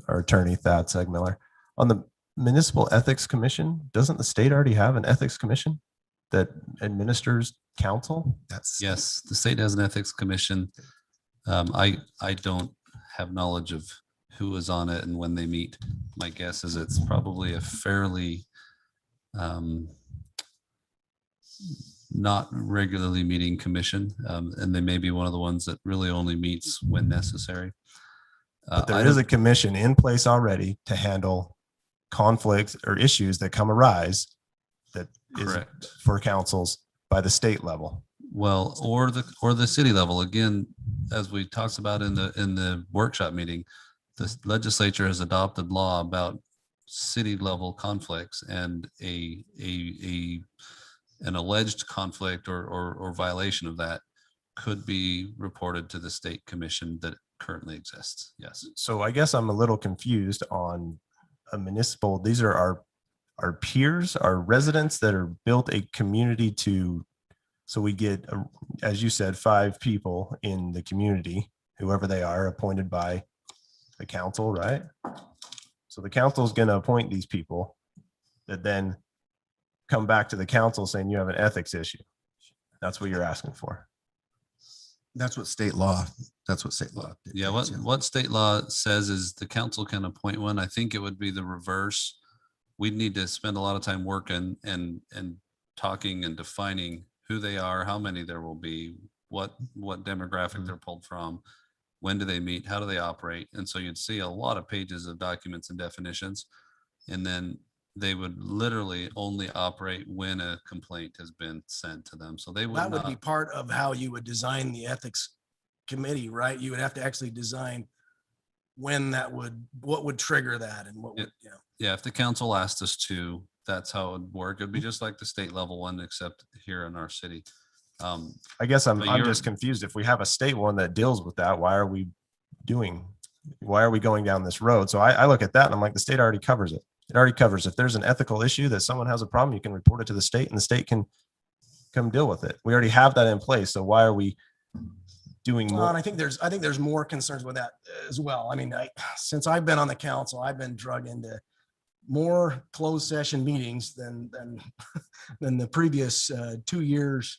our attorney, Thad Segmiller. On the Municipal Ethics Commission, doesn't the state already have an ethics commission that administers council? That's. Yes, the state has an ethics commission. I don't have knowledge of who is on it and when they meet. My guess is it's probably a fairly not regularly meeting commission, and they may be one of the ones that really only meets when necessary. But I there is don't- a commission in place already to handle conflicts or issues that come arise that is Correct. for councils by the state level. Well, or the city level. Again, as we talked about in the workshop meeting, the legislature has adopted law about city level conflicts, and an alleged conflict or violation of that could be reported to the state commission that currently exists. Yes. So I guess I'm a little confused on a municipal, these are our peers, our residents that are built a community to, so we get, as you said, 5 people in the community, whoever they are, appointed by the council, right? So the council is going to appoint these people that then come back to the council saying you have an ethics issue. That's what you're asking for. That's what state law. Yeah, dictates, what state law says is the council can appoint one. I think it would be the reverse. We'd need to spend a lot of time working and talking and defining who they are, how many there will be, what demographic they're pulled from, when do they meet, how do they operate? And so you'd see a lot of pages of documents and definitions. And then they would literally only operate when a complaint has been sent to them. So they would That would be not. part of how you would design the ethics committee, right? You would have to actually design when what would trigger that and what would, you know. Yeah, if the council asked us to, that's how it would work. It'd be just like the state level one, except here in our city. I guess I'm But I'm you're- just confused. If we have a state one that deals with that, why are we going down this road? So I look at that and I'm like, the state already covers it. It already covers. If there's an ethical issue that someone has a problem, you can report it to the state and the state can come deal with it. We already have that in place. So why are we doing Well, more? and I think there's more concerns with that as well. I mean, since I've been on the council, I've been drug into more closed session meetings than than the previous 2 years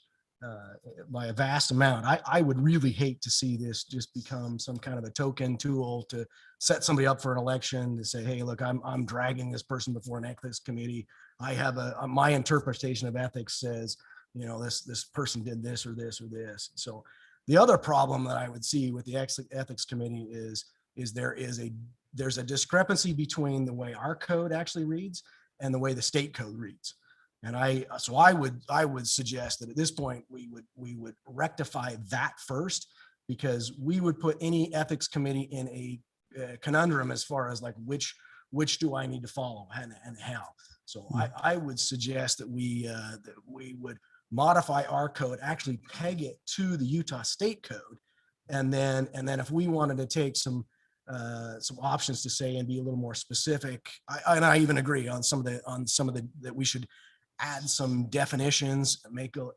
by a vast amount. I would really hate to see this just become some kind of a token tool to set somebody up for an election to say, hey, look, I'm dragging this person before an ethics committee. I have my interpretation of ethics says, you know, this person did this or this or this. So the other problem that I would see with the ethics committee is there's a discrepancy between the way our code actually reads and the way the state code reads. And I would suggest that at this point, we would rectify that first, because we would put any ethics committee in a conundrum as far as like, which do I need to follow and how? So I would suggest that we would modify our code, actually peg it to the Utah state code. And then if we wanted to take some options to say and be a little more specific, I even agree on some of the that we should add some definitions,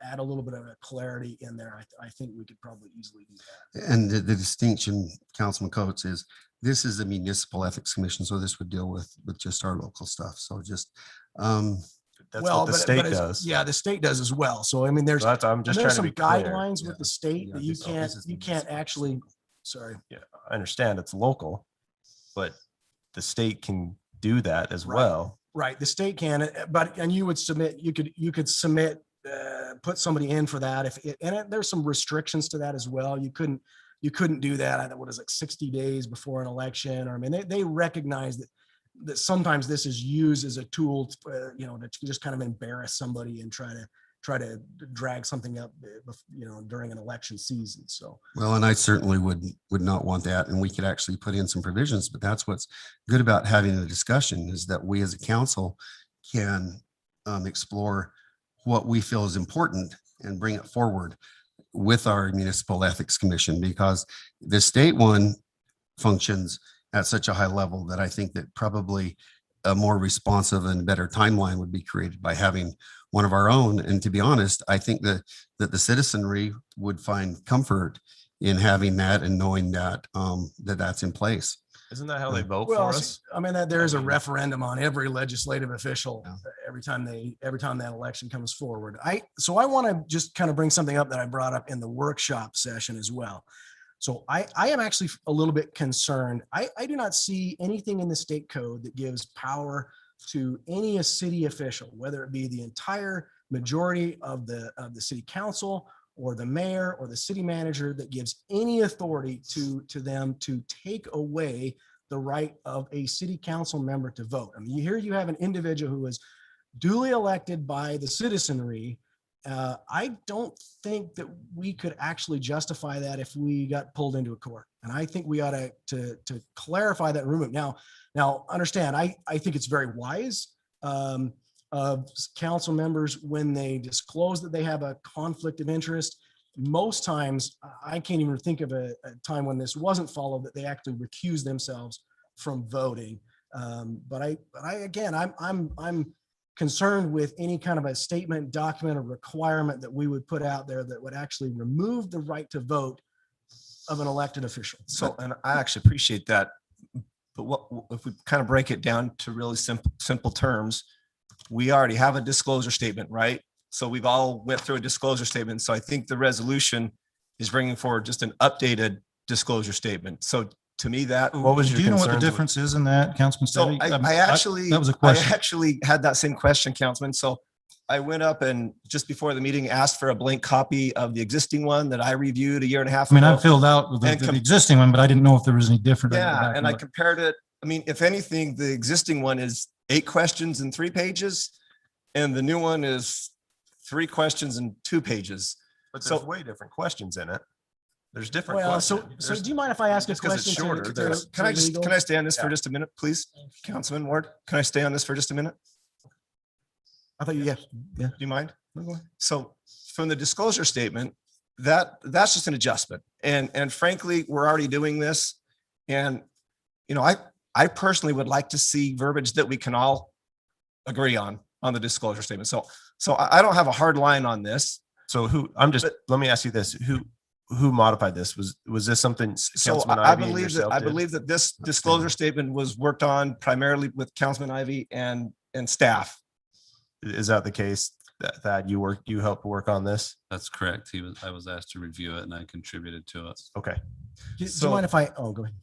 add a little bit of a clarity in there. I think we could probably easily do that. And the distinction, Councilman Coates, is this is a municipal ethics commission, so this would deal with just our local stuff. So just, That's what the state does. Yeah, the state does as well. So I mean, So that's, I'm just there's trying to some be clear. guidelines Yeah. with the state Yeah, that you this- oh, this is can't municipal. actually, sorry. I understand it's local, but the state can do that as Right. well. Right, the state can, and you would submit, you could submit, put somebody in for that there's some restrictions to that as well. You couldn't do that. I think what is like 60 days before an election, or I mean, they recognize that sometimes this is used as a tool, to just kind of embarrass somebody and try to drag something up, during an election season. So. well, and I certainly would not want that. And we could actually put in some provisions, but that's what's good about having the discussion, is that we as a council can explore what we feel is important and bring it forward with our municipal ethics commission, because the state one functions at such a high level that I think that probably a more responsive and better timeline would be created by having one of our own. And to be honest, I think that the citizenry would find comfort in having that and knowing that that's in place. Isn't that how they vote for Well, us? I mean, there is a I mean- referendum on every legislative official Yeah. every time that election comes forward. So I want to just kind of bring something up that I brought up in the workshop session as well. So I am actually a little bit concerned. I do not see anything in the state code that gives power to any city official, whether it be the entire majority of the city council or the mayor or the city manager, that gives any authority to them to take away the right of a city council member to vote. I mean, here you have an individual who is duly elected by the citizenry. I don't think that we could actually justify that if we got pulled into a court. And I think we ought to clarify that room. Now understand, I think it's very wise of council members when they disclose that they have a conflict of interest. Most times, I can't even think of a time when this wasn't followed, that they actually recuse themselves from voting. But I'm concerned with any kind of a statement, document, or requirement that we would put out there that would actually remove the right to vote of an elected official. So, and I actually appreciate that. But what, if we kind of break it down to really simple terms, we already have a disclosure statement, right? So we've all went through a disclosure statement. So I think the resolution is bringing forward just an updated disclosure statement. So to me, that. What was your Do you know what the concerns with- difference is in that, Councilman So Steady? I actually, That was a I question. actually had that same question, Councilman. So I went up and just before the meeting asked for a blank copy of the existing one that I reviewed a year and a half I mean, I ago. filled out with And the existing one, but I didn't know if there was any different. I had to go Yeah, back and I look. compared it. I mean, if anything, the existing one is 8 questions and 3 pages. And the new one is 3 questions and 2 pages. But So- there's way different questions in it. There's different Well, so questions. do you mind if I ask a just 'cause it's question? shorter, there's- Can I just, can I stay on this for Yeah. just a minute, please? Councilman Ward, can I stay on this for just a minute? I thought yeah. Do you mind? So from the disclosure statement, that's just an adjustment. And frankly, we're already doing this. And, you know, I personally would like to see verbiage that we can all agree on the disclosure statement. So I don't have a hard line on this. So let me ask you this, who modified this? Was this something So Councilman I Ivy and believe that, yourself I did? believe that this disclosure statement was worked on primarily with Councilman Ivy and staff. Is that the case? That you helped work on this? That's correct. I was asked to review it and I contributed to it. Okay. Do you So- mind if I, go ahead.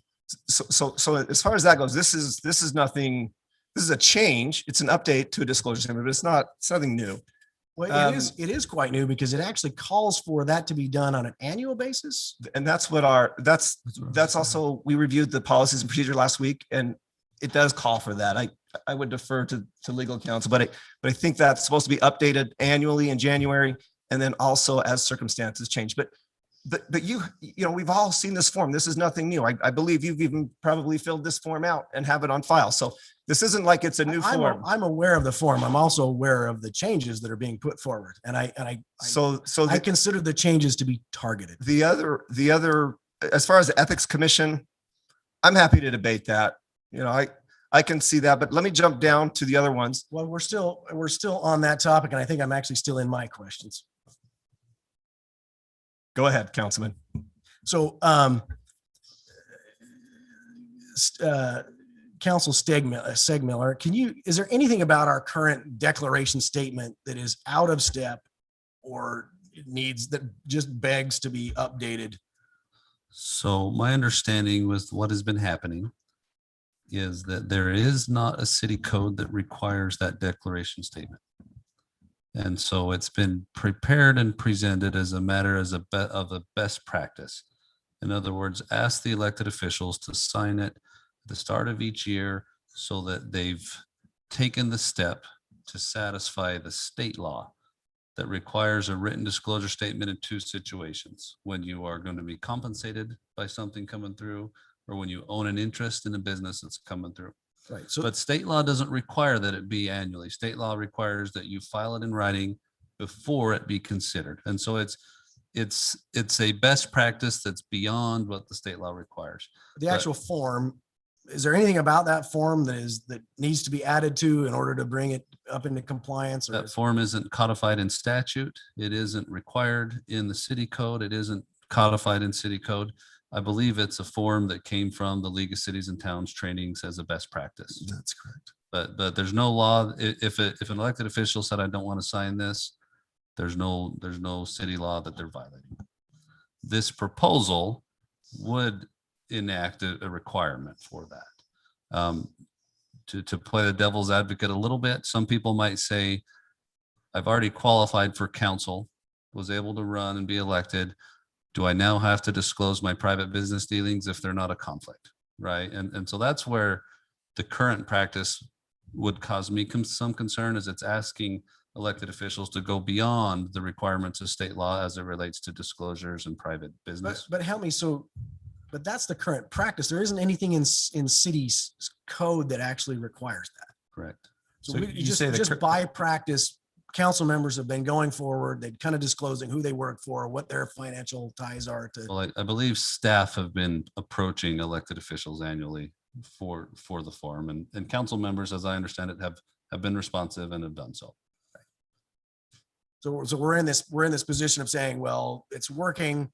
So as far as that goes, this is nothing, this is a change. It's an update to a disclosure statement, but it's nothing new. Well, it is quite new because it actually calls for that to be done on an annual basis. And that's what that's also, we reviewed the policies and procedure last week and it does call for that. I would defer to legal counsel, but I think that's supposed to be updated annually in January and then also as circumstances change. But you know, we've all seen this form. This is nothing new. I believe you've even probably filled this form out and have it on file. So this isn't like it's a new form. I'm aware of the form. I'm also aware of the changes that are being put forward. And I So I consider the changes to be targeted. the other, as far as the ethics commission, I'm happy to debate that. You know, I can see that, but let me jump down to the other ones. Well, we're still on that topic, and I think I'm actually still in my questions. Go ahead, Councilman. So, Council Stegmiller, is there anything about our current declaration statement that is out of step or that just begs to be updated? So my understanding with what has been happening is that there is not a city code that requires that declaration statement. And so it's been prepared and presented as a matter of a best practice. In other words, ask the elected officials to sign it at the start of each year so that they've taken the step to satisfy the state law that requires a written disclosure statement in 2 situations: when you are going to be compensated by something coming through, or when you own an interest in a business that's coming through. Right. So, But state law doesn't require that it be annually. State law requires that you file it in writing before it be considered. And so it's a best practice that's beyond what the state law requires. the actual form, is there anything about that form that needs to be added to in order to bring it up into compliance? Or That form isn't codified in statute. It isn't required in the city code. It isn't codified in city code. I believe it's a form that came from the League of Cities and Towns trainings as a best practice. That's correct. But there's no law. If an elected official said, I don't want to sign this, there's no city law that they're violating. This proposal would enact a requirement for that. To play the devil's advocate a little bit, some people might say, I've already qualified for council, was able to run and be elected. Do I now have to disclose my private business dealings if they're not a conflict, right? And so that's where the current practice would cause me some concern, is it's asking elected officials to go beyond the requirements of state law as it relates to disclosures and private business. But help me, but that's the current practice. There isn't anything in cities code that actually requires that. Correct. So So we you just, say the just cur- by practice, council members have been going forward, they kind of disclosing who they work for, what their financial ties are to. Well, I believe staff have been approaching elected officials annually for the forum, and council members, as I understand it, have been responsive and have done so. So we're in this position of saying, well, it's working.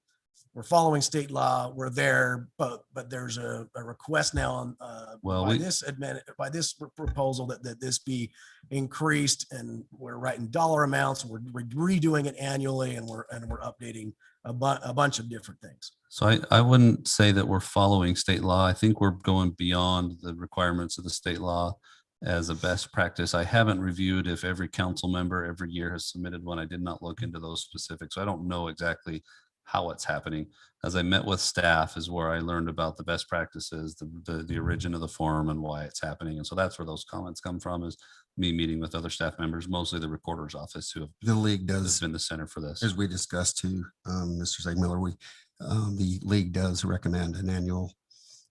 We're following state law. We're there, but there's a request now on Well, by this proposal that this be increased, and we're writing dollar amounts. We're redoing it annually, and we're updating a bunch of different things. So I wouldn't say that we're following state law. I think we're going beyond the requirements of the state law as a best practice. I haven't reviewed if every council member every year has submitted one. I did not look into those specifics. So I don't know exactly how it's happening. As I met with staff is where I learned about the best practices, the origin of the forum and why it's happening. And so that's where those comments come from, is me meeting with other staff members, mostly the recorder's office, who The league has does, been the center for this. as we discussed too, Mr. Zegmiller, the league does recommend an annual,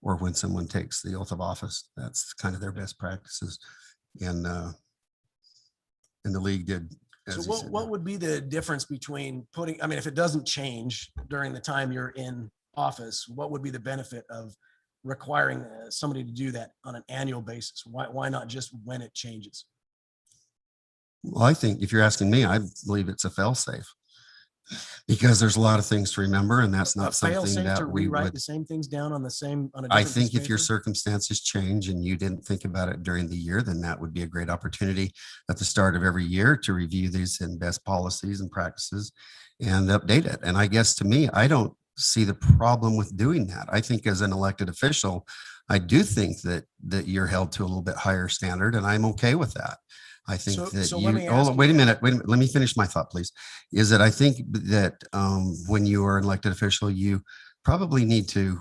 or when someone takes the oath of office, that's kind of their best practices. And the league did. as So he what said, would be the difference between putting, I mean, if it doesn't change during the time you're in office, what would be the benefit of requiring somebody to do that on an annual basis? Why not just when it changes? Well, I think if you're asking me, I believe it's a fail safe. Because there's a lot of things to remember, and that's not A fail something safe to that we rewrite would. the same things down on the same, on a I different piece think of if your paper? circumstances change and you didn't think about it during the year, then that would be a great opportunity at the start of every year to review these and best policies and practices and update it. And I guess to me, I don't see the problem with doing that. I think as an elected official, I do think that you're held to a little bit higher standard, and I'm okay with that. I think that so let me hold ask on, you wait a that. minute, let me finish my thought, please. Is that I think that when you are an elected official, you probably need to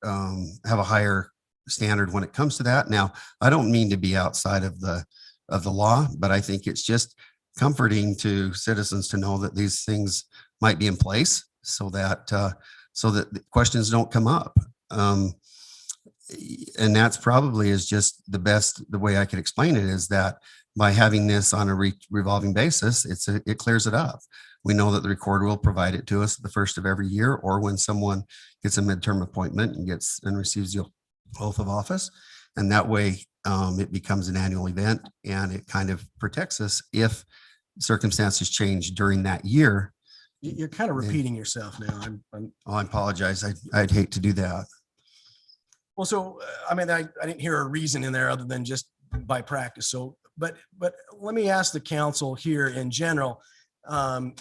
have a higher standard when it comes to that. Now, I don't mean to be outside of the law, but I think it's just comforting to citizens to know that these things might be in place so that the questions don't come up. And that's probably is just the way I could explain it, is that by having this on a revolving basis, it clears it up. We know that the recorder will provide it to us at the first of every year, or when someone gets a midterm appointment and receives the oath of office. And that way it becomes an annual event, and it kind of protects us if circumstances change during that year. You're kind of repeating yourself now. I apologize. I'd hate to do that. Well, so, I mean, I didn't hear a reason in there other than just by practice. So, but let me ask the council here in general. I mean,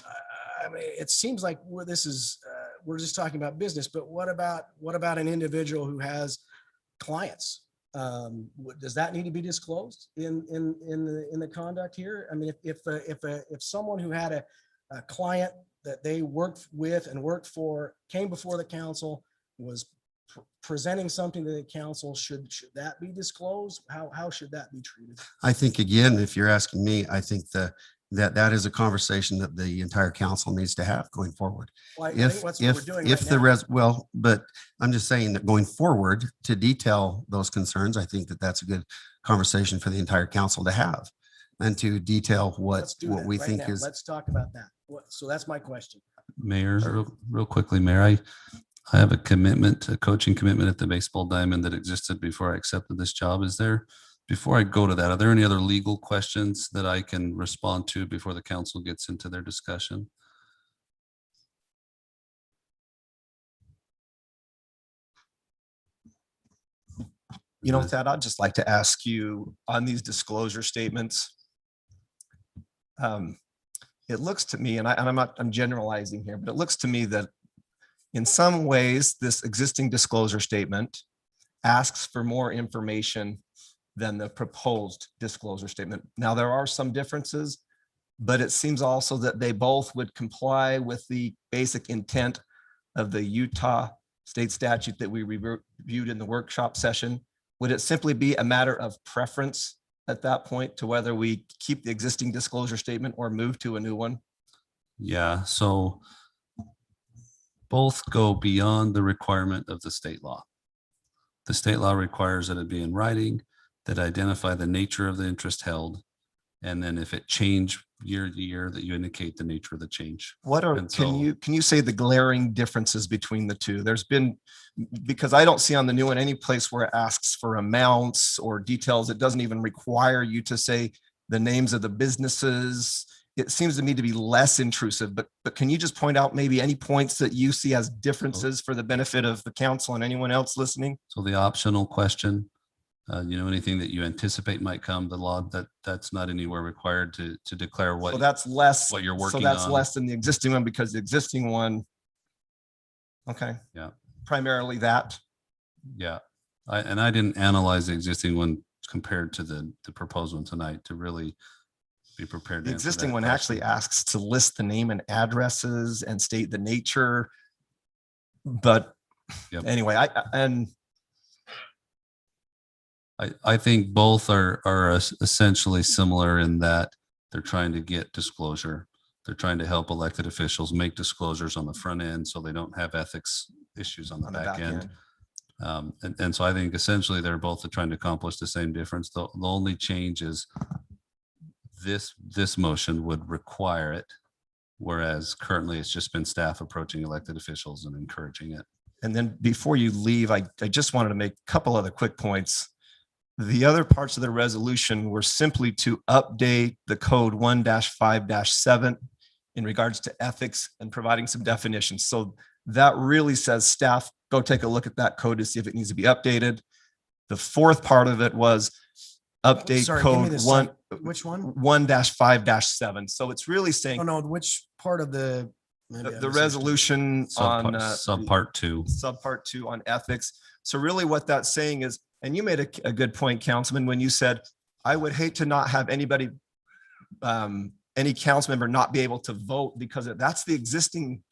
it seems like we're just talking about business, but what about an individual who has clients? Does that need to be disclosed in the conduct here? I mean, if someone who had a client that they worked with and worked for came before the council, was presenting something to the council, should that be disclosed? How should that be treated? I think, again, if you're asking me, I think that is a conversation that the entire council needs to have going forward. Well, I think that's what we're doing If right now. but I'm just saying that going forward to detail those concerns, I think that's a good conversation for the entire council to have, and to detail what Let's do what that we right think now. is. Let's talk about that. So that's my question. Mayor, real quickly, Mayor, I have a coaching commitment at the Baseball Diamond that existed before I accepted this job. Before I go to that, are there any other legal questions that I can respond to before the council gets into their discussion? You know, with that, I'd just like to ask you on these disclosure statements. It looks to me, and I'm generalizing here, but it looks to me that in some ways, this existing disclosure statement asks for more information than the proposed disclosure statement. Now, there are some differences, but it seems also that they both would comply with the basic intent of the Utah state statute that we reviewed in the workshop session. Would it simply be a matter of preference at that point to whether we keep the existing disclosure statement or move to a new one? Yeah, so both go beyond the requirement of the state law. The state law requires that it be in writing, that identify the nature of the interest held, and then if it change year to year, that you indicate the nature of the change. What are, And can so- you say the glaring differences between the two? There's been, because I don't see on the new one any place where it asks for amounts or details. It doesn't even require you to say the names of the businesses. It seems to me to be less intrusive, but can you just point out maybe any points that you see as differences for the benefit of the council and anyone else listening? So the optional question, anything that you anticipate might come, the law, that's not anywhere required to declare So what, that's less. what you're So working that's on. less than the existing one because the existing one. Okay. Yeah. Primarily that. Yeah, I didn't analyze the existing one compared to the proposed one tonight to really be prepared. The to answer existing that one actually question. asks to list the name and addresses and state the nature. But Yep. anyway, I think both are essentially similar in that they're trying to get disclosure. They're trying to help elected officials make disclosures on the front end so they don't have ethics issues on the back end. And so I think essentially they're both trying to accomplish the same difference. The only change is this motion would require it, whereas currently it's just been staff approaching elected officials and encouraging it. And then before you leave, I just wanted to make a couple other quick points. The other parts of the resolution were simply to update the code 1-5-7 in regards to ethics and providing some definitions. So that really says staff, go take a look at that code to see if it needs to be updated. The fourth part of it was update Sorry, give me code the site. Which one? 1-5-7. So it's really saying Oh, no, which part of the? maybe I the misunderstood. resolution on Subpart 2. subpart 2 on ethics. So really what that's saying is, and you made a good point, Councilman, when you said, I would hate to not have anybody, any council member not be able to vote because that's the existing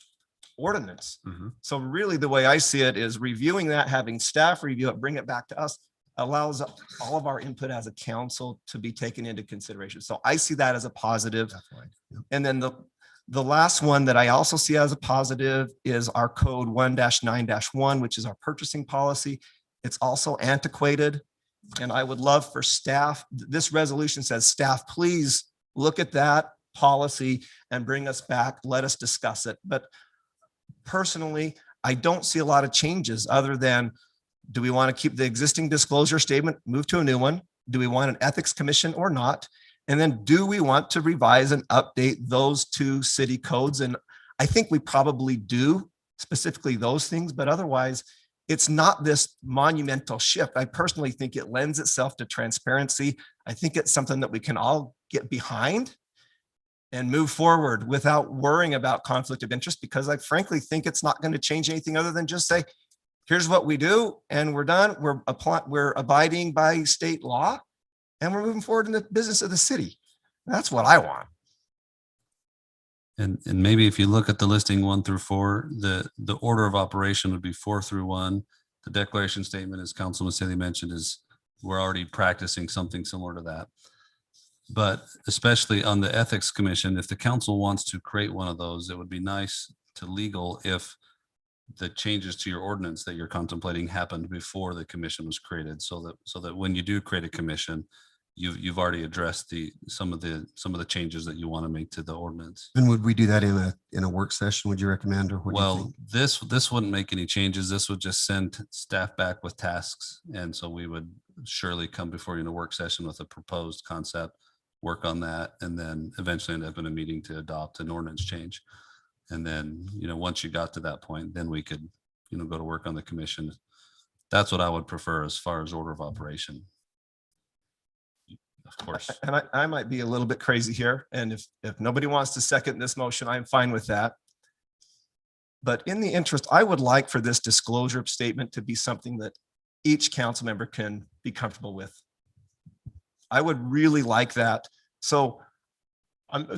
ordinance. Mhm. So really the way I see it is reviewing that, having staff review it, bring it back to us, allows all of our input as a council to be taken into consideration. So I see that as a positive. Definitely. Yep. And then the last one that I also see as a positive is our code 1-9-1, which is our purchasing policy. It's also antiquated. And I would love for staff, this resolution says, staff, please look at that policy and bring us back. Let us discuss it. But personally, I don't see a lot of changes other than, do we want to keep the existing disclosure statement, move to a new one? Do we want an ethics commission or not? And then do we want to revise and update those two city codes? And I think we probably do, specifically those things, but otherwise it's not this monumental shift. I personally think it lends itself to transparency. I think it's something that we can all get behind and move forward without worrying about conflict of interest, because I frankly think it's not going to change anything other than just say, here's what we do and we're done. We're abiding by state law and we're moving forward in the business of the city. That's what I want. And maybe if you look at the listing 1 through 4, the order of operation would be 4 through 1. The declaration statement, as Councilman Saley mentioned, is we're already practicing something similar to that. But especially on the Ethics Commission, if the council wants to create one of those, it would be nice to legal if the changes to your ordinance that you're contemplating happened before the commission was created, so that when you do create a commission, you've already addressed some of the changes that you want to make to the ordinance. And would we do that in a work session, would you recommend, or what do you Well, think? this wouldn't make any changes. This would just send staff back with tasks. And so we would surely come before you in a work session with a proposed concept, work on that, and then eventually end up in a meeting to adopt an ordinance change. And then, once you got to that point, then we could, go to work on the commission That's what I would prefer as far as order of operation. Of course. And I might be a little bit crazy here, and if nobody wants to second this motion, I'm fine with that. But in the interest, I would like for this disclosure statement to be something that each council member can be comfortable with. I would really like that. So,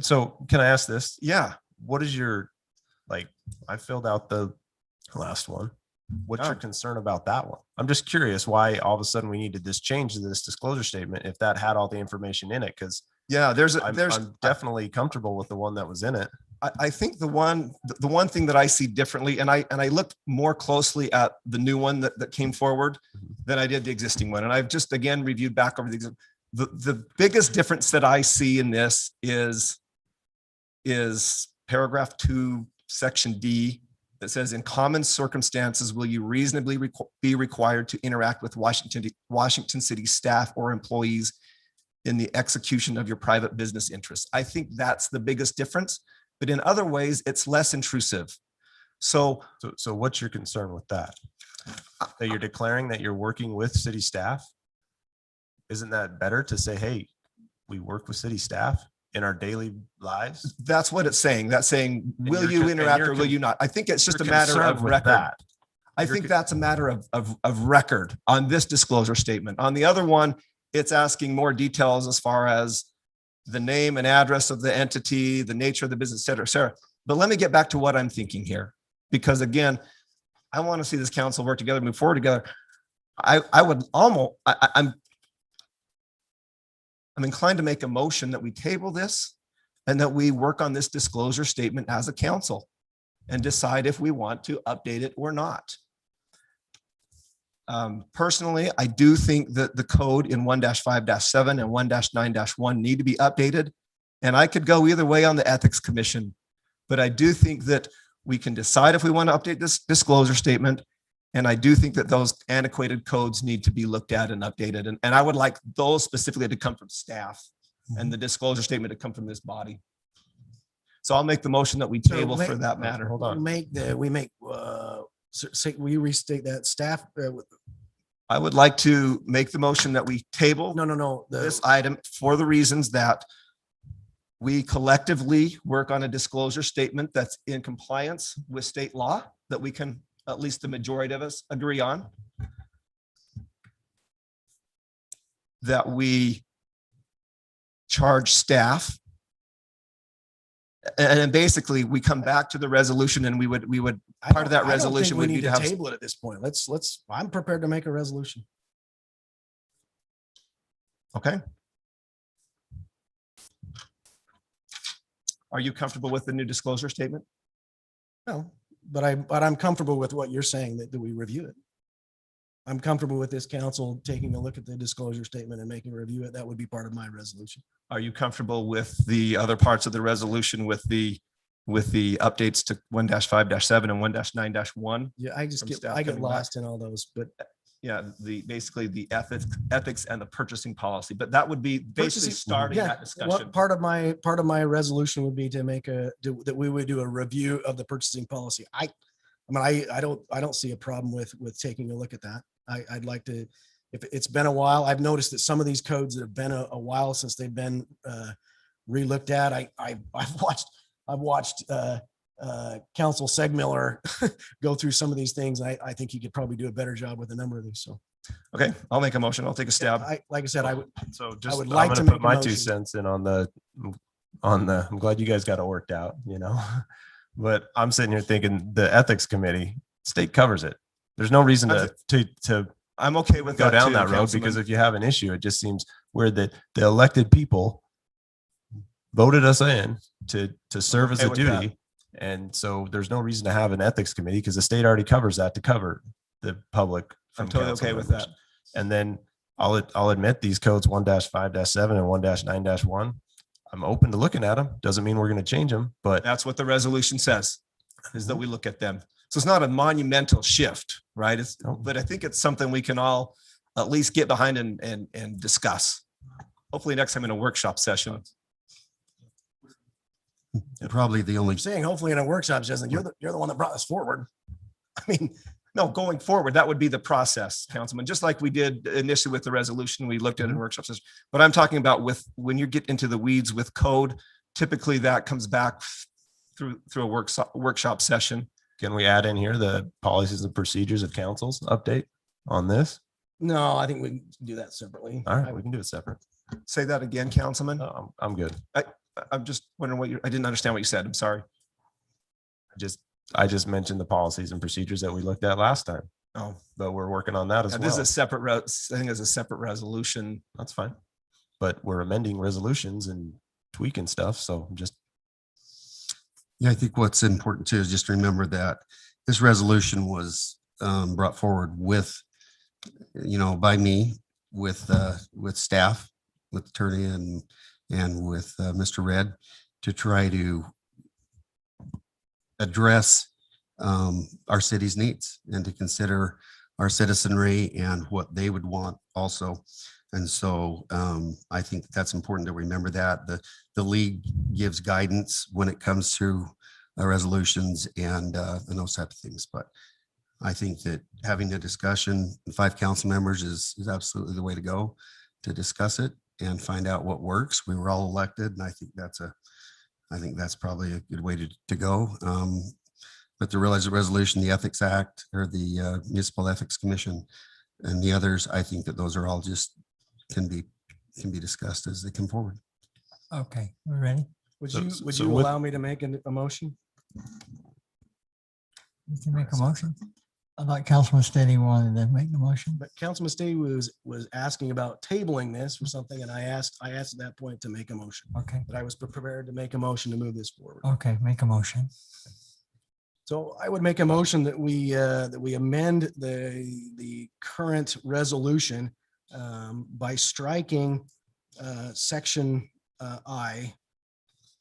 So can I ask this? yeah, What is your, like, I filled out the last one. What's your Oh. concern about that one? I'm just curious why all of a sudden we needed this change to this disclosure statement if that had all the information in it, because yeah, I'm definitely comfortable with the one that was in it. I think the one thing that I see differently, and I looked more closely at the new one that came forward than I did the existing one. And I've just again reviewed back over the biggest difference that I see in this is paragraph 2, section D, that says in common circumstances, will you reasonably be required to interact with Washington City staff or employees in the execution of your private business interests? I think that's the biggest difference, but in other ways, it's less intrusive. So So what's your concern with that? That you're declaring that you're working with city staff? Isn't that better to say, hey, we work with city staff in our daily lives? that's what it's saying. That's saying, And will you're you con- and interact you're or will con- you not? I think it's just a You're matter concerned of with record. that. I You're think con- that's a matter of record on this disclosure statement. On the other one, it's asking more details as far as the name and address of the entity, the nature of the business, et cetera. But let me get back to what I'm thinking here, because again, I want to see this council work together, move forward together. I would almost, I'm inclined to make a motion that we table this and that we work on this disclosure statement as a council and decide if we want to update it or not. Personally, I do think that the code in 1-5-7 and 1-9-1 need to be updated. And I could go either way on the Ethics Commission, but I do think that we can decide if we want to update this disclosure statement. And I do think that those antiquated codes need to be looked at and updated. And I would like those specifically to come from staff and the disclosure statement to come from this body. So I'll make the motion that we So table for make- that matter. Hold on. We restate that staff, I would like to make the motion that we table no. this item for the reasons that we collectively work on a disclosure statement that's in compliance with state law, that we can, at least the majority of us, agree on. That we charge staff. And then basically we come back to the resolution and we would, part of that I don't think resolution we would need be to to have. table it at this point. I'm prepared to make a resolution. Okay. Are you comfortable with the new disclosure statement? No, but I'm comfortable with what you're saying, that we review it. I'm comfortable with this council taking a look at the disclosure statement and making a review it. That would be part of my resolution. Are you comfortable with the other parts of the resolution with the updates to 1-5-7 and 1-9-1? Yeah, From staff I get coming back. lost in all those, but Yeah, basically the ethics and the purchasing policy, but that would be basically Purchasing- starting yeah, that discussion. part of my resolution would be to that we would do a review of the purchasing policy. I don't see a problem with taking a look at that. I'd like to, if it's been a while, I've noticed that some of these codes that have been a while since they've been relooked at. I've watched Council Segmiller go through some of these things. I think he could probably do a better job with a number of these. So Okay, I'll make a motion. I'll take a stab. like I said, I would. So just, would I'm like to gonna make put a my 2 motion. cents in on the, I'm glad you guys got it worked out, you know? But I'm sitting here thinking the ethics committee, state covers it. There's no reason to I'm okay with go that down too, that road, Councilman. because if you have an issue, it just seems weird that the elected people voted us in to serve as Okay a with that. duty. And so there's no reason to have an ethics committee because the state already covers that to cover the public. I'm from totally council okay with members. that. And then I'll admit these codes 1-5-7 and 1-9-1. I'm open to looking at them. Doesn't mean we're going to change them, but That's what the resolution says, is that we look at them. So it's not a monumental shift, right? But I think it's something we can all at least get behind and discuss. Hopefully next time in a workshop session. Probably the only Saying hopefully in a workshop, Justin, you're the one that brought this forward. I mean, No, going forward, that would be the process, Councilman, just like we did initially with the resolution, we looked at in workshops. But I'm talking about with, when you get into the weeds with code, typically that comes back through a workshop session. Can we add in here the policies and procedures of councils update on this? No, I think we can do that separately. All right, we can do it separate. Say that again, Councilman. I'm good. I'm just wondering I didn't understand what you said. I'm sorry. I just mentioned the policies and procedures that we looked at last time, Oh, but we're working on that as this is well. a separate, I think it's a separate resolution. That's fine. But we're amending resolutions and tweaking stuff, so just Yeah, I think what's important too is just remember that this resolution was brought forward with, by me, with staff, with attorney and with Mr. Red to try to address our city's needs and to consider our citizenry and what they would want also. And so I think that's important to remember that the league gives guidance when it comes to resolutions and those type of things. But I think that having a discussion, 5 council members is absolutely the way to go to discuss it and find out what works. We were all elected, and I think that's probably a good way to go. But to realize the resolution, the Ethics Act, or the Municipal Ethics Commission, and the others, I think that those are all just can be discussed as they come forward. Okay, we're ready. Would So- you, would so you with- allow me to make a motion? You can make a motion. I thought Councilman Stady wanted to make the motion. But Councilman Stady was asking about tabling this for something, and I asked at that point to make a motion. Okay, But I was prepared to make a motion to move this forward. okay, make a motion. So I would make a motion that we amend the current resolution by striking section I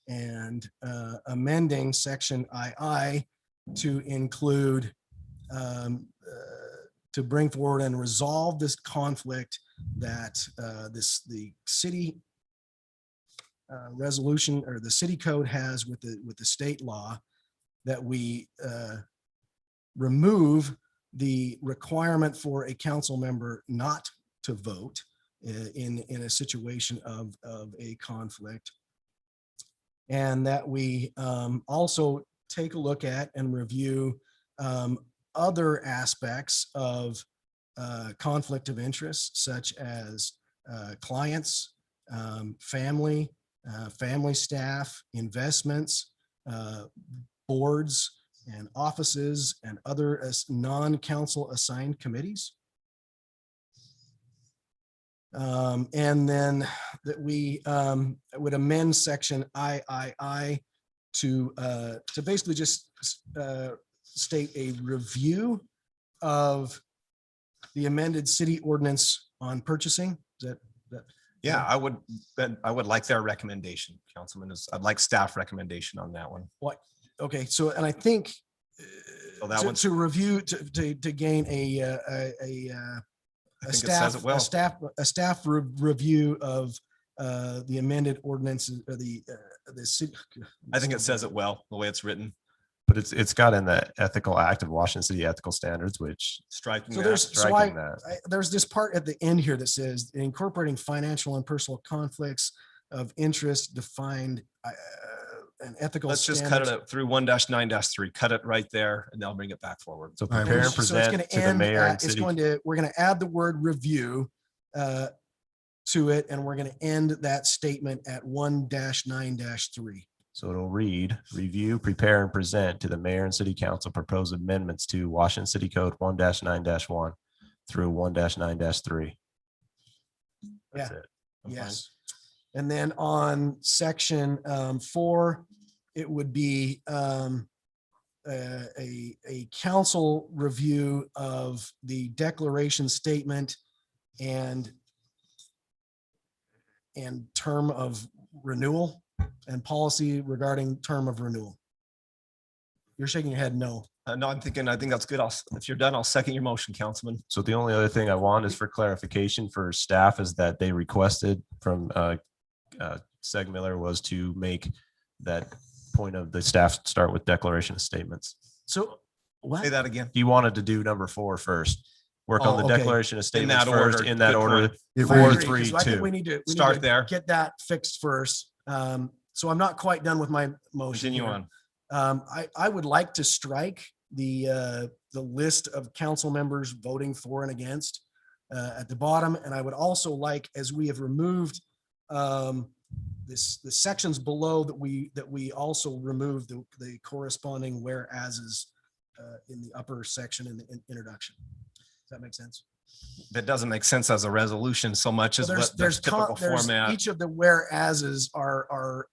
and amending section II to include to bring forward and resolve this conflict that the city resolution or the city code has with the state law, that we remove the requirement for a council member not to vote in a situation of a conflict. And that we also take a look at and review other aspects of conflict of interest, such as clients, family staff, investments, boards and offices, and other non-council assigned committees. And then that we would amend section III to basically just state a review of the amended city ordinance on purchasing. Is that Yeah, I would like their recommendation, Councilman. I'd like staff recommendation on that one. what? Okay, so, and I think So that one's, to review, to gain I think it says it well. a staff review of the amended ordinances, or the city. I think it says it well, the way it's written, but it's got in the Ethical Act of Washington City Ethical Standards, which striking So that. there's, so striking that. there's this part at the end here that says incorporating financial and personal conflicts of interest defined and ethical. Let's just cut it standards. up through 1-9-3, cut it right there, and they'll bring it back forward. So All right, prepare and So it's gonna present to the end mayor and at- it's city. going to, we're going to add the word review to it, and we're going to end that statement at 1-9-3. So it'll read, review, prepare and present to the mayor and city council proposed amendments to Washington City Code 1-9-1 through 1-9-3. That's it. I'm fine. Yes. And then on section 4, it would be a council review of the declaration statement and term of renewal and policy regarding term of renewal. You're shaking your head no. No, I think that's good. If you're done, I'll second your motion, Councilman. So the only other thing I want is for clarification for staff is that they requested from Seg Miller was to make that point of the staff start with declaration of statements. So What? Say that again. He wanted to do number 4 first. Work Oh, on the okay. declaration of statements that first, order. in that Good order. point. It I 4, really- agree, 3, 'cause I think 2. we need to Start to there. Get that fixed first. So I'm not quite done with my motion. Continue here. on. I would like to strike the list of council members voting for and against at the bottom. And I would also like, as we have removed the sections below that we also remove the corresponding whereases in the upper section in the introduction. Does that make sense? That doesn't make sense as a resolution so much as Well, what the typical format. each of the whereases are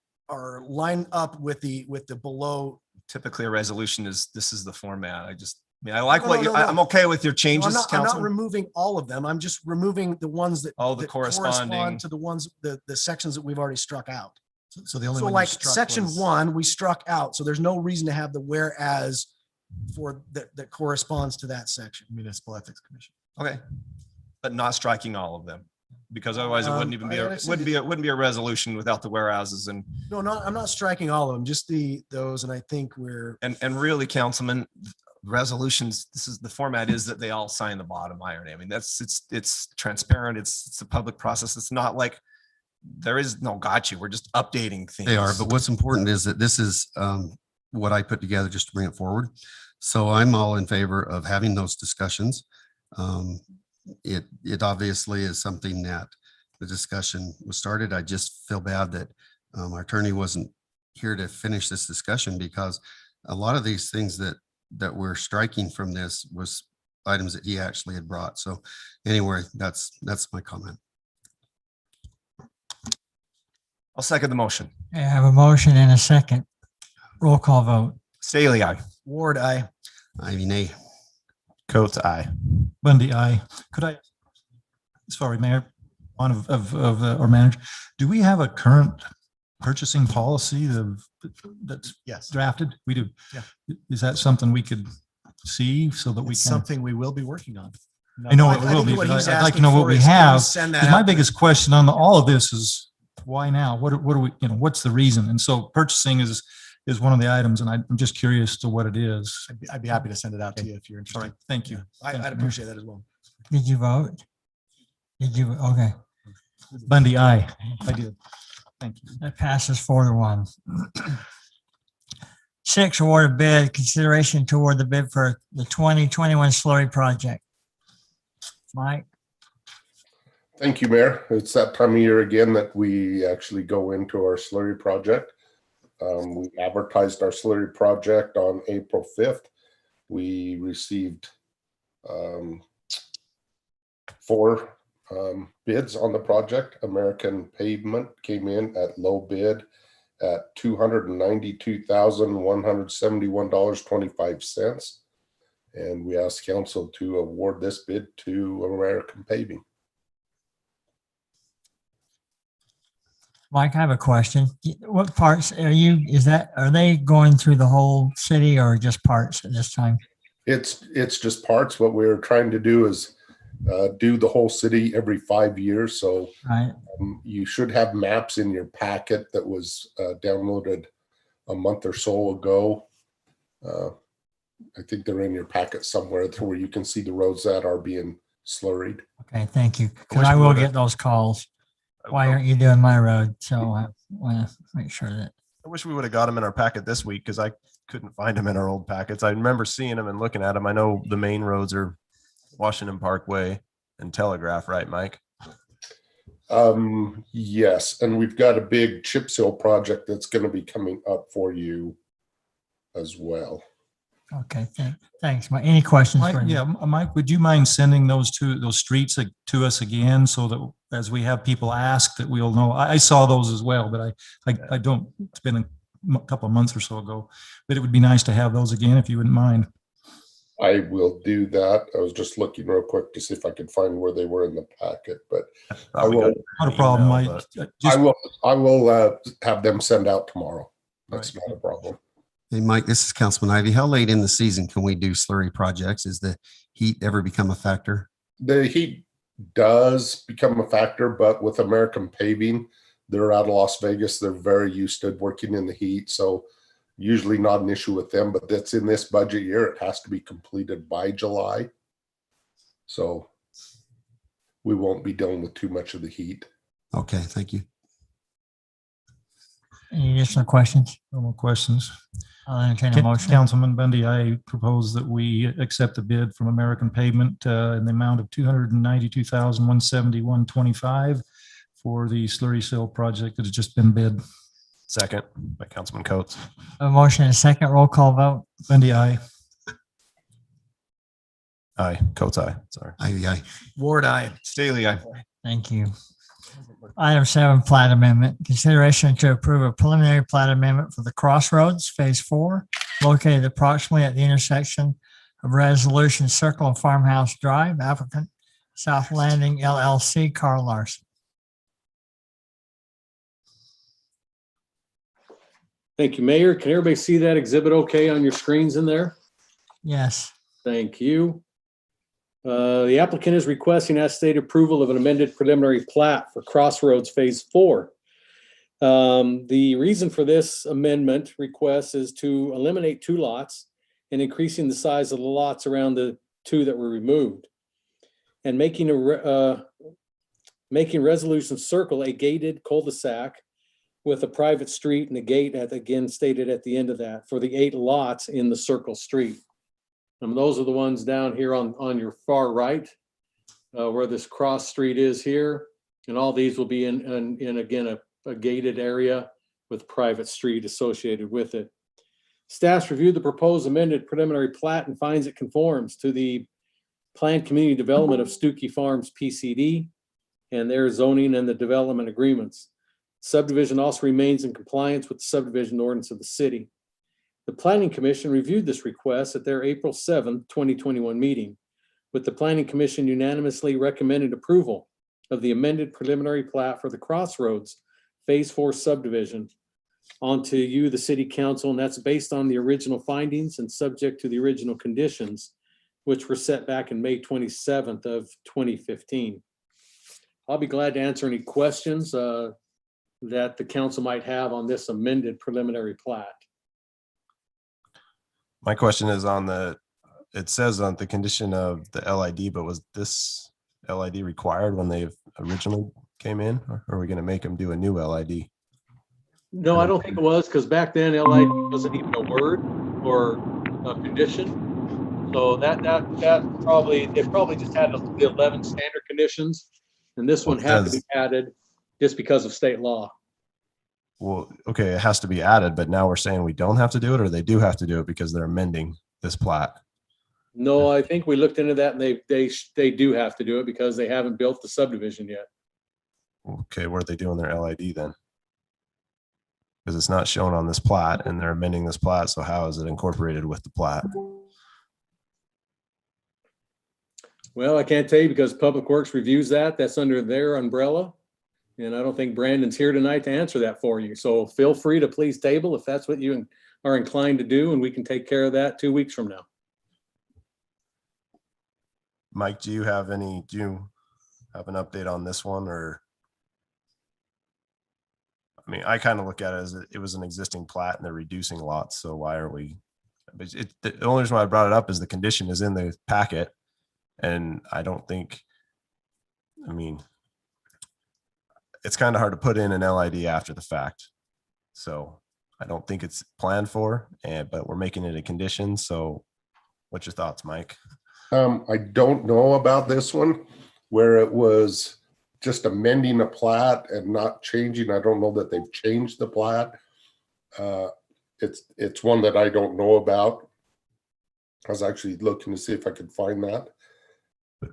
lined up with the below. Typically a resolution is, this is the format. I like No, what no, you, no, no. I'm okay with your No, changes, I'm not Councilman. removing all of them. I'm just removing the ones that. Oh, the that corresponding. correspond to the ones, the sections that we've already struck out. So the only So one you like struck section was- 1, we struck out. So there's no reason to have the whereas for that corresponds to that section. Municipal Ethics Commission. Okay. But not striking all of them, because otherwise it wouldn't even be, I it understand wouldn't be a resolution without the whereases and, No, I'm not striking all of them, just those. And I think we're, and really, Councilman, resolutions, this is, the format is that they all sign the bottom line. I mean, it's transparent. It's a public process. It's not like there is no gotcha. We're just updating things. They are, but what's important is that this is what I put together just to bring it forward. So I'm all in favor of having those discussions. It obviously is something that the discussion was started. I just feel bad that our attorney wasn't here to finish this discussion, because a lot of these things that we're striking from this was items that he actually had brought. So anyway, that's my comment. I'll second the motion. I have a motion and a second. Roll call vote. Staley, aye. Ward, I. Ivy, nay. Coates, aye. Bundy, aye. Could I, sorry, Mayor, one of our manager, do we have a current purchasing policy that's Yes. drafted? We do. Yeah. Is that something we could see so that we It's can? something we will be working on. I know I it will think be, what but he's I'd like to asking know what for we is, can we have. send that 'Cause my out? biggest question on all of this is why now? What are we, what's the reason? And so purchasing is one of the items, and I'm just curious to what it is. I'd be happy to send it out to you if you're All right, interested. thank you. Thank I'd you, Mayor. appreciate that as well. Did you vote? Okay, Bundy, aye. I did. Thank you. that passes 4-1. 6, award a bid, consideration toward the bid for the 2021 slurry project. Mike? Thank you, Mayor. It's that time of year again that we actually go into our slurry project. We advertised our slurry project on April 5th. We received 4 bids on the project. American Pavement came in at low bid at $292,171.25. And we asked council to award this bid to American Paving. Mike, I have a question. What parts are they going through the whole city or just parts at this time? It's just parts. What we're trying to do is do the whole city every 5 years. So Right? you should have maps in your packet that was downloaded a month or so ago. I think they're in your packet somewhere where you can see the roads that are being slurried. Okay, thank you. Because wish I we will would've- get those calls. Why aren't you doing my road? So I want to make sure that. I wish we would have got them in our packet this week because I couldn't find them in our old packets. I remember seeing them and looking at them. I know the main roads are Washington Parkway and Telegraph, right, Mike? Yes, and we've got a big chip seal project that's going to be coming up for you as well. Okay, thanks. Mike. Any questions? Mike, for me? yeah, Mike, would you mind sending those streets to us again so that as we have people ask that we'll know? I saw those as well, but I don't, it's been a couple of months or so ago, but it would be nice to have those again if you wouldn't mind. I will do that. I was just looking real quick to see if I could find where they were in the packet, but I will. Not a problem, Mike. I will have them send out tomorrow. That's not a problem. Hey, Mike, this is Councilman Ivy. How late in the season can we do slurry projects? Is the heat ever become a factor? The heat does become a factor, but with American Paving, they're out of Las Vegas. They're very used to working in the heat. So usually not an issue with them, but that's in this budget year. It has to be completed by July. So we won't be dealing with too much of the heat. Okay, thank you. Any additional questions? No more questions. I'll entertain a motion. Councilman Bundy, I propose that we accept the bid from American Pavement in the amount of $292,171.25 for the slurry seal project that has just been bid. Second by Councilman Coates. A motion and a second roll call vote. Bundy, aye. Aye, Coates, aye. Sorry. Aye. Ward, aye. Staley, I. Thank you. Item 7, plat amendment. Consideration to approve a preliminary plat amendment for the Crossroads Phase 4 located approximately at the intersection of Resolution Circle and Farmhouse Drive. Applicant South Landing LLC, Carl Larson. Thank you, Mayor. Can everybody see that exhibit okay on your screens in there? Yes. Thank you. The applicant is requesting as stated approval of an amended preliminary plat for Crossroads Phase 4. The reason for this amendment request is to eliminate 2 lots and increasing the size of the lots around the 2 that were removed, and making Resolution Circle a gated cul-de-sac with a private street and a gate again stated at the end of that for the 8 lots in the Circle Street. And those are the ones down here on your far right, where this cross street is here. And all these will be in again, a gated area with private street associated with it. Staff's reviewed the proposed amended preliminary plat and finds it conforms to the planned community development of Stuckey Farms PCD and their zoning and the development agreements. Subdivision also remains in compliance with the subdivision ordinance of the city. The Planning Commission reviewed this request at their April 7th, 2021 meeting, with the Planning Commission unanimously recommended approval of the amended preliminary plat for the Crossroads Phase 4 subdivision onto you, the City Council, and that's based on the original findings and subject to the original conditions, which were set back in May 27th of 2015. I'll be glad to answer any questions that the council might have on this amended preliminary plat. My question is it says on the condition of the LID, but was this LID required when they originally came in? Or are we going to make them do a new LID? No, I don't think it was, because back then LID wasn't even a word or a condition. So that probably, they probably just had the 11 standard conditions. And this one had to be added just because of state law. Well, okay, it has to be added, but now we're saying we don't have to do it, or they do have to do it because they're amending this plat. No, I think we looked into that and they do have to do it because they haven't built the subdivision yet. Okay, where are they doing their LID then? Because it's not shown on this plat and they're amending this plat. So how is it incorporated with the plat? Well, I can't tell you because Public Works reviews that. That's under their umbrella. And I don't think Brandon's here tonight to answer that for you. So feel free to please table if that's what you are inclined to do, and we can take care of that 2 weeks from now. Mike, do you have an update on this one? Or, I mean, I kind of look at it as it was an existing plat and they're reducing lots. So why are we, the only reason why I brought it up is the condition is in the packet. And I don't think, I mean, it's kind of hard to put in an LID after the fact. So I don't think it's planned for, but we're making it a condition. So what's your thoughts, Mike? I don't know about this one where it was just amending a plat and not changing. I don't know that they've changed the plat. It's one that I don't know about. I was actually looking to see if I could find that.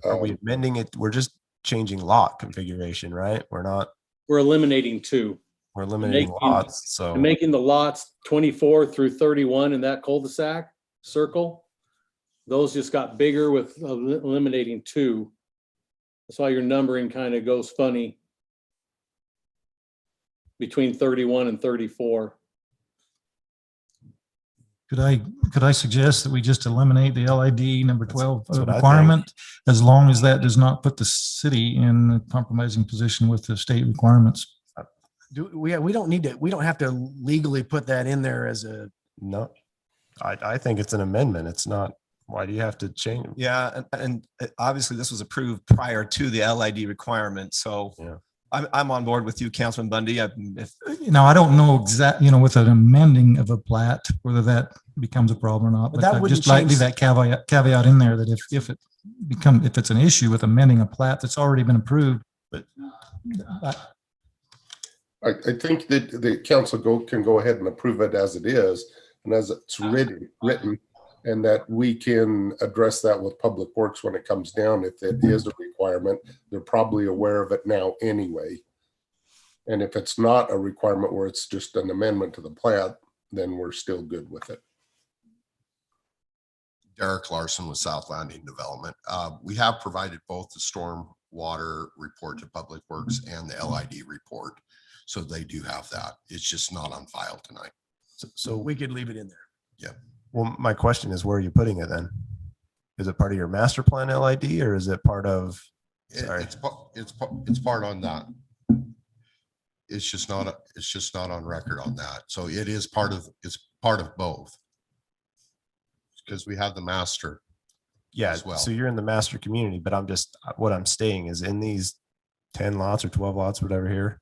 Are we amending it? We're just changing lot configuration, right? We're eliminating 2. We're eliminating lots. So Making the lots 24 through 31 in that cul-de-sac circle. Those just got bigger with eliminating 2. That's why your numbering kind of goes funny between 31 and 34. Could I suggest that we just eliminate the LID number 12 that's what I requirement, as long as that does not put the city in a compromising position with the state requirements? We don't need to, we don't have to legally put that in there as a No, I think it's an amendment. It's not, why do you have to change? Yeah, and obviously this was approved prior to the LID requirement, so Yeah. I'm on board with you, Councilman Bundy. If Now, I don't know with an amending of a plat, whether that becomes a problem or not, But but that I wouldn't just like change- leave that caveat in there that if it's an issue with amending a plat that's already been approved, But- I think that the council can go ahead and approve it as it is and as it's written, and that we can address that with Public Works when it comes down. If it is a requirement, they're probably aware of it now anyway. And if it's not a requirement where it's just an amendment to the plat, then we're still good with it. Derek Larson with South Landing Development. We have provided both the storm water report to Public Works and the LID report. So they do have that. It's just not on file tonight. So We could leave it in there. well, my question is, where are you putting it then? Is it part of your master plan LID or is it part of? Sorry. It's part on that. It's just not on record on that. So it's part of both. Because we have the master. Yeah, as well. so you're in the master community, but what I'm saying is in these 10 lots or 12 lots, whatever here,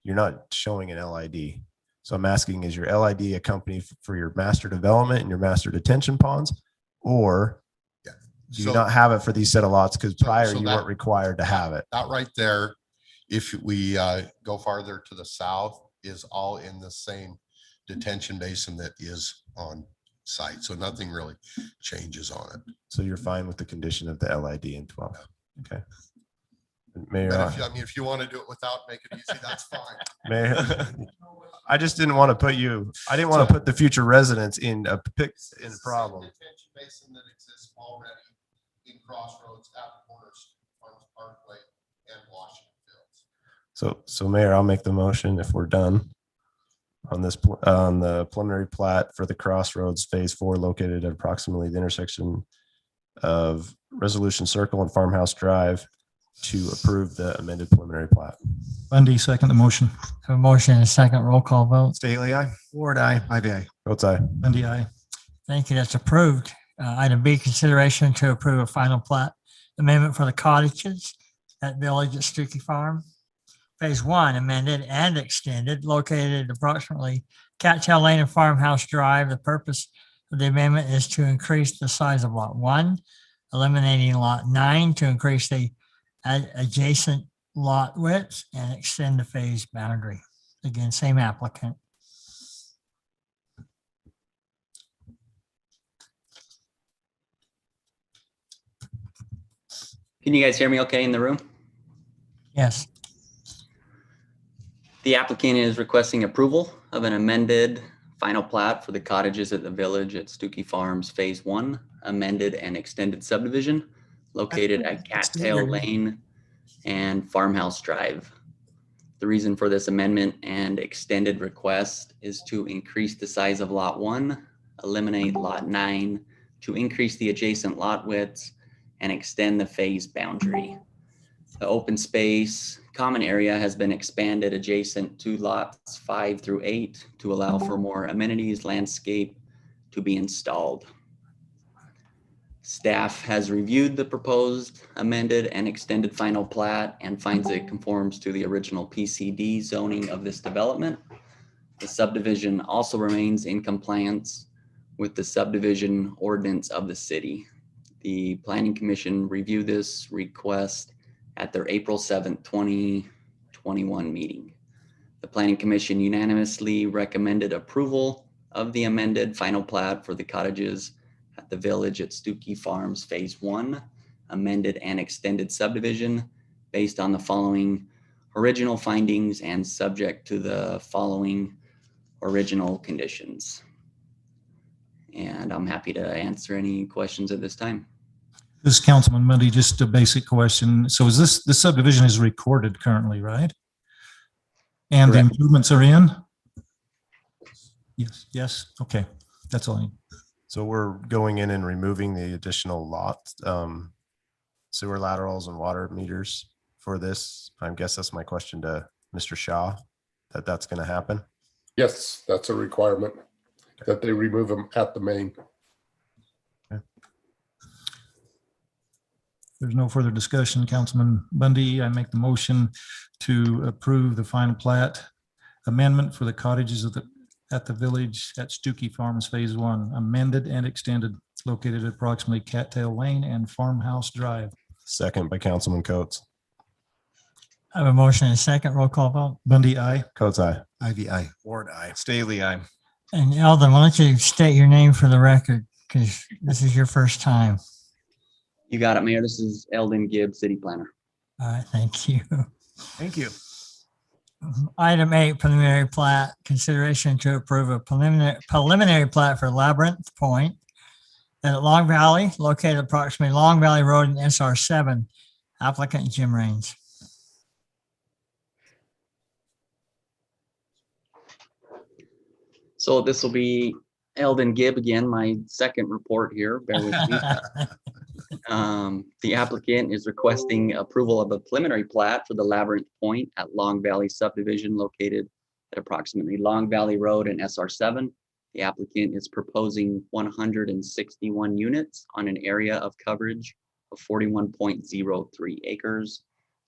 you're not showing an LID. So I'm asking, is your LID a company for your master development and your master detention ponds? Or Yeah. do you So- not have it for these set of lots? Because prior so you that- weren't required to have it. That right there, if we go farther to the south, is all in the same detention basin that is on site. So nothing really changes on it. So you're fine with the condition of the LID in 12? Okay. Mayor, But if you want to do it without, make it easy, that's fine. Mayor, I just didn't want to put the future residents in a problem. Detention basin that exists already in Crossroads at the corner of Farms Parkway and Washington Fields. So Mayor, I'll make the motion if we're done on this, on the preliminary plat for the Crossroads Phase 4 located at approximately the intersection of Resolution Circle and Farmhouse Drive to approve the amended preliminary plat. Bundy, second the motion. Have a motion and a second roll call vote. Staley, aye. Ward, aye. Ivy, aye. Votes aye. Bundy, aye. Thank you. That's approved. Item B, consideration to approve a final plat amendment for the cottages at Village at Stuckey Farm. Phase 1 amended and extended, located approximately Cattail Lane and Farmhouse Drive. The purpose of the amendment is to increase the size of Lot 1, eliminating Lot 9 to increase the adjacent lot width and extend the phase boundary. Again, same applicant. Can you guys hear me okay in the room? Yes. The applicant is requesting approval of an amended final plat for the cottages at the Village at Stuckey Farms Phase 1, amended and extended subdivision located at Cattail Lane and Farmhouse Drive. The reason for this amendment and extended request is to increase the size of Lot 1, eliminate Lot 9, to increase the adjacent lot widths, and extend the phase boundary. The open space common area has been expanded adjacent to lots 5 through 8 to allow for more amenities, landscape to be installed. Staff has reviewed the proposed amended and extended final plat and finds it conforms to the original PCD zoning of this development. The subdivision also remains in compliance with the subdivision ordinance of the city. The Planning Commission reviewed this request at their April 7th, 2021 meeting. The Planning Commission unanimously recommended approval of the amended final plat for the cottages at the Village at Stuckey Farms Phase 1, amended and extended subdivision based on the following original findings and subject to the following original conditions. And I'm happy to answer any questions at this time. This is Councilman Mundy, just a basic question. So is this subdivision is recorded currently, right? And the Correct. improvements are in? Yes, yes, okay, that's all. I need. So we're going in and removing the additional lots, sewer laterals and water meters for this. I guess that's my question to Mr. Shaw, that's going to happen. Yes, that's a requirement. that they remove them at the main. There's no further discussion. Councilman Bundy, I make the motion to approve the final plat amendment for the cottages at the village at Stuckey Farms Phase 1, amended and extended, located at approximately Cattail Lane and Farmhouse Drive. Second by Councilman Coates. I have a motion and a second. Roll call vote. Bundy, aye. Coates, aye. Ivy, aye. Ward, aye. Staley, aye. And Eldon, why don't you state your name for the record? Because this is your first time. You got it, Mayor. This is Eldon Gibbs, City Planner. All right, thank you. Thank you. Item 8, preliminary plat, consideration to approve a preliminary plat for Labyrinth Point at Long Valley, located approximately Long Valley Road and SR 7. Applicant Jim Raines. So this will be Eldon Gibb again, my second report here. Bear with me. The applicant is requesting approval of a preliminary plat for the Labyrinth Point at Long Valley subdivision located at approximately Long Valley Road and SR 7. The applicant is proposing 161 units on an area of coverage of 41.03 acres.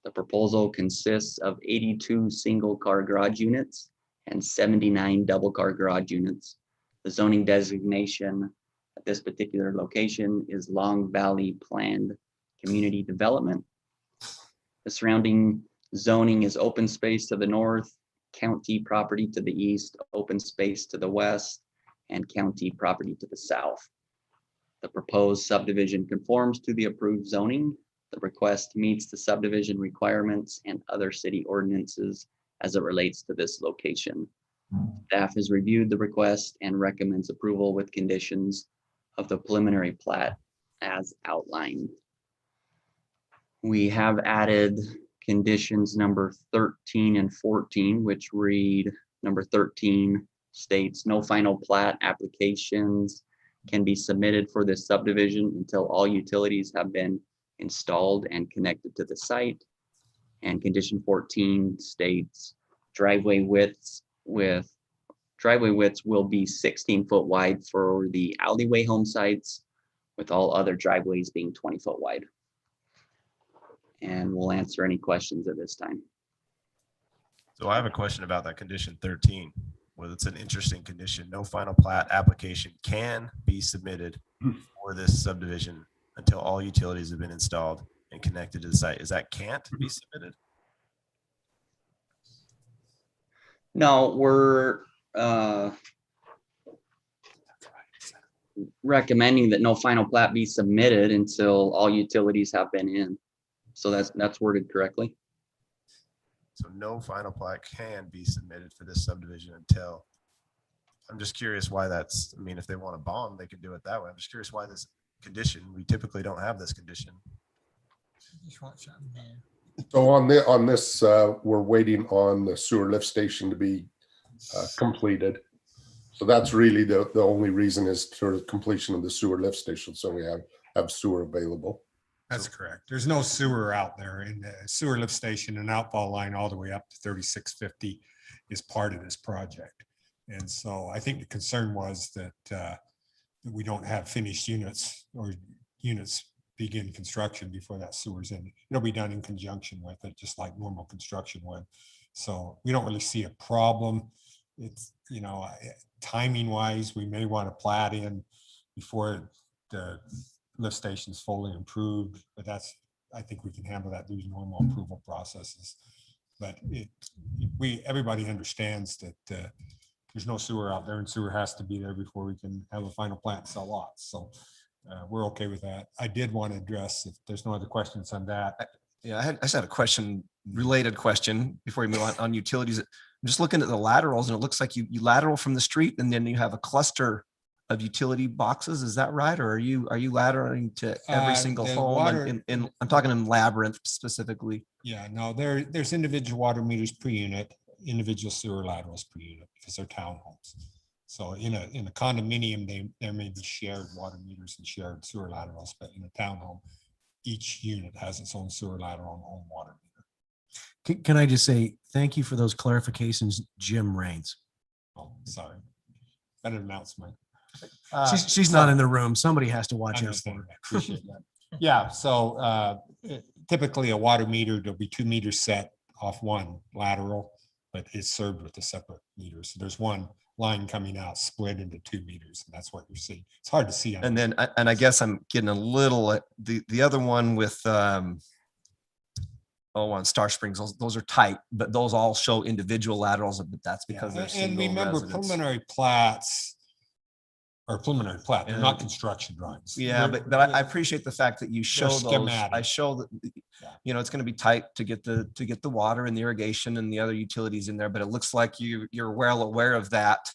The proposal consists of 82 single-car garage units and 79 double-car garage units. The zoning designation at this particular location is Long Valley Planned Community Development. The surrounding zoning is open space to the north, county property to the east, open space to the west, and county property to the south. The proposed subdivision conforms to the approved zoning. The request meets the subdivision requirements and other city ordinances as it relates to this location. Staff has reviewed the request and recommends approval with conditions of the preliminary plat as outlined. We have added conditions number 13 and 14, which read, number 13 states no final plat applications can be submitted for this subdivision until all utilities have been installed and connected to the site. And condition 14 states driveway widths will be 16-foot wide for the alleyway home sites, with all other driveways being 20-foot wide. And we'll answer any questions at this time. So I have a question about that condition 13. Well, it's an interesting condition. No final plat application can be submitted for this subdivision until all utilities have been installed and connected to the site. Is that can't be submitted? No, we're recommending that no final plat be submitted until all utilities have been in. So that's worded correctly. So no final plat can be submitted for this subdivision until, I'm just curious why that's, I mean, if they want a bond, they can do it that way. I'm just curious why this condition, we typically don't have this condition. Just want something there. So on this, we're waiting on the sewer lift station to be completed. So that's really the only reason is for the completion of the sewer lift station. So we have sewer available. That's correct. There's no sewer out there, and the sewer lift station and outfall line all the way up to 3650 is part of this project. And so I think the concern was that we don't have finished units or units begin construction before that sewer's in. It'll be done in conjunction with it, just like normal construction would. So we don't really see a problem. It's, you know, timing wise, we may want to plat in before the lift station's fully improved, but that's, I think we can handle that through normal approval processes. But everybody understands that there's no sewer out there, and sewer has to be there before we can have a final plat and sell lots. So we're okay with that. I did want to address, if there's no other questions on that. Yeah, I just had a question, related question before we move on utilities. I'm just looking at the laterals, and it looks like you lateral from the street, and then you have a cluster of utility boxes. Is that right? Or are you lateraling to every single the home? water- I'm talking in Labyrinth specifically. Yeah, no, there's individual water meters per unit, individual sewer laterals per unit, because they're townhomes. So in a condominium, there may be shared water meters and shared sewer laterals, but in a townhome, each unit has its own sewer lateral and own water meter. Can I just say, thank you for those clarifications, Jim Raines. Oh, sorry. An announcement. She's not in the room. Somebody has to watch out for Understand her. that. Appreciate that. Yeah, so typically a water meter, there'll be 2 meters set off one lateral, but it's served with a separate meter. So there's one line coming out split into 2 meters, and that's what you're seeing. It's hard to see. on And the- then, and I guess I'm getting a little, the other one with, on Star Springs, those are tight, but those all show individual laterals, but that's because Yeah, they're and single remember residence. preliminary plats or preliminary plat, they're not Yeah. construction drawings. Yeah, We're- but I appreciate the fact that you show those. I schematic. show that, Yeah. you know, it's going to be tight to get the water and the irrigation and the other utilities in there, but it looks like you're well aware of that.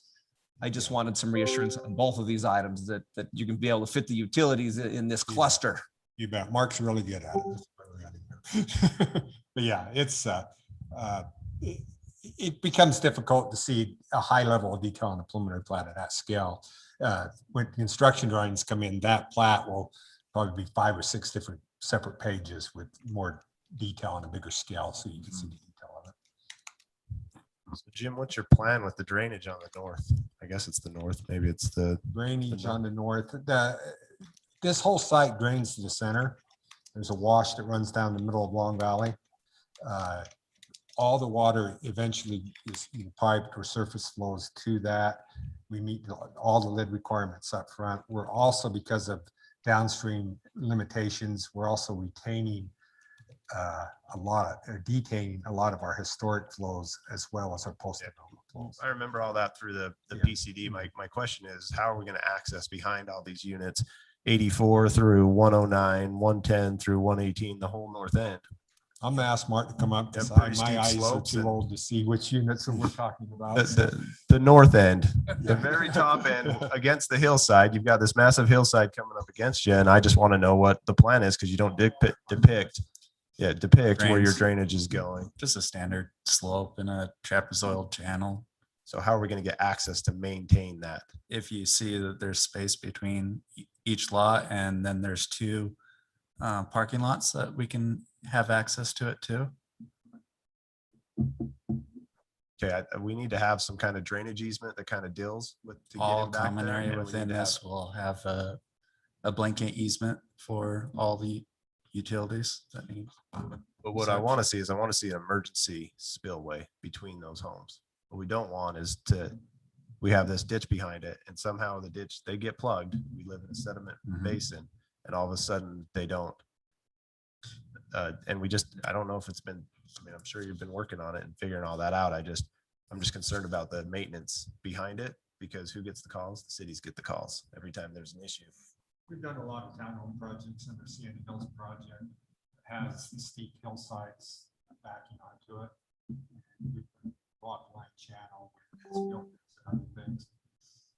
I just wanted some reassurance on both of these items that you can be able to fit the utilities in this cluster. You bet. Mark's really good at it. But yeah, it's, it becomes difficult to see a high level of detail on the preliminary plat at that scale. When construction drawings come in, that plat will probably be 5 or 6 different separate pages with more detail on a bigger scale, so you can see the detail of it. So Jim, what's your plan with the drainage on the north? I guess it's the north, maybe it's the, Drainage on the north, this whole site drains to the center. There's a wash that runs down the middle of Long Valley. All the water eventually is either piped or surface flows to that. We meet all the lid requirements up front. We're also, because of downstream limitations, we're also retaining detaining a lot of our historic flows as well as our post-development flows. I remember all that through the Yeah. PCD. My question is, how are we going to access behind all these units? 84 through 109, 110 through 118, the whole north end. I'm gonna ask Mark to come up. Yeah, because pretty My steep eyes are slopes too and- old to see which units that we're talking about. The north end, the very top end against the hillside. You've got this massive hillside coming up against you. And I just want to know what the plan is because you don't depict where your Drains. drainage is going. Just a standard slope in a trapezoidal channel. So how are we going to get access to maintain that? If you see that there's space between each lot and then there's 2 parking lots that we can have access to it too. Okay, we need to have some kind of drainage easement that kind of deals with. to get All him back common there, area and we within need to have- this will have a blanket easement for all the utilities that need. But what I want to see is I want to see an emergency spillway between those homes. What we don't want is we have this ditch behind it and somehow the ditch, they get plugged. We live in a sediment Mhm. basin and all of a sudden they don't. And I don't know if it's been, I mean, I'm sure you've been working on it and figuring all that out. I'm just concerned about the maintenance behind it because who gets the calls? The cities get the calls every time there's an issue. We've done a lot of townhome projects under Sandy Hills project. It has the steep hillsides backing onto it. We put a Rock line channel, where it's built and other things.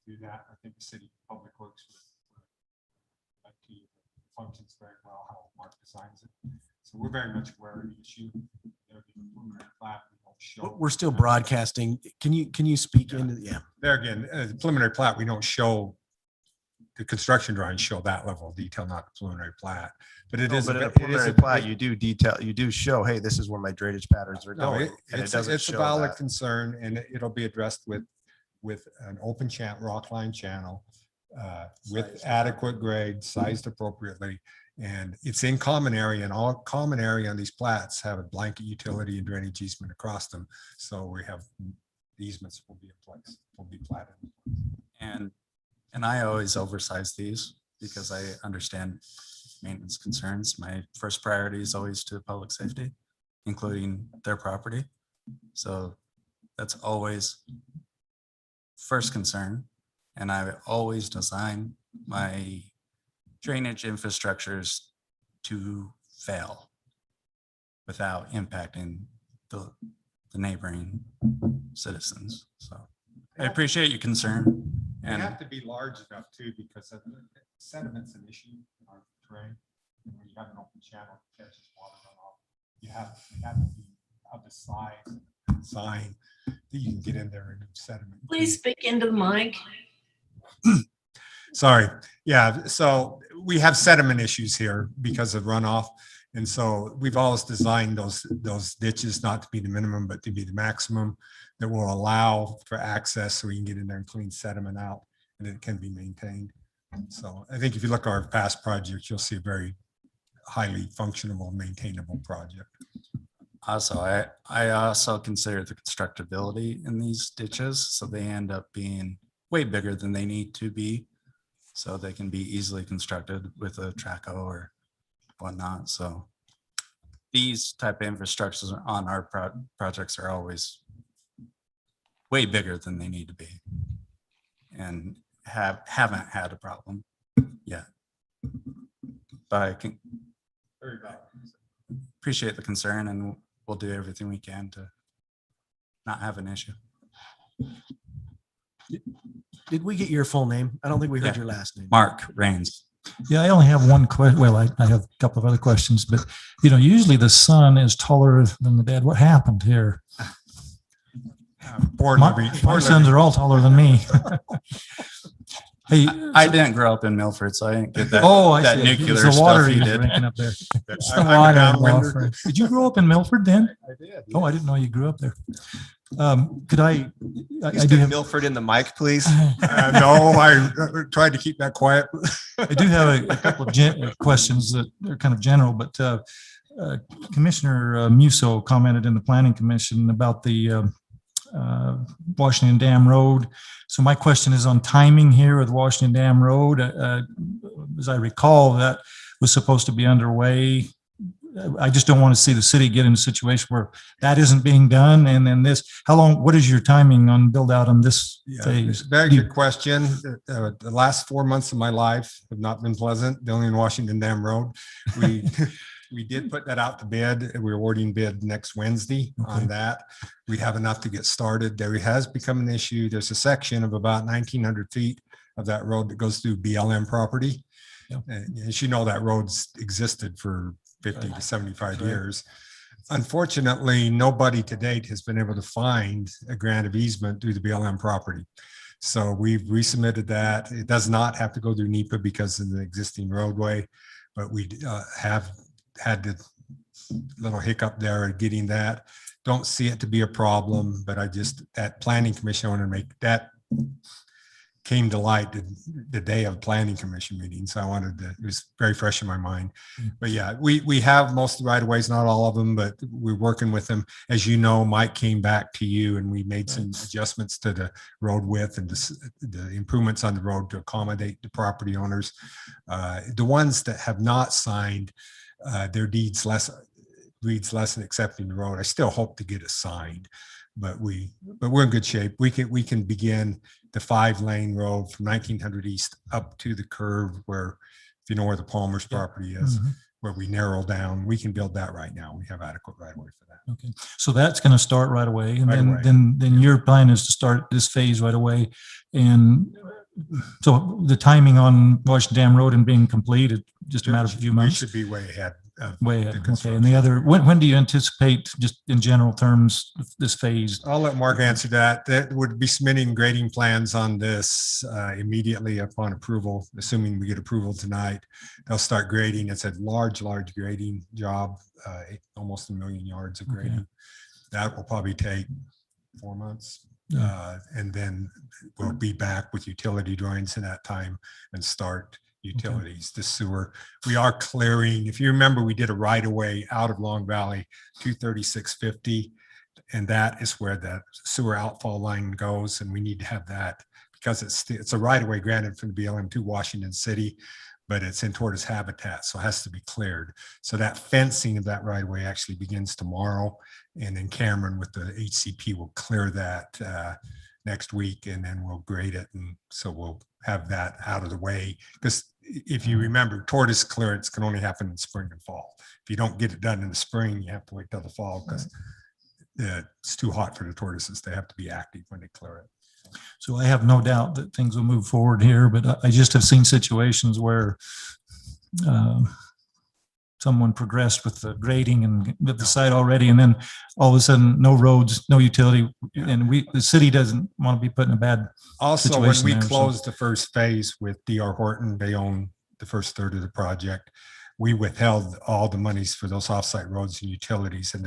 Do that. I think the city public works with IT functions very well, how Mark designs it. So we're very much aware of the issue. There'll be a preliminary plat, we don't show- We're still broadcasting. Can you speak into, yeah. There again, the preliminary plat, we don't show, the construction drawings show that level of detail, not the preliminary plat. But it No, is. but in a it is preliminary plat, you do detail, you do show, hey, this is where my drainage patterns are No, going. And it it's doesn't a show valid that. concern and it'll be addressed with an open rock line channel with adequate grade, sized appropriately. And it's in common area and all common area on these plats have a blanket utility and drainage easement across them. So we have easements will be in place, will be platted. And I always oversize these because I understand maintenance concerns. My first priority is always to public safety, including their property. So that's always first concern. And I always design my drainage infrastructures to fail without impacting the neighboring citizens. So I appreciate your concern. They And have to be large enough too, because sediment's an issue in our terrain. And when you have an open channel that catches water runoff, you have to be of the size and design that you can get in there and move sediment. Please speak into the mic. Sorry. Yeah. So we have sediment issues here because of runoff. And so we've always designed those ditches not to be the minimum, but to be the maximum that will allow for access so we can get in there and clean sediment out and it can be maintained. So I think if you look at our past projects, you'll see a very highly functional, maintainable project. Also, I also consider the constructability in these ditches, so they end up being way bigger than they need to be. So they can be easily constructed with a traco or whatnot. So these type of infrastructures on our projects are always way bigger than they need to be and haven't had a problem yet. But I can appreciate the concern, and we'll do everything we can to not have an issue. Did we get your full name? I don't think we heard Yeah. your last name. Mark Rains. Yeah, I only have one question. Well, I have a couple of other questions, but usually the son is taller than the dad. What happened here? My sons are all taller than me. Hey, I didn't grow up in Milford, so I didn't get that. oh, I that see. nuclear It's the stuff water you you're did. drinking up there. It's the I'm a water downwinder. involved. Did you grow up in Milford then? I did. Oh, I didn't know you grew up there. Could I Just do get have, Milford in the mic, please. No, I tried to keep that quiet. I do have a couple of questions that are kind of general, but Commissioner Musso commented in the Planning Commission about the Washington Dam Road. So my question is on timing here with Washington Dam Road. As I recall, that was supposed to be underway. I just don't want to see the city get in a situation where that isn't being done. And then what is your timing on build out on this phase? Very good question. The last 4 months of my life have not been pleasant, dealing in Washington Dam Road. We did put that out to bid. We're awarding bid next Wednesday on that. We have enough to get started. There has become an issue. There's a section of about 1,900 feet of that road that goes through BLM property. Yep. And as you know, that road's existed for 50 to 75 years. Unfortunately, nobody to date has been able to find a grant of easement through the BLM property. So we've resubmitted that. It does not have to go through NEPA because of the existing roadway, but we have had the little hiccup there at getting that. Don't see it to be a problem, but that planning commission, I want to make that came to light the day of planning commission meeting. So it was very fresh in my mind. But yeah, we have most of the right of ways, not all of them, but we're working with them. As you know, Mike came back to you and we made some adjustments to the road width and the improvements on the road to accommodate the property owners. The ones that have not signed their deeds reads less than accepting the road. I still hope to get it signed, but we're in good shape. We can begin the 5-lane road from 1900 East up to the curve where, if you know where the Palmer's property is, where we narrow down, we can build that right now. We have adequate right of way for that. Okay, so that's going to start right away, and Right away. then your plan is to start this phase right away. And so the timing on Washington Dam Road and being completed, just a matter of a few We months. should be way ahead. Way ahead. Okay, and the other, when do you anticipate, just in general terms, this phase? I'll let Mark answer that. That would be submitting grading plans on this immediately upon approval, assuming we get approval tonight. They'll start grading. It's a large grading job, almost 1 million yards of grading. That will probably take 4 months. And then we'll be back with utility drawings in that time and start utilities, the sewer. We are clearing, if you remember, we did a right of way out of Long Valley, 23650. And that is where the sewer outfall line goes. And we need to have that because it's a right of way granted from the BLM to Washington City, but it's in tortoise habitat. So it has to be cleared. So that fencing of that right of way actually begins tomorrow. And then Cameron with the HCP will clear that next week, and then we'll grade it. And so we'll have that out of the way, because if you remember, tortoise clearance can only happen in spring and fall. If you don't get it done in the spring, you have to wait till the fall because it's too hot for the tortoises. They have to be active when they clear it. So I have no doubt that things will move forward here, but I just have seen situations where someone progressed with the grading and with the site already, and then all of a sudden, no roads, no utility, and the city doesn't want to be put in a bad Also, when situation we there, so- closed the first phase with DR Horton, they own the first third of the project. we withheld all the monies for those offsite roads and utilities, and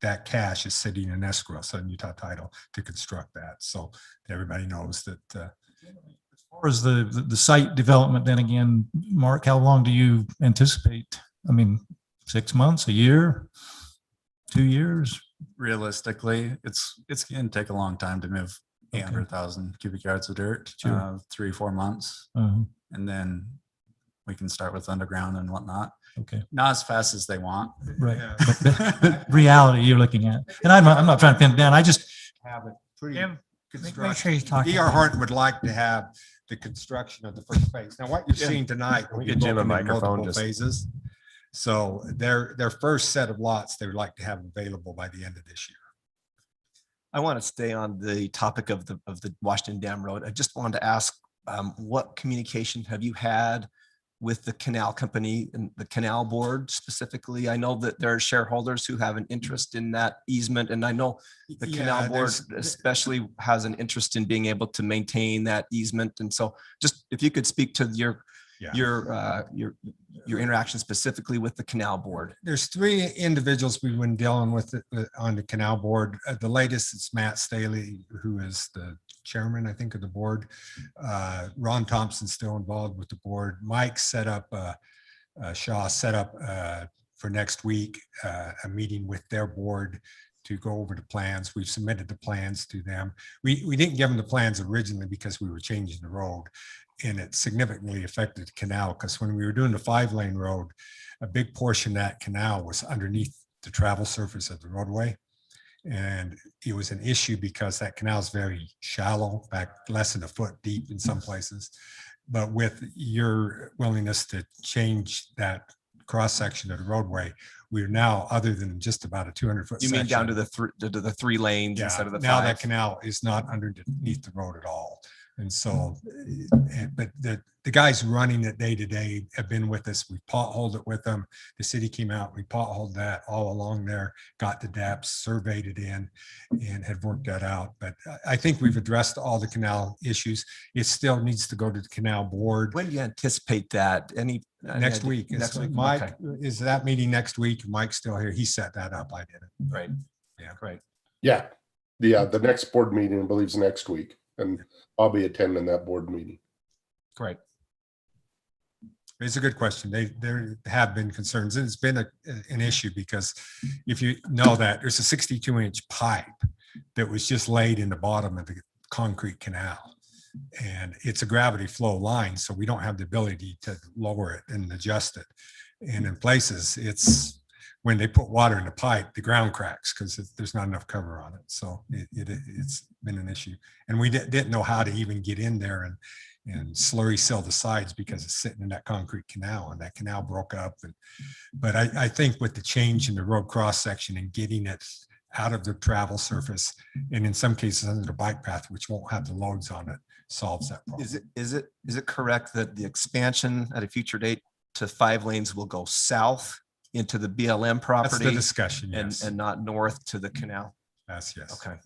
that cash is sitting in escrow, Southern Utah Title, to construct that. So everybody knows that, As far as the site development, then again, Mark, how long do you anticipate? I mean, 6 months, a year, 2 years? Realistically, it's going to take a long time to move Okay. 800,000 cubic yards of dirt, Sure. 3-4 months. Uh, And then we can start with underground and whatnot. Okay, Not as fast as they want. right. But reality you're looking at, and I'm not trying to pin it down. I just, have it pretty Jim, Make construction. sure he's talking. D.R. Horton would like to have the construction of the first phase. Now, what you're seeing tonight will we be get Jim a broken in microphone, multiple just- phases. So their first set of lots, they would like to have available by the end of this year. I want to stay on the topic of the Washington Dam Road. I just wanted to ask, what communication have you had with the canal company and the canal board specifically? I know that there are shareholders who have an interest in that easement, and I know the canal Yeah, board there's- especially has an interest in being able to maintain that easement. And so just if you could speak to your interaction specifically with the canal board. There's 3 individuals we've been dealing with on the canal board. The latest is Matt Staley, who is the chairman, I think, of the board. Ron Thompson's still involved with the board. Mike set up, Shaw set up for next week, a meeting with their board to go over the plans. We've submitted the plans to them. We didn't give them the plans originally because we were changing the road, and it significantly affected the canal, because when we were doing the 5-lane road, a big portion of that canal was underneath the travel surface of the roadway. And it was an issue because that canal is very shallow, back less than a foot deep in some places. But with your willingness to change that cross section of the roadway, we are now, other than just about a 200-foot You section. mean down to the 3 lanes Yeah, instead of the 5? now that canal is not underneath the road at all. And so, but the guys running it day to day have been with us. We potholed it with them. The city came out, we potholed that all along there, got the depths, surveyed it in, and had worked that out. But I think we've addressed all the canal issues. It still needs to go to the canal board. When do you anticipate that? Next week. Next week. Mike, Okay. is that meeting next week? Mike's still here. He set that up. I did it. Right. Yeah. Great. Yeah, the next board meeting, I believe, is next week, and I'll be attending that board meeting. Great. It's a good question. There have been concerns, and it's been an issue because if you know that there's a 62-inch pipe that was just laid in the bottom of the concrete canal, and it's a gravity flow line, so we don't have the ability to lower it and adjust it. And in places, it's when they put water in the pipe, the ground cracks because there's not enough cover on it. So it's been an issue, and we didn't know how to even get in there and slurry seal the sides because it's sitting in that concrete canal, and that canal broke up. But I think with the change in the road cross section and getting it out of the travel surface, and in some cases under the bike path, which won't have the loads on it, solves that problem. Is it correct that the expansion at a future date to 5 lanes will go south into the BLM property? That's the discussion, yes. And not north to the canal? Yes. Okay.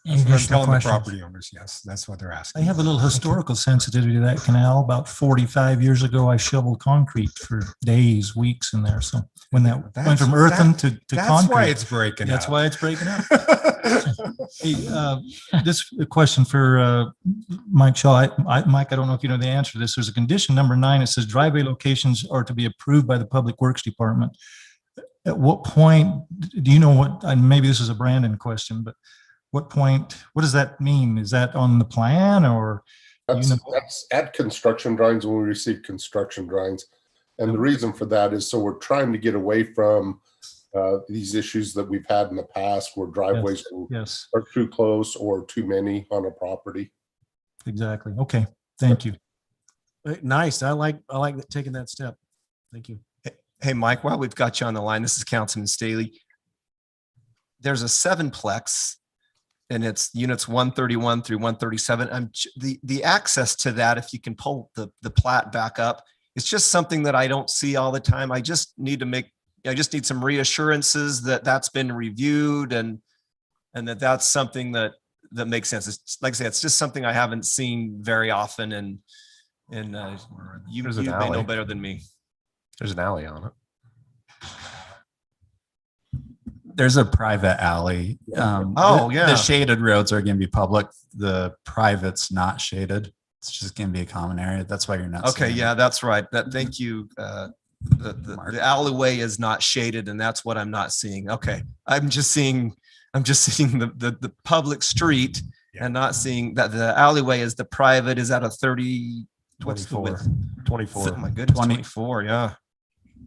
Any That's what I'm additional telling the questions? property owners, yes, that's what they're asking. I have a little historical sensitivity to that canal. About 45 years ago, I shoveled concrete for days, weeks in there. So when that went from earthen to concrete. That's why it's breaking That's up. why it's breaking up. Hey, this question for Mike Shaw. Mike, I don't know if you know the answer to this. There's a condition number 9. It says driveway locations are to be approved by the Public Works Department. At what point, do you know what, and maybe this is a Brandon question, but what point, what does that mean? Is that on the plan or? That's at construction drawings when we receive construction drawings. And the reason for that is so we're trying to get away from these issues that we've had in the past where driveways Yes, are too close or too many on a property. exactly. Okay, thank you. Nice. I like taking that step. Thank you. Hey, Mike, while we've got you on the line, this is Councilman Staley. There's a 7-plex and it's units 131 through 137. The access to that, if you can pull the plat back up, it's just something that I don't see all the time. I just need some reassurances that that's been reviewed and that's something that makes sense. It's like I say, it's just something I haven't seen very often. And you There's an may know alley. better than me. There's an alley on it. There's a private alley. Oh, The yeah. shaded roads are going to be public. The private's not shaded. It's just going to be a common area. That's why you're not. Okay, seeing it. yeah, that's right. Thank you. The alleyway is not shaded and that's what I'm not seeing. Okay. I'm just seeing the public street and not seeing that the alleyway is the private is at a 30, what's the 24. width? 24. Oh my goodness, 20. 24, yeah.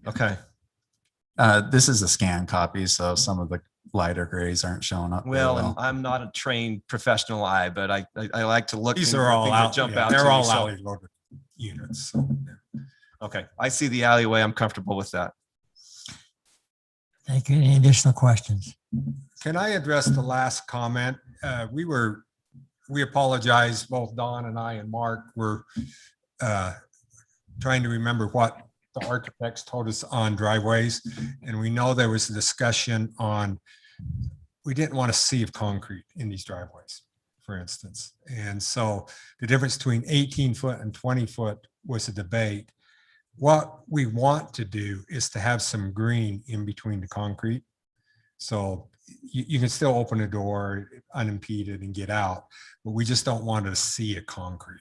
Okay. This is a scan copy, so some of the lighter grays aren't showing up. very Well, and I'm not a trained professional eye, but I like to look. These and are all things that out, jump yeah, out. to they're me, all so- alley loaded units. So, yeah. Okay, I see the alleyway. I'm comfortable with that. Thank you. Any additional questions? Can I address the last comment? We apologize, both Don and I and Mark were trying to remember what the architects told us on driveways. And we know there was a discussion on, we didn't want a sea of concrete in these driveways, for instance. And so the difference between 18 foot and 20 foot was a debate. What we want to do is to have some green in between the concrete. So you can still open a door unimpeded and get out, but we just don't want to see a concrete.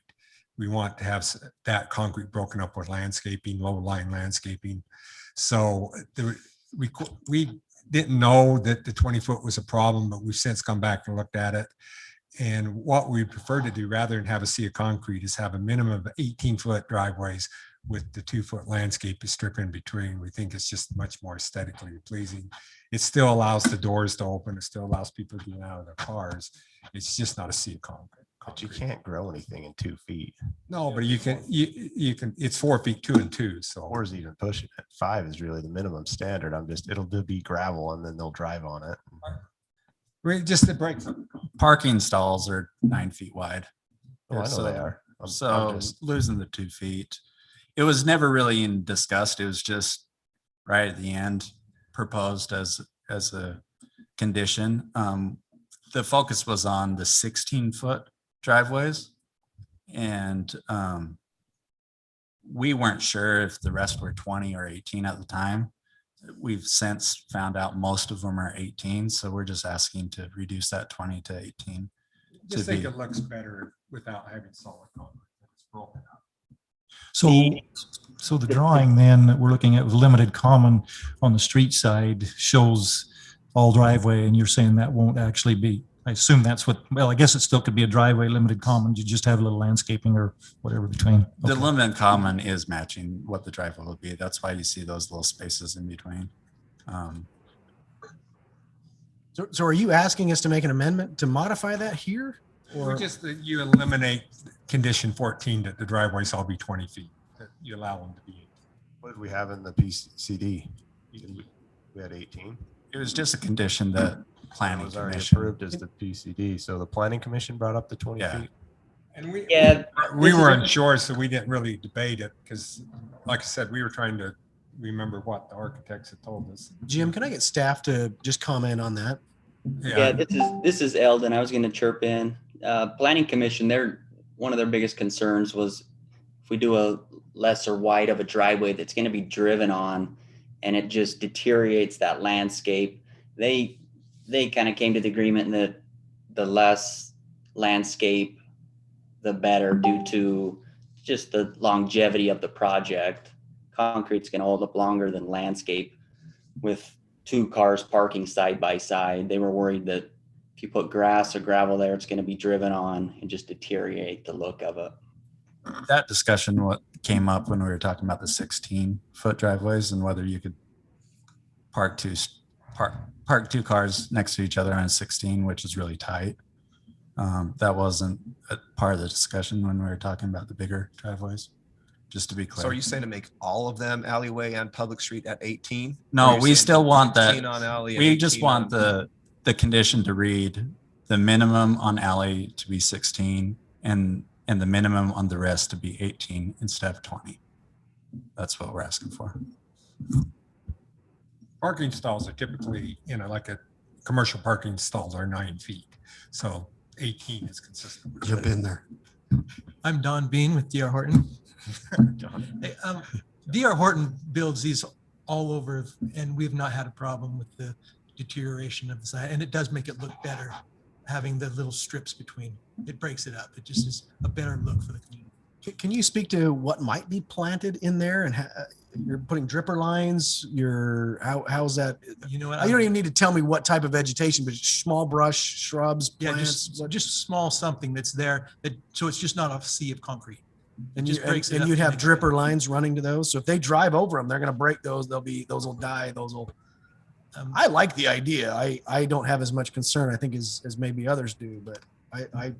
We want to have that concrete broken up with landscaping, low line landscaping. So we didn't know that the 20 foot was a problem, but we've since come back and looked at it. And what we prefer to do rather than have a sea of concrete is have a minimum of 18 foot driveways with the 2 foot landscape strip in between. We think it's just much more aesthetically pleasing. It still allows the doors to open. It still allows people to get out of their cars. It's just not a sea of concrete. But you can't grow anything in 2 feet. No, but you can, it's 4 feet, 2 and 2. So, Or is even pushing it. 5 is really the minimum standard. It'll be gravel and then they'll drive on it. just to break. Parking stalls are 9 feet wide. Oh, I know So- they are. So losing the 2 feet. It was never really in discussed. It was just right at the end proposed as a condition. The focus was on the 16-foot driveways. And we weren't sure if the rest were 20 or 18 at the time. We've since found out most of them are 18. So we're just asking to reduce that 20 to 18. Just to think be- it looks better without having solid concrete. It's broken up. So the drawing then that we're looking at with limited common on the street side shows all driveway, and you're saying that won't actually be, I assume that's what, well, I guess it still could be a driveway, limited common. You just have a little landscaping or whatever between. The Okay. limited common is matching what the driveway will be. That's why you see those little spaces in between. So are you asking us to make an amendment to modify that here? Or Or just that you eliminate condition 14, that the driveways all be 20 feet, that you allow them to be. What did we have in the PCD? We had 18. It was just a condition that It planning was already commission. approved as the PCD. So the planning commission brought up the 20 Yeah. feet. And we this were is- unsure, so we didn't really debate it because, like I said, we were trying to remember what the architects had told us. Jim, can I get staff to just comment on that? Yeah, this is Eldon. I was going to chirp in. Planning Commission, one of their biggest concerns was if we do a lesser wide of a driveway that's going to be driven on and it just deteriorates that landscape. They kind of came to the agreement that the less landscape, the better, due to just the longevity of the project. Concrete's going to hold up longer than landscape. With 2 cars parking side by side, they were worried that if you put grass or gravel there, it's going to be driven on and just deteriorate the look of it. That discussion, what came up when we were talking about the 16-foot driveways and whether you could park two cars next to each other on 16, which is really tight. That wasn't a part of the discussion when we were talking about the bigger driveways, just to be clear. So are you saying to make all of them alleyway and public street at 18? Or No, you're we saying still want 16 that. on alley and We just 18 want on- the condition to read the minimum on alley to be 16 and the minimum on the rest to be 18 instead of 20. That's what we're asking for. Parking stalls are typically, like a commercial parking stalls are 9 feet. So 18 is consistent. Jump in there. I'm Don Bean with D.R. Horton. Hey, D.R. Horton builds these all over, and we've not had a problem with the deterioration of the site. And it does make it look better, having the little strips between. It breaks it up. It just is a better look for the community. Can you speak to what might be planted in there and you're putting dripper lines? How's that? You know what? You don't even need to tell me what type of vegetation, but small brush, shrubs, Yeah, plants. just small something that's there. So it's just not a sea of concrete. It And just breaks it up you'd to have make it dripper lines running to those. So if they drive over them, they're going to break those. Those will die. Those will. I like the idea. I don't have as much concern, I think, as maybe others do, but I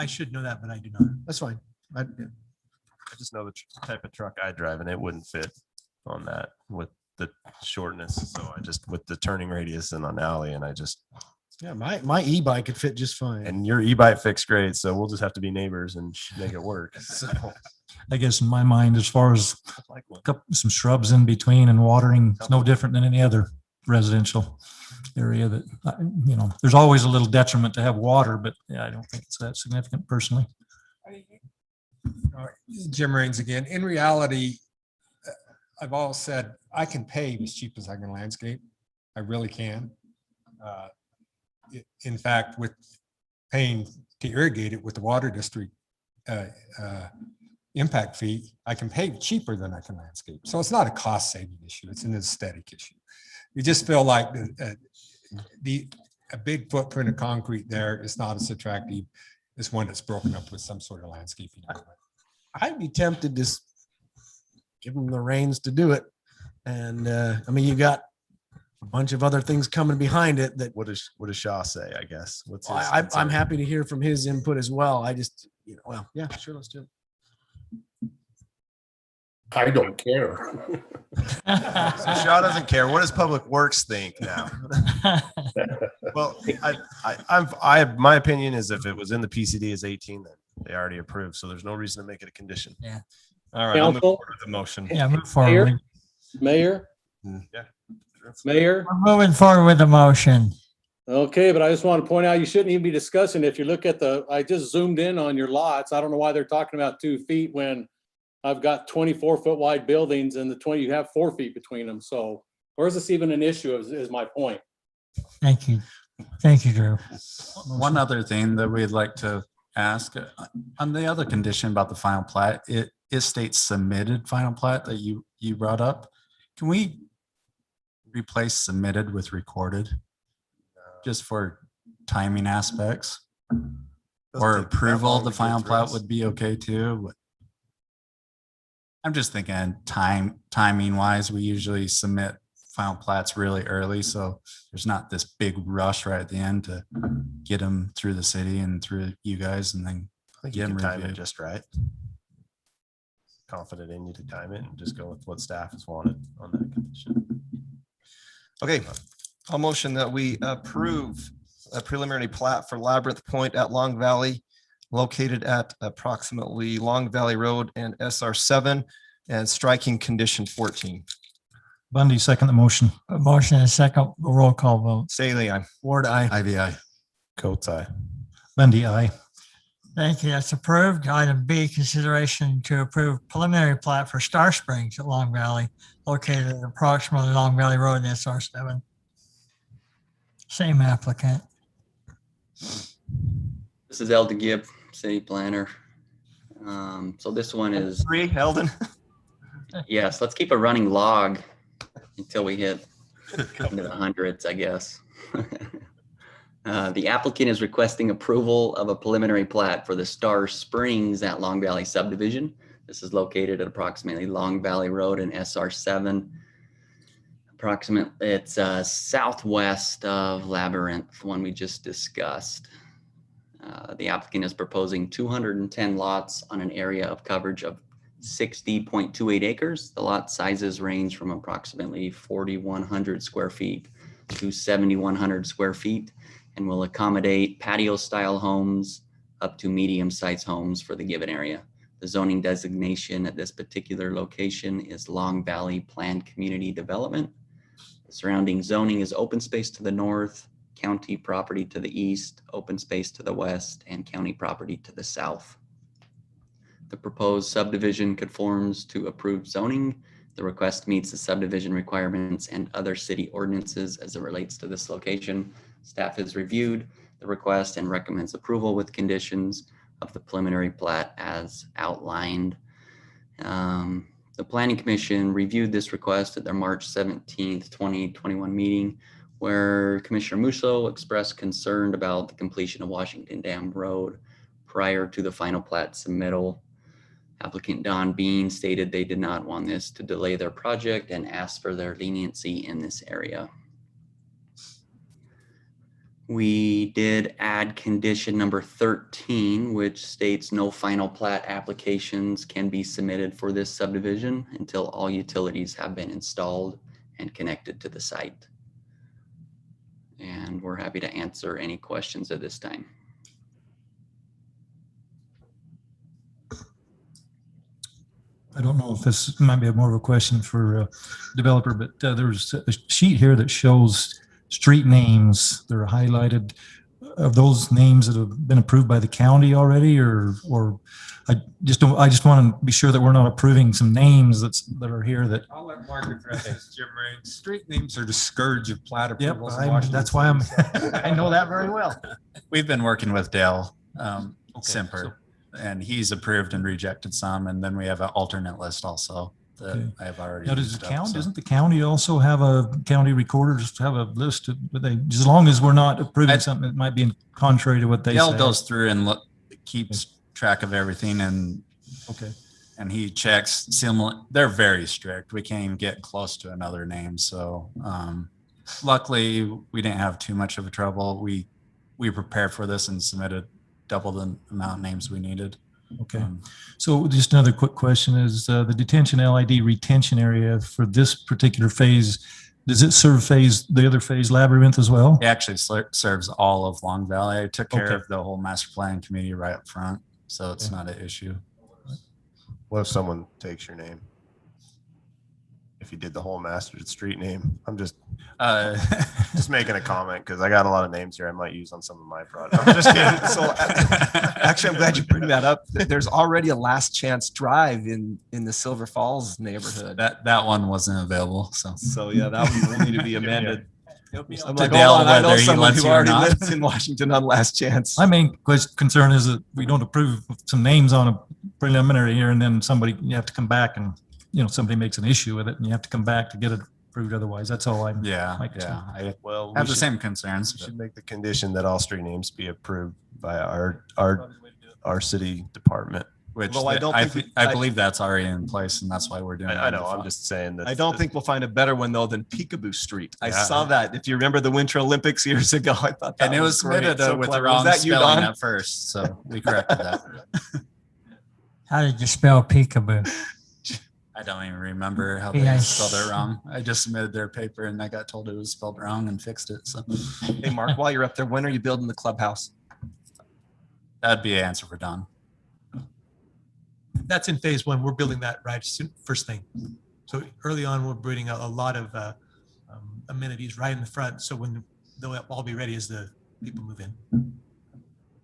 should know that, but I do not. That's fine. I just know the type of truck I drive and it wouldn't fit on that with the shortness. So with the turning radius and on alley and yeah, my e-bike could fit just fine. and your e-bike fits great. So we'll just have to be neighbors and make it work. So I guess in my mind, as far as some shrubs in between and watering, it's no different than any other residential area that, there's always a little detriment to have water, but yeah, I don't think it's that significant personally. Jim Raines again. In reality, I've always said I can pave as cheap as I can landscape. I really can. In fact, with paying to irrigate it with the water district impact fee, I can pave cheaper than I can landscape. So it's not a cost saving issue. It's an aesthetic issue. We just feel like a big footprint of concrete there is not as attractive as one that's broken up with some sort of landscaping. I'd be tempted to give them the reins to do it. And you got a bunch of other things coming behind it that. what does Shaw say, I guess? What's his I'm concern? happy to hear from his input as well. I just, yeah, sure, let's do it. I don't care. So Shaw doesn't care. What does Public Works think now? Well, my opinion is if it was in the PCD as 18, then they already approved. So there's no reason to make it a condition. Yeah. All right, I'll move Council? forward with the motion. Yeah, move forward. Mayor, Yeah. Mayor. We're moving forward with the motion. Okay, but I just want to point out, you shouldn't even be discussing, if you look at I just zoomed in on your lots. I don't know why they're talking about 2 feet when I've got 24-foot wide buildings and you have 4 feet between them. So where's this even an issue is my point. Thank you. Thank you, Drew. One other thing that we'd like to ask, on the other condition about the final plat, it states submitted final plat that you brought up. Can we replace submitted with recorded? Just for timing aspects? Or take that approval long of the to get final through plat us. would be okay too, but I'm just thinking timing wise, we usually submit final plats really early, so there's not this big rush right at the end to get them through the city and through you guys and then I think get you them can time it reviewed. just right. Confident in you to time it and just go with what staff has wanted on that condition. Okay, I'll motion that we approve a preliminary plat for Labyrinth Point at Long Valley, located at approximately Long Valley Road and SR 7, and striking condition 14. Bundy, second the motion. A motion and a second roll call vote. Staley, aye. Ward, aye. IVI. Coates, aye. Bundy, aye. Thank you. That's approved. Item B, consideration to approve preliminary plat for Star Springs at Long Valley, located at approximately Long Valley Road and SR 7. Same applicant. This is Eldon Gibb, city planner. So this one is, 3, Eldon. yes, let's keep a running log until we hit into the hundreds, I guess. The applicant is requesting approval of a preliminary plat for the Star Springs at Long Valley subdivision. This is located at approximately Long Valley Road and SR 7. It's southwest of Labyrinth, the one we just discussed. The applicant is proposing 210 lots on an area of coverage of 60.28 acres. The lot sizes range from approximately 4,100 square feet to 7,100 square feet and will accommodate patio-style homes up to medium-sized homes for the given area. The zoning designation at this particular location is Long Valley Planned Community Development. The surrounding zoning is open space to the north, county property to the east, open space to the west, and county property to the south. The proposed subdivision conforms to approved zoning. The request meets the subdivision requirements and other city ordinances as it relates to this location. Staff has reviewed the request and recommends approval with conditions of the preliminary plat as outlined. The Planning Commission reviewed this request at their March 17th, 2021 meeting, where Commissioner Musso expressed concern about the completion of Washington Dam Road prior to the final plat submittal. Applicant Don Bean stated they did not want this to delay their project and asked for their leniency in this area. We did add condition number 13, which states no final plat applications can be submitted for this subdivision until all utilities have been installed and connected to the site. And we're happy to answer any questions at this time. I don't know if this might be more of a question for developer, but there's a sheet here that shows street names. They're highlighted. Of those names that have been approved by the county already, or I just want to be sure that we're not approving some names that are here that. I'll let Mark address this, Jim Rain. Street names are the scourge of plat Yep, approvals. in Washington that's why State. I know that very well. We've been working with Dale Simper, so- and he's approved and rejected some, and then we have an alternate list also that Okay. I have already. Now, used up, so. doesn't the county also have a county recorder, just have a list of, but they, as long as we're not approving something that might be contrary to what they Dale say. goes through and keeps track of everything, and Okay. and he checks similar. They're very strict. We can't even get close to another name. So luckily, we didn't have too much of a trouble. We prepared for this and submitted double the amount of names we needed. Okay. So just another quick question is the detention LID retention area for this particular phase, does it serve the other phase Labyrinth as well? It actually serves all of Long Valley. I took care Okay. of the whole master plan committee right up front, so it's not an issue. What if someone takes your name? If you did the whole master street name, I'm just making a comment because I got a lot of names here I might use on some of my projects. I'm just kidding. So actually, I'm glad you bring that up. There's already a Last Chance Drive in the Silver Falls neighborhood. That one wasn't available, So yeah, that one will need to be amended. I'm To like, Dale, hold on, I know whether he someone lets who you or already not. lives in Washington on Last Chance. My main concern is that we don't approve some names on a preliminary here and then you have to come back and, somebody makes an issue with it and you have to come back to get it approved otherwise. That's all I'm. Yeah, my concern. I Well, have we the should- same concerns. We but- should make the condition that all street names be approved by our city department. Which Although I don't think I believe that's already in place, and that's why we're doing. I it. know, I'm just saying that. I don't think we'll find a better one though than Peekaboo Street. I Yeah. saw that. If you remember the Winter Olympics years ago, I thought that And it was great. submitted So with the clever. wrong Was that you, spelling Don? at first, so we corrected that. How did you spell peekaboo? I don't even remember how Yeah. they spelled it wrong. I just submitted their paper and I got told it was spelled wrong and fixed it. So Hey, Mark, while you're up there, when are you building the clubhouse? that'd be an answer for Don. That's in phase one. We're building that first thing. So early on, we're building a lot of amenities right in the front. So when they'll all be ready as the people move in.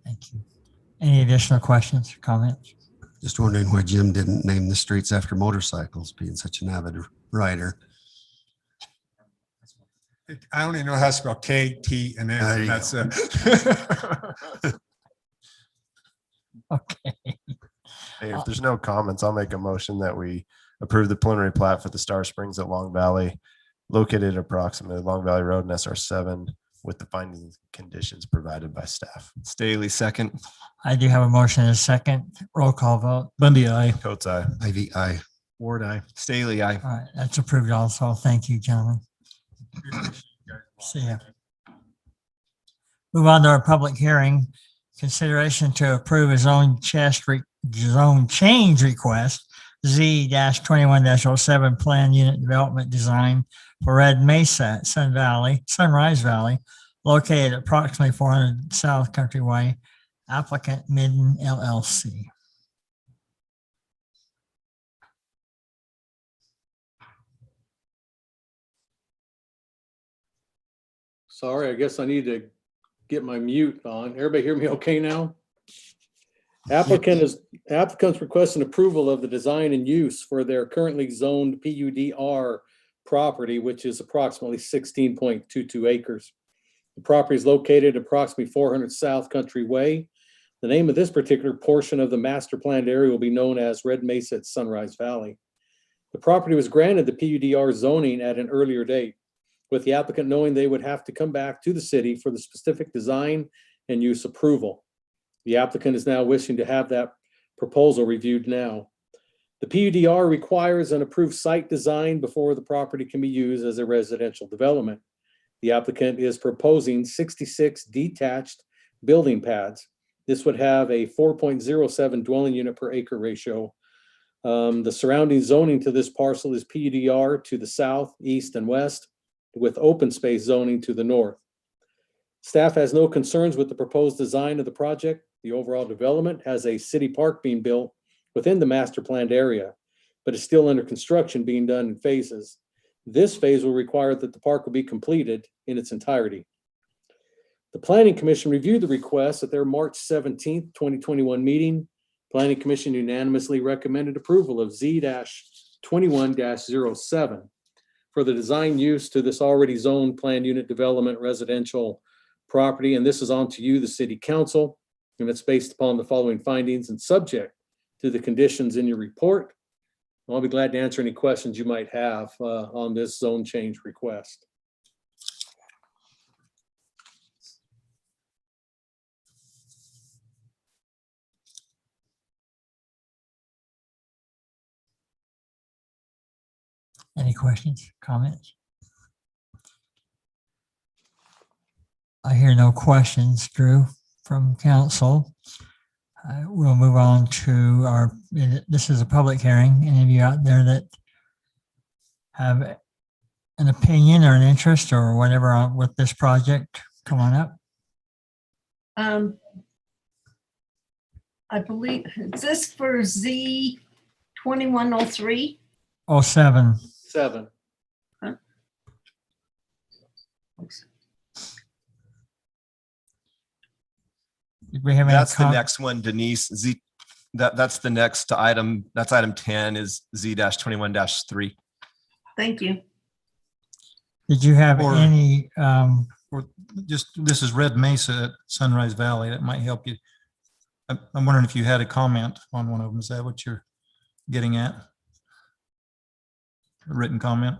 Thank you. Any additional questions or comments? Just wondering why Jim didn't name the streets after motorcycles, being such an avid rider. I only know how to spell K, T, and There N. you That's go. it. Okay. Hey, if there's no comments, I'll make a motion that we approve the preliminary plat for the Star Springs at Long Valley, located approximately Long Valley Road and SR 7 with the findings and conditions provided by staff. Staley, second. I do have a motion and a second. Roll call vote. Bundy, aye. Coates, aye. Ivy, aye. Ward, aye. Staley, aye. All right, that's approved also. Thank you, gentlemen. See ya. Move on to our public hearing. Consideration to approve a zone change request, Z-21-07 Plan Unit Development Design for Red Mesa, Sunrise Valley, located at approximately 400 South Country Way, applicant Midden LLC. Sorry, I guess I need to get my mute on. Everybody hear me okay now? Applicants requesting approval of the design and use for their currently zoned PUDR property, which is approximately 16.22 acres. The property is located approximately 400 South Country Way. The name of this particular portion of the master planned area will be known as Red Mesa at Sunrise Valley. The property was granted the PUDR zoning at an earlier date, with the applicant knowing they would have to come back to the city for the specific design and use approval. The applicant is now wishing to have that proposal reviewed now. The PUDR requires an approved site design before the property can be used as a residential development. The applicant is proposing 66 detached building pads. This would have a 4.07 dwelling unit per acre ratio. The surrounding zoning to this parcel is PUDR to the south, east, and west, with open space zoning to the north. Staff has no concerns with the proposed design of the project. The overall development has a city park being built within the master planned area, but is still under construction being done in phases. This phase will require that the park will be completed in its entirety. The Planning Commission reviewed the request at their March 17th, 2021 meeting. Planning Commission unanimously recommended approval of Z-21-07 for the design use to this already zoned planned unit development residential property. And this is on to you, the City Council, and it's based upon the following findings and subject to the conditions in your report. I'll be glad to answer any questions you might have on this zone change request. Any questions, comments? I hear no questions, Drew, from council. We'll move on to our, this is a public hearing. Any of you out there that have an opinion or an interest or whatever on with this project, come on up. I believe, is this for Z-2103? 07. 7. Did we have any That's the next one, Denise. That's the next item. That's item 10 is Z-21-3. Thank you. Did you have Or- any, Or just, this is Red Mesa at Sunrise Valley. That might help you. I'm wondering if you had a comment on one of them. Is that what you're getting at? A written comment?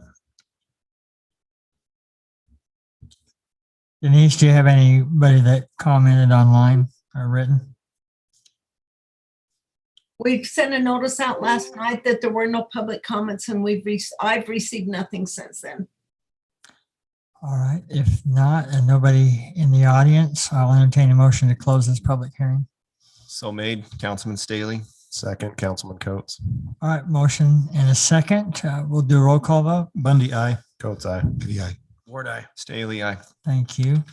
Denise, do you have anybody that commented online or written? We sent a notice out last night that there were no public comments and I've received nothing since then. All right, if not, and nobody in the audience, I'll entertain a motion to close this public hearing. So made, Councilman Staley. Second, Councilman Coates. All right, motion and a second. We'll do a roll call vote. Bundy, aye. Coates, aye. Ward eye. Staley, aye. Thank you.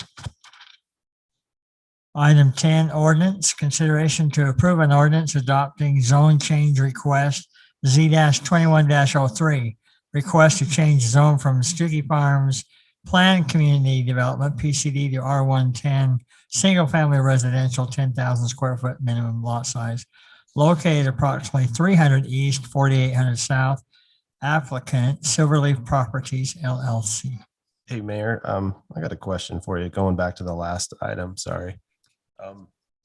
Item 10, ordinance, consideration to approve an ordinance adopting zone change request Z-21-03. Request to change zone from Stuckey Farms Planned Community Development PCD to R110, single family residential, 10,000 square foot minimum lot size, located approximately 300 east, 4800 south. Applicant Silverleaf Properties LLC. Hey, Mayor, I got a question for you. Going back to the last item, sorry.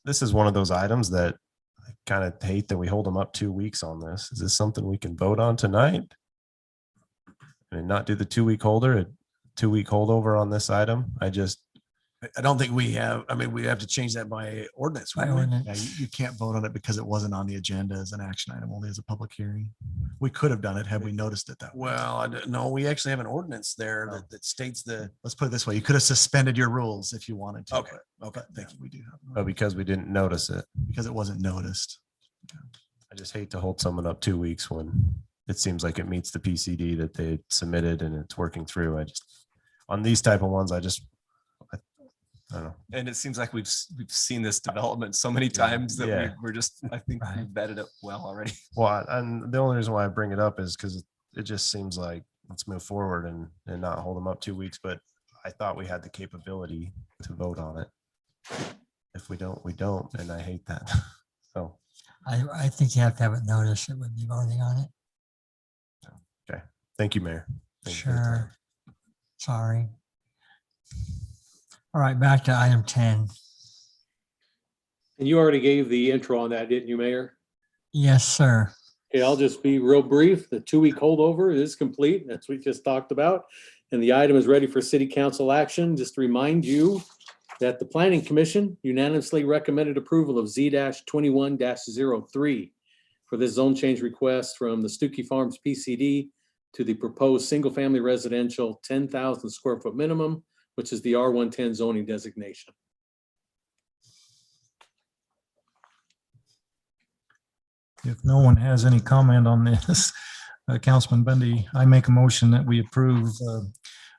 This is one of those items that I kind of hate that we hold them up 2 weeks on this. Is this something we can vote on tonight? And not do the 2-week holder, a 2-week holdover on this item? I don't think we have, I mean, we have to change that by ordinance. By wouldn't we? ordinance. Yeah, you can't vote on it because it wasn't on the agenda as an action item, only as a public hearing. We could have done it had we noticed it that way. Well, no, we actually have an ordinance there that states Let's put it this way. You could have suspended your rules if you wanted to. Okay, okay, Thank you. We do have, oh, because we didn't notice it. because it wasn't noticed. I just hate to hold someone up 2 weeks when it seems like it meets the PCD that they submitted and it's working through. On these type of ones, I don't know. And it seems like we've seen this development so many times that Yeah. we're just, I think we've vetted it well already. Well, and the only reason why I bring it up is because it just seems like let's move forward and not hold them up 2 weeks. But I thought we had the capability to vote on it. If we don't, we don't. And I hate that. So I think you have to have it noticed that we'd be voting on it. Okay. Thank you, Mayor. Thank you for your time. Sure. Sorry. All right, back to item 10. And you already gave the intro on that, didn't you, Mayor? Yes, sir. Okay, I'll just be real brief. The 2-week holdover is complete. That's what we just talked about. And the item is ready for city council action. Just to remind you that the planning commission unanimously recommended approval of Z-21-03 for this zone change request from the Stuckey Farms PCD to the proposed single-family residential 10,000 square foot minimum, which is the R110 zoning designation. If no one has any comment on this, Councilman Bundy, I make a motion that we approve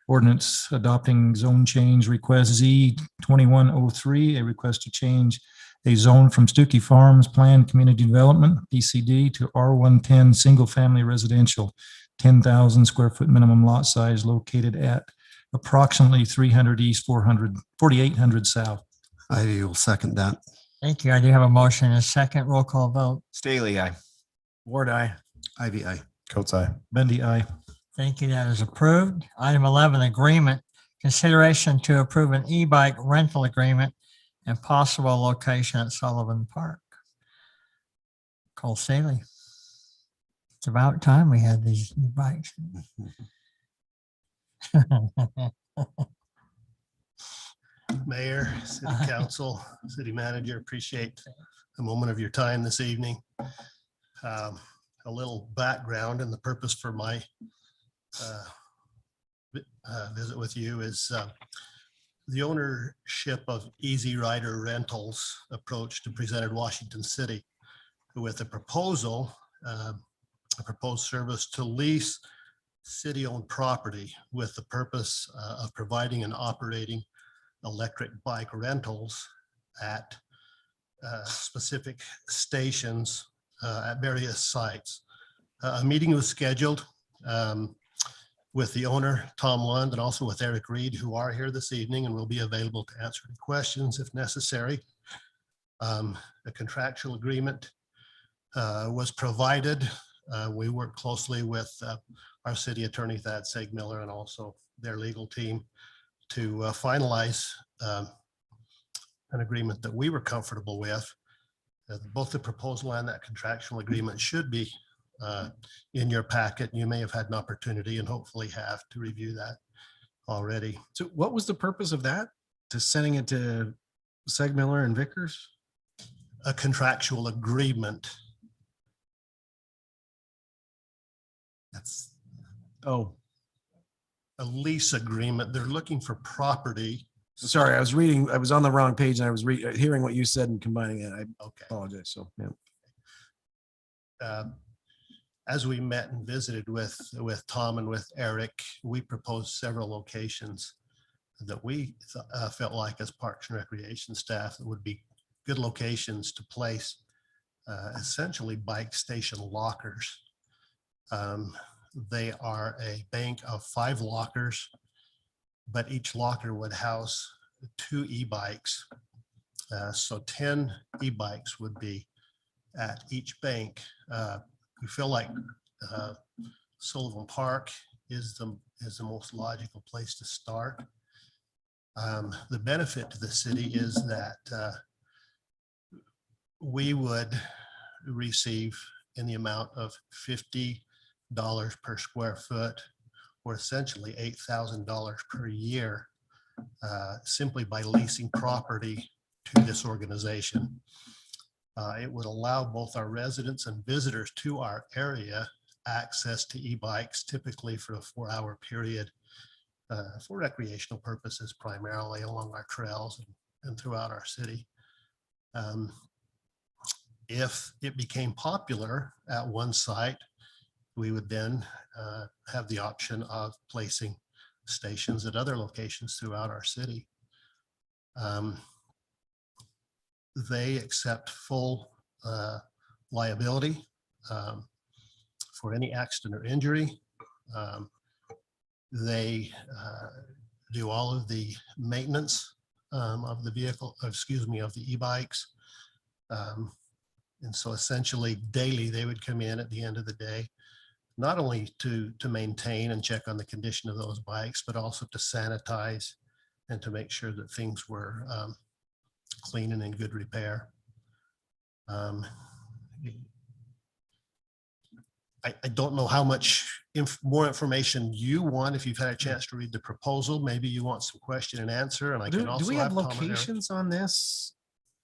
ordinance adopting zone change request Z-2103, a request to change a zone from Stuckey Farms Planned Community Development, PCD, to R110 Single Family Residential, 10,000 square foot minimum lot size located at approximately 300 East, 4800 South. I will second that. Thank you. I do have a motion and a second roll call vote. Staley, aye. Ward eye. Ivy, aye. Coates, aye. Bendy, aye. Thank you. That is approved. Item 11, agreement. Consideration to approve an e-bike rental agreement and possible location at Sullivan Park. Cole Staley. It's about time we had these e-bikes. Mayor, City Council, City Manager, appreciate a moment of your time this evening. A little background and the purpose for my visit with you is the ownership of Easy Rider Rentals approached and presented Washington City with a proposal, a proposed service to lease city-owned property with the purpose of providing and operating electric bike rentals at specific stations at various sites. A meeting was scheduled with the owner, Tom Lund, and also with Eric Reed, who are here this evening and will be available to answer any questions if necessary. A contractual agreement was provided. We worked closely with our city attorney, Thad Segmiller, and also their legal team to finalize an agreement that we were comfortable with. Both the proposal and that contractual agreement should be in your packet. You may have had an opportunity and hopefully have to review that already. So what was the purpose of that? To sending it to Segmiller and Vickers? A contractual agreement. That's Oh, a lease agreement. They're looking for property. sorry, I was on the wrong page and I was hearing what you said and combining it. I Okay. apologize. So, yeah. As we met and visited with Tom and with Eric, we proposed several locations that we felt like as Parks and Recreation staff that would be good locations to place essentially bike station lockers. They are a bank of 5 lockers, but each locker would house 2 e-bikes. So 10 e-bikes would be at each bank. We feel like Sullivan Park is the most logical place to start. The benefit to the city is that we would receive in the amount of $50 per square foot, or essentially $8,000 per year, simply by leasing property to this organization. It would allow both our residents and visitors to our area access to e-bikes, typically for a 4-hour period for recreational purposes, primarily along our trails and throughout our city. If it became popular at one site, we would then have the option of placing stations at other locations throughout our city. They accept full liability for any accident or injury. They do all of the maintenance of the vehicle, of the e-bikes. And so essentially daily, they would come in at the end of the day, not only to maintain and check on the condition of those bikes, but also to sanitize and to make sure that things were clean and in good repair. I don't know how much more information you want. If you've had a chance to read the proposal, maybe you want some question and answer, and I can Do also we have Tom and Eric. locations on this?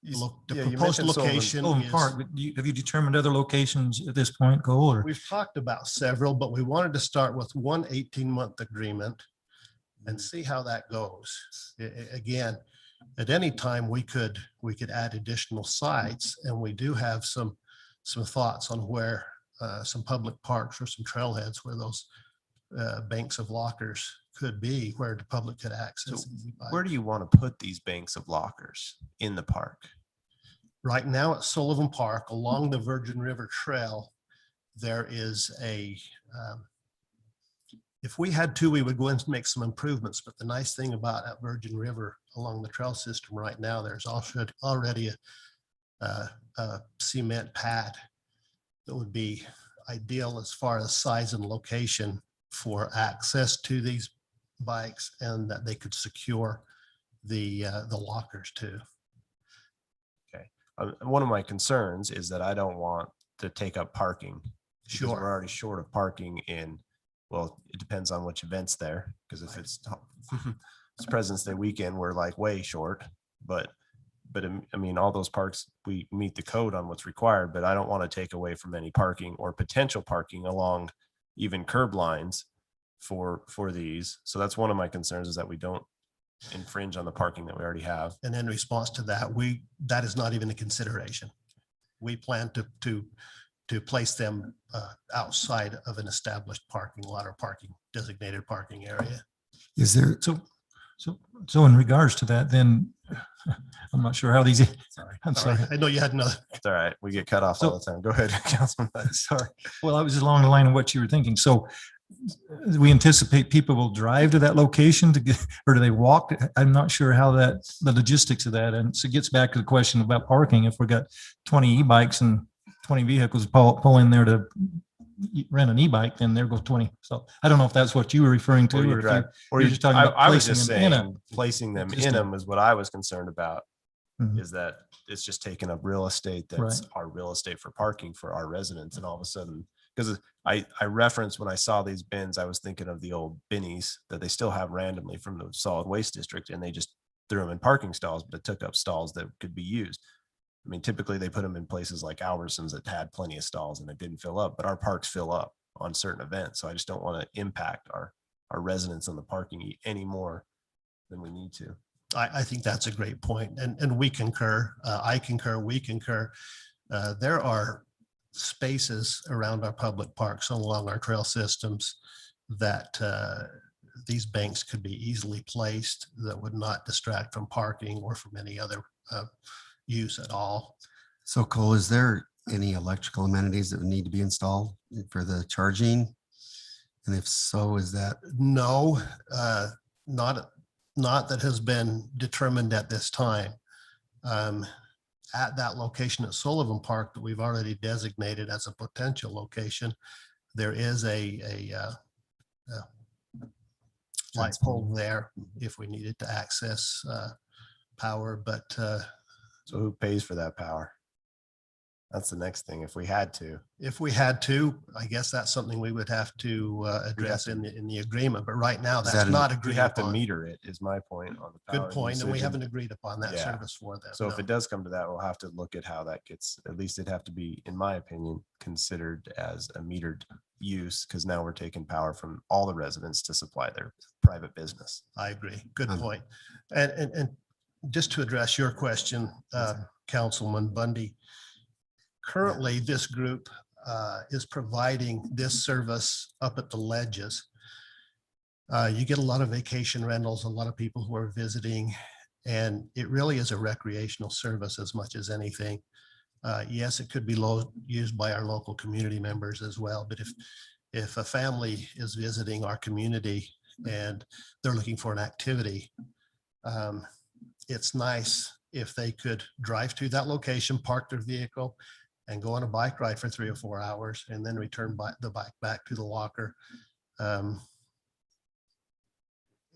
The Yeah, you proposed mentioned Sullivan. location Sullivan is, Park, but have you determined other locations at this point, Cole, or? we've talked about several, but we wanted to start with one 18-month agreement and see how that goes. Again, at any time, we could add additional sites, and we do have some thoughts on where some public parks or some trailheads where those banks of lockers could be, where the public could access. So easy bike. where do you want to put these banks of lockers in the park? Right now at Sullivan Park, along the Virgin River Trail, there is if we had to, we would go in and make some improvements. But the nice thing about that Virgin River along the trail system right now, there's also already a cement pad that would be ideal as far as size and location for access to these bikes, and that they could secure the lockers too. One of my concerns is that I don't want to take up parking. Because Sure. we're already short of parking in, well, it depends on which event's there, because if it's President's Day weekend, we're like way short. But I mean, all those parks, we meet the code on what's required, but I don't want to take away from any parking or potential parking along even curb lines for these. So that's one of my concerns, is that we don't infringe on the parking that we already have. And in response to that, that is not even a consideration. We plan to place them outside of an established parking lot or designated parking area. Is there, So in regards to that, then I'm not sure how these, I'm sorry. I know you had another. It's all right. We get cut off all the time. Go ahead, Councilman. Sorry. Well, I was just along the line of what you were thinking. So we anticipate people will drive to that location to get, or do they walk? I'm not sure how the logistics of that. And so it gets back to the question about parking. If we got 20 e-bikes and 20 vehicles pull in there to rent an e-bike, then there goes 20. So I don't know if that's what you were referring to, or if you're just talking about I was just placing them in saying, a. placing them in Existing. them is what I was concerned about, Mhm. is that it's just taking up real estate that's our real estate for parking for our residents. And all of a sudden, because I referenced when I saw these bins, I was thinking of the old binnies that they still have randomly from the solid waste district, and they just threw them in parking stalls, but it took up stalls that could be used. I mean, typically they put them in places like Albertsons that had plenty of stalls and it didn't fill up, but our parks fill up on certain events. So I just don't want to impact our residents on the parking any more than we need to. I think that's a great point, and we concur. I concur. We concur. There are spaces around our public parks and along our trail systems that these banks could be easily placed that would not distract from parking or from any other use at all. So Cole, is there any electrical amenities that would need to be installed for the charging? And if so, is that? No, not that has been determined at this time. At that location at Sullivan Park that we've already designated as a potential location, there is a light pole there if we needed to access power, but So who pays for that power? That's the next thing. If we had to, I guess that's something we would have to address in the agreement. But right now, Is that's that not we agreed have to upon. meter it, is my point on the power Good point, and we usage. haven't agreed upon that Yeah. service for them. So if no. it does come to that, we'll have to look at how that gets, at least it'd have to be, in my opinion, considered as a metered use, because now we're taking power from all the residents to supply their private business. I agree. Good point. And just to address your question, Councilman Bundy, currently this group is providing this service up at the ledges. You get a lot of vacation rentals, a lot of people who are visiting, and it really is a recreational service as much as anything. Yes, it could be used by our local community members as well, but if a family is visiting our community and they're looking for an activity, it's nice if they could drive to that location, park their vehicle, and go on a bike ride for 3 or 4 hours and then return the bike back to the locker. And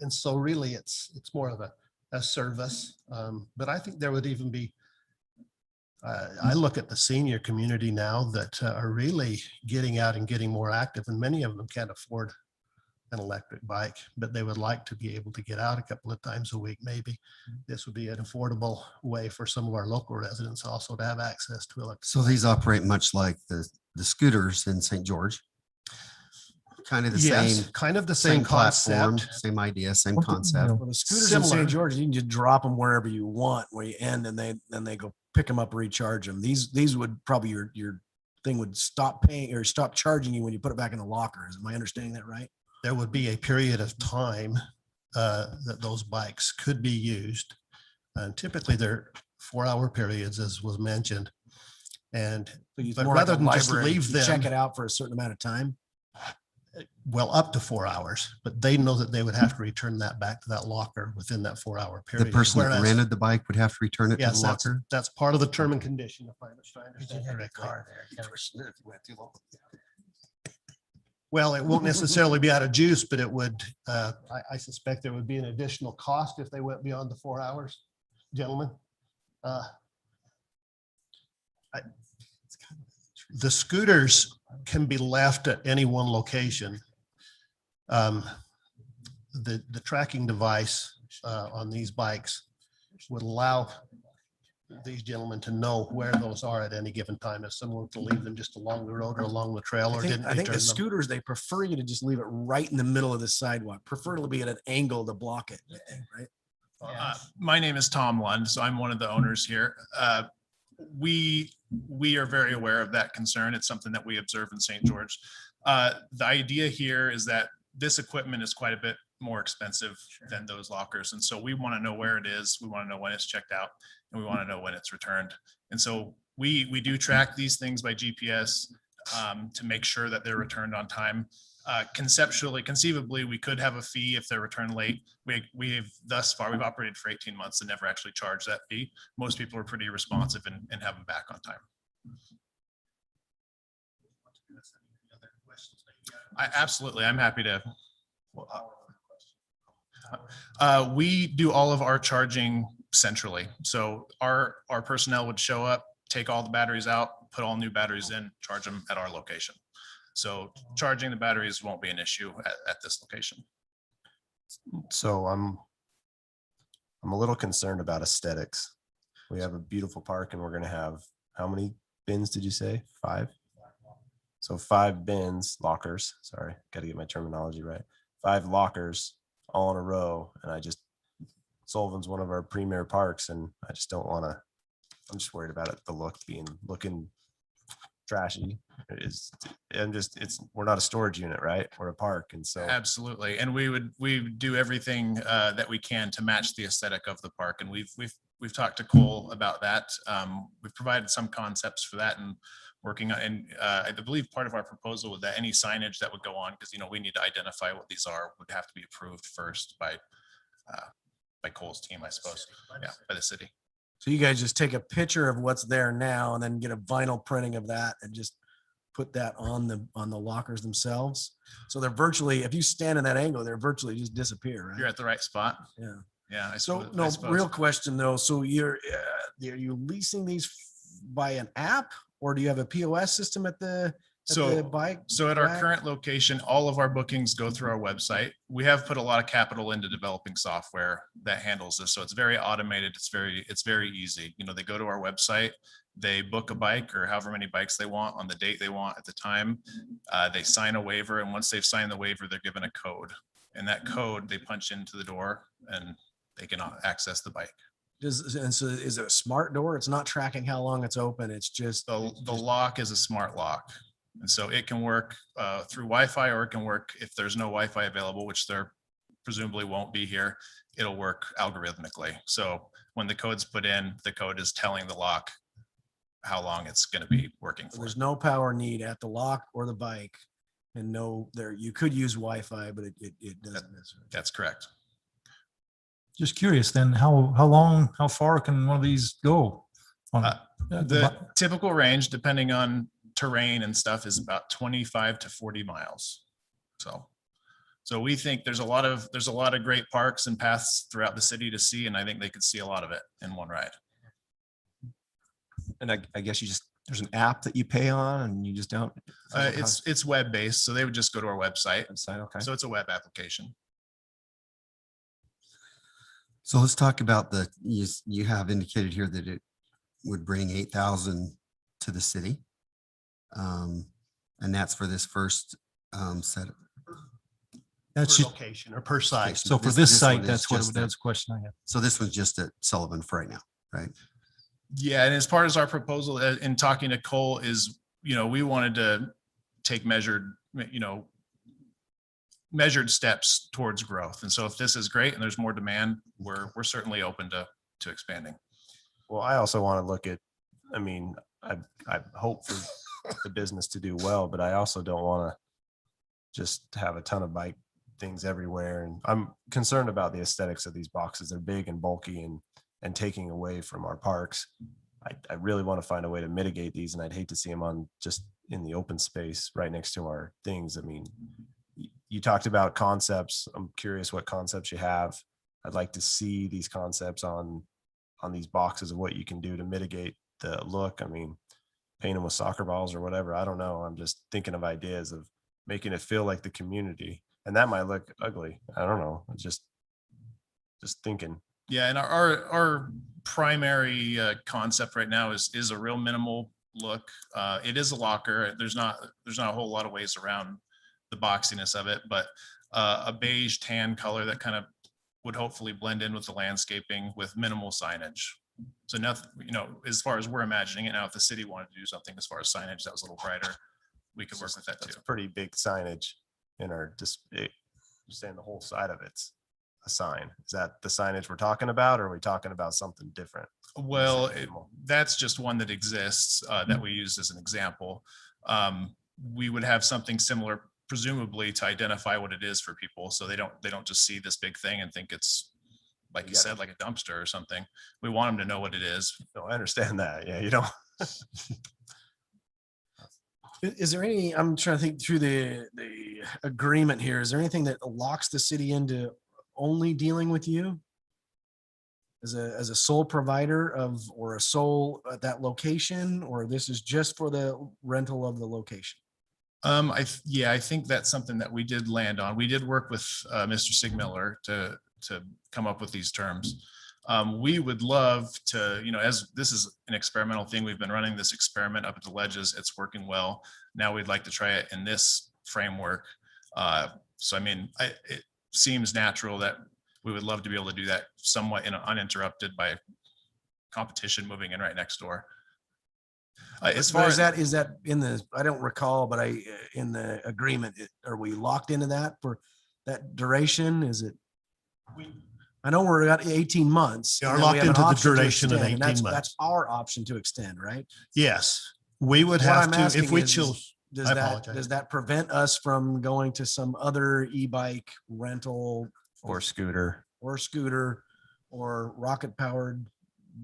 so really it's more of a service. But I think there would even be, I look at the senior community now that are really getting out and getting more active, and many of them can't afford an electric bike, but they would like to be able to get out a couple of times a week. Maybe this would be an affordable way for some of our local residents also to have access to electric. So these operate much like the scooters in St. George? Kind of the Yes, same. kind of the same platform, concept. same idea, same Well, concept. you know, Well, the scooters in Similar. St. George, you can just drop them wherever you want, where you end, and then they go pick them up, recharge them. These would probably your thing would stop paying or stop charging you when you put it back in the locker. Is my understanding that right? There would be a period of time that those bikes could be used. And typically they're 4-hour periods, as was mentioned. And but More like rather a than just library, leave you check them, it out for a certain amount of time. well, up to 4 hours, but they know that they would have to return that back to that locker within that 4-hour The period. person that Whereas- rented the bike would have to return it to Yes, the that's, locker? that's part of the term and condition, if I understand correctly. Well, it won't necessarily be out of juice, but it would, I suspect there would be an additional cost if they went beyond the 4 hours, gentlemen. The scooters can be left at any one location. The tracking device on these bikes would allow these gentlemen to know where those are at any given time. If someone were to leave them just along the road or along the trail or didn't I think the return them. scooters, they prefer you to just leave it right in the middle of the sidewalk, prefer to be at an angle to block it, right? My name is Tom Lund, so I'm one of the owners here. We are very aware of that concern. It's something that we observe in St. George. The idea here is that this equipment is quite a bit more expensive than those lockers. And so we want to know where it is. We want to know when it's checked out, and we want to know when it's returned. And so we do track these things by GPS to make sure that they're returned on time. Conceivably, we could have a fee if they're returned late. We've thus far, we've operated for 18 months and never actually charged that fee. Most people are pretty responsive and have them back on time. Absolutely, I'm happy to. We do all of our charging centrally. So our personnel would show up, take all the batteries out, put all new batteries in, charge them at our location. So charging the batteries won't be an issue at this location. So I'm a little concerned about aesthetics. We have a beautiful park and we're gonna have, how many bins did you say? 5? So 5 bins, lockers, sorry, gotta get my terminology right. 5 lockers all in a row. And Sullivan's one of our premier parks and I just don't wanna, I'm just worried about it, the looking trashy. We're not a storage unit, right? We're a park. And so. Absolutely. And we would do everything that we can to match the aesthetic of the park. And we've talked to Cole about that. We've provided some concepts for that and working on, and I believe part of our proposal with that any signage that would go on, because, we need to identify what these are, would have to be approved first by Cole's team, I suppose. Yeah, by the city. So you guys just take a picture of what's there now and then get a vinyl printing of that and just put that on the lockers themselves. So they're virtually, if you stand in that angle, they're virtually just disappear, right? You're at the right spot. Yeah. Yeah. So no, real question though. So are you leasing these by an app or do you have a POS system at the bike? So at our rack? current location, all of our bookings go through our website. We have put a lot of capital into developing software that handles this. So it's very automated. It's very easy. They go to our website, they book a bike or however many bikes they want on the date they want at the time. They sign a waiver. And once they've signed the waiver, they're given a code, and that code they punch into the door and they can access the bike. And so is it a smart door? It's not tracking how long it's open. It's just the lock is a smart lock. And so it can work through Wi-Fi, or it can work if there's no Wi-Fi available, which there presumably won't be here. It'll work algorithmically. So when the code's put in, the code is telling the lock how long it's going to be working for. There's no power need at the lock or the bike, and you could use Wi-Fi, but it doesn't necessarily. That's correct. Just curious then, how far can one of these go? The typical range, depending on terrain and stuff, is about 25 to 40 miles. So we think there's a lot of great parks and paths throughout the city to see, and I think they could see a lot of it in one ride. And I guess there's an app that you pay on and you just don't. It's web-based, so they would just go to our website. Okay. So it's a web application. So let's talk about you have indicated here that it would bring 8,000 to the city. And that's for this first set. That's location or per site. So for this site, that's the question I have. So this was just at Sullivan for right now, right? Yeah, and as part of our proposal in talking to Cole is, we wanted to take measured steps towards growth. And so if this is great and there's more demand, we're certainly open to expanding. Well, I also want to look at, I hope for the business to do well, but I also don't want to just have a ton of bike things everywhere. And I'm concerned about the aesthetics of these boxes. They're big and bulky and taking away from our parks. I really want to find a way to mitigate these, and I'd hate to see them on just in the open space right next to our things. I mean, you talked about concepts. I'm curious what concepts you have. I'd like to see these concepts on these boxes of what you can do to mitigate the look. I mean, paint them with soccer balls or whatever. I don't know. I'm just thinking of ideas of making it feel like the community, and that might look ugly. I don't know. Just thinking. Yeah, and our primary concept right now is a real minimal look. It is a locker. There's not a whole lot of ways around the boxiness of it, but a beige tan color that kind of would hopefully blend in with the landscaping with minimal signage. So nothing, as far as we're imagining it now, if the city wanted to do something as far as signage that was a little brighter, we could work with that too. It's pretty big signage in our display. You're saying the whole side of it's a sign. Is that the signage we're talking about, or are we talking about something different? Well, that's just one that exists that we use as an example. We would have something similar, presumably, to identify what it is for people, so they don't just see this big thing and think it's, like you said, like a dumpster or something. We want them to know what it is. No, I understand that. Yeah, you don't. Is there any, I'm trying to think through the agreement here. Is there anything that locks the city into only dealing with you as a sole provider or a sole at that location, or this is just for the rental of the location? I think that's something that we did land on. We did work with Mr. Sigmiller to come up with these terms. We would love to, as this is an experimental thing, we've been running this experiment up at the ledges. It's working well. Now we'd like to try it in this framework. So, it seems natural that we would love to be able to do that somewhat uninterrupted by competition moving in right next door. As far as that, is that in the, I don't recall, but in the agreement, are we locked into that for that duration? Is it? I know we're at 18 months. We are and then we locked have an into the option to duration of extend, and 18 months. That's our option to extend, right? Yes, we would What have I'm to, asking if we is, choose. Does I that, apologize. does that prevent us from going to some other e-bike rental Or scooter. or rocket powered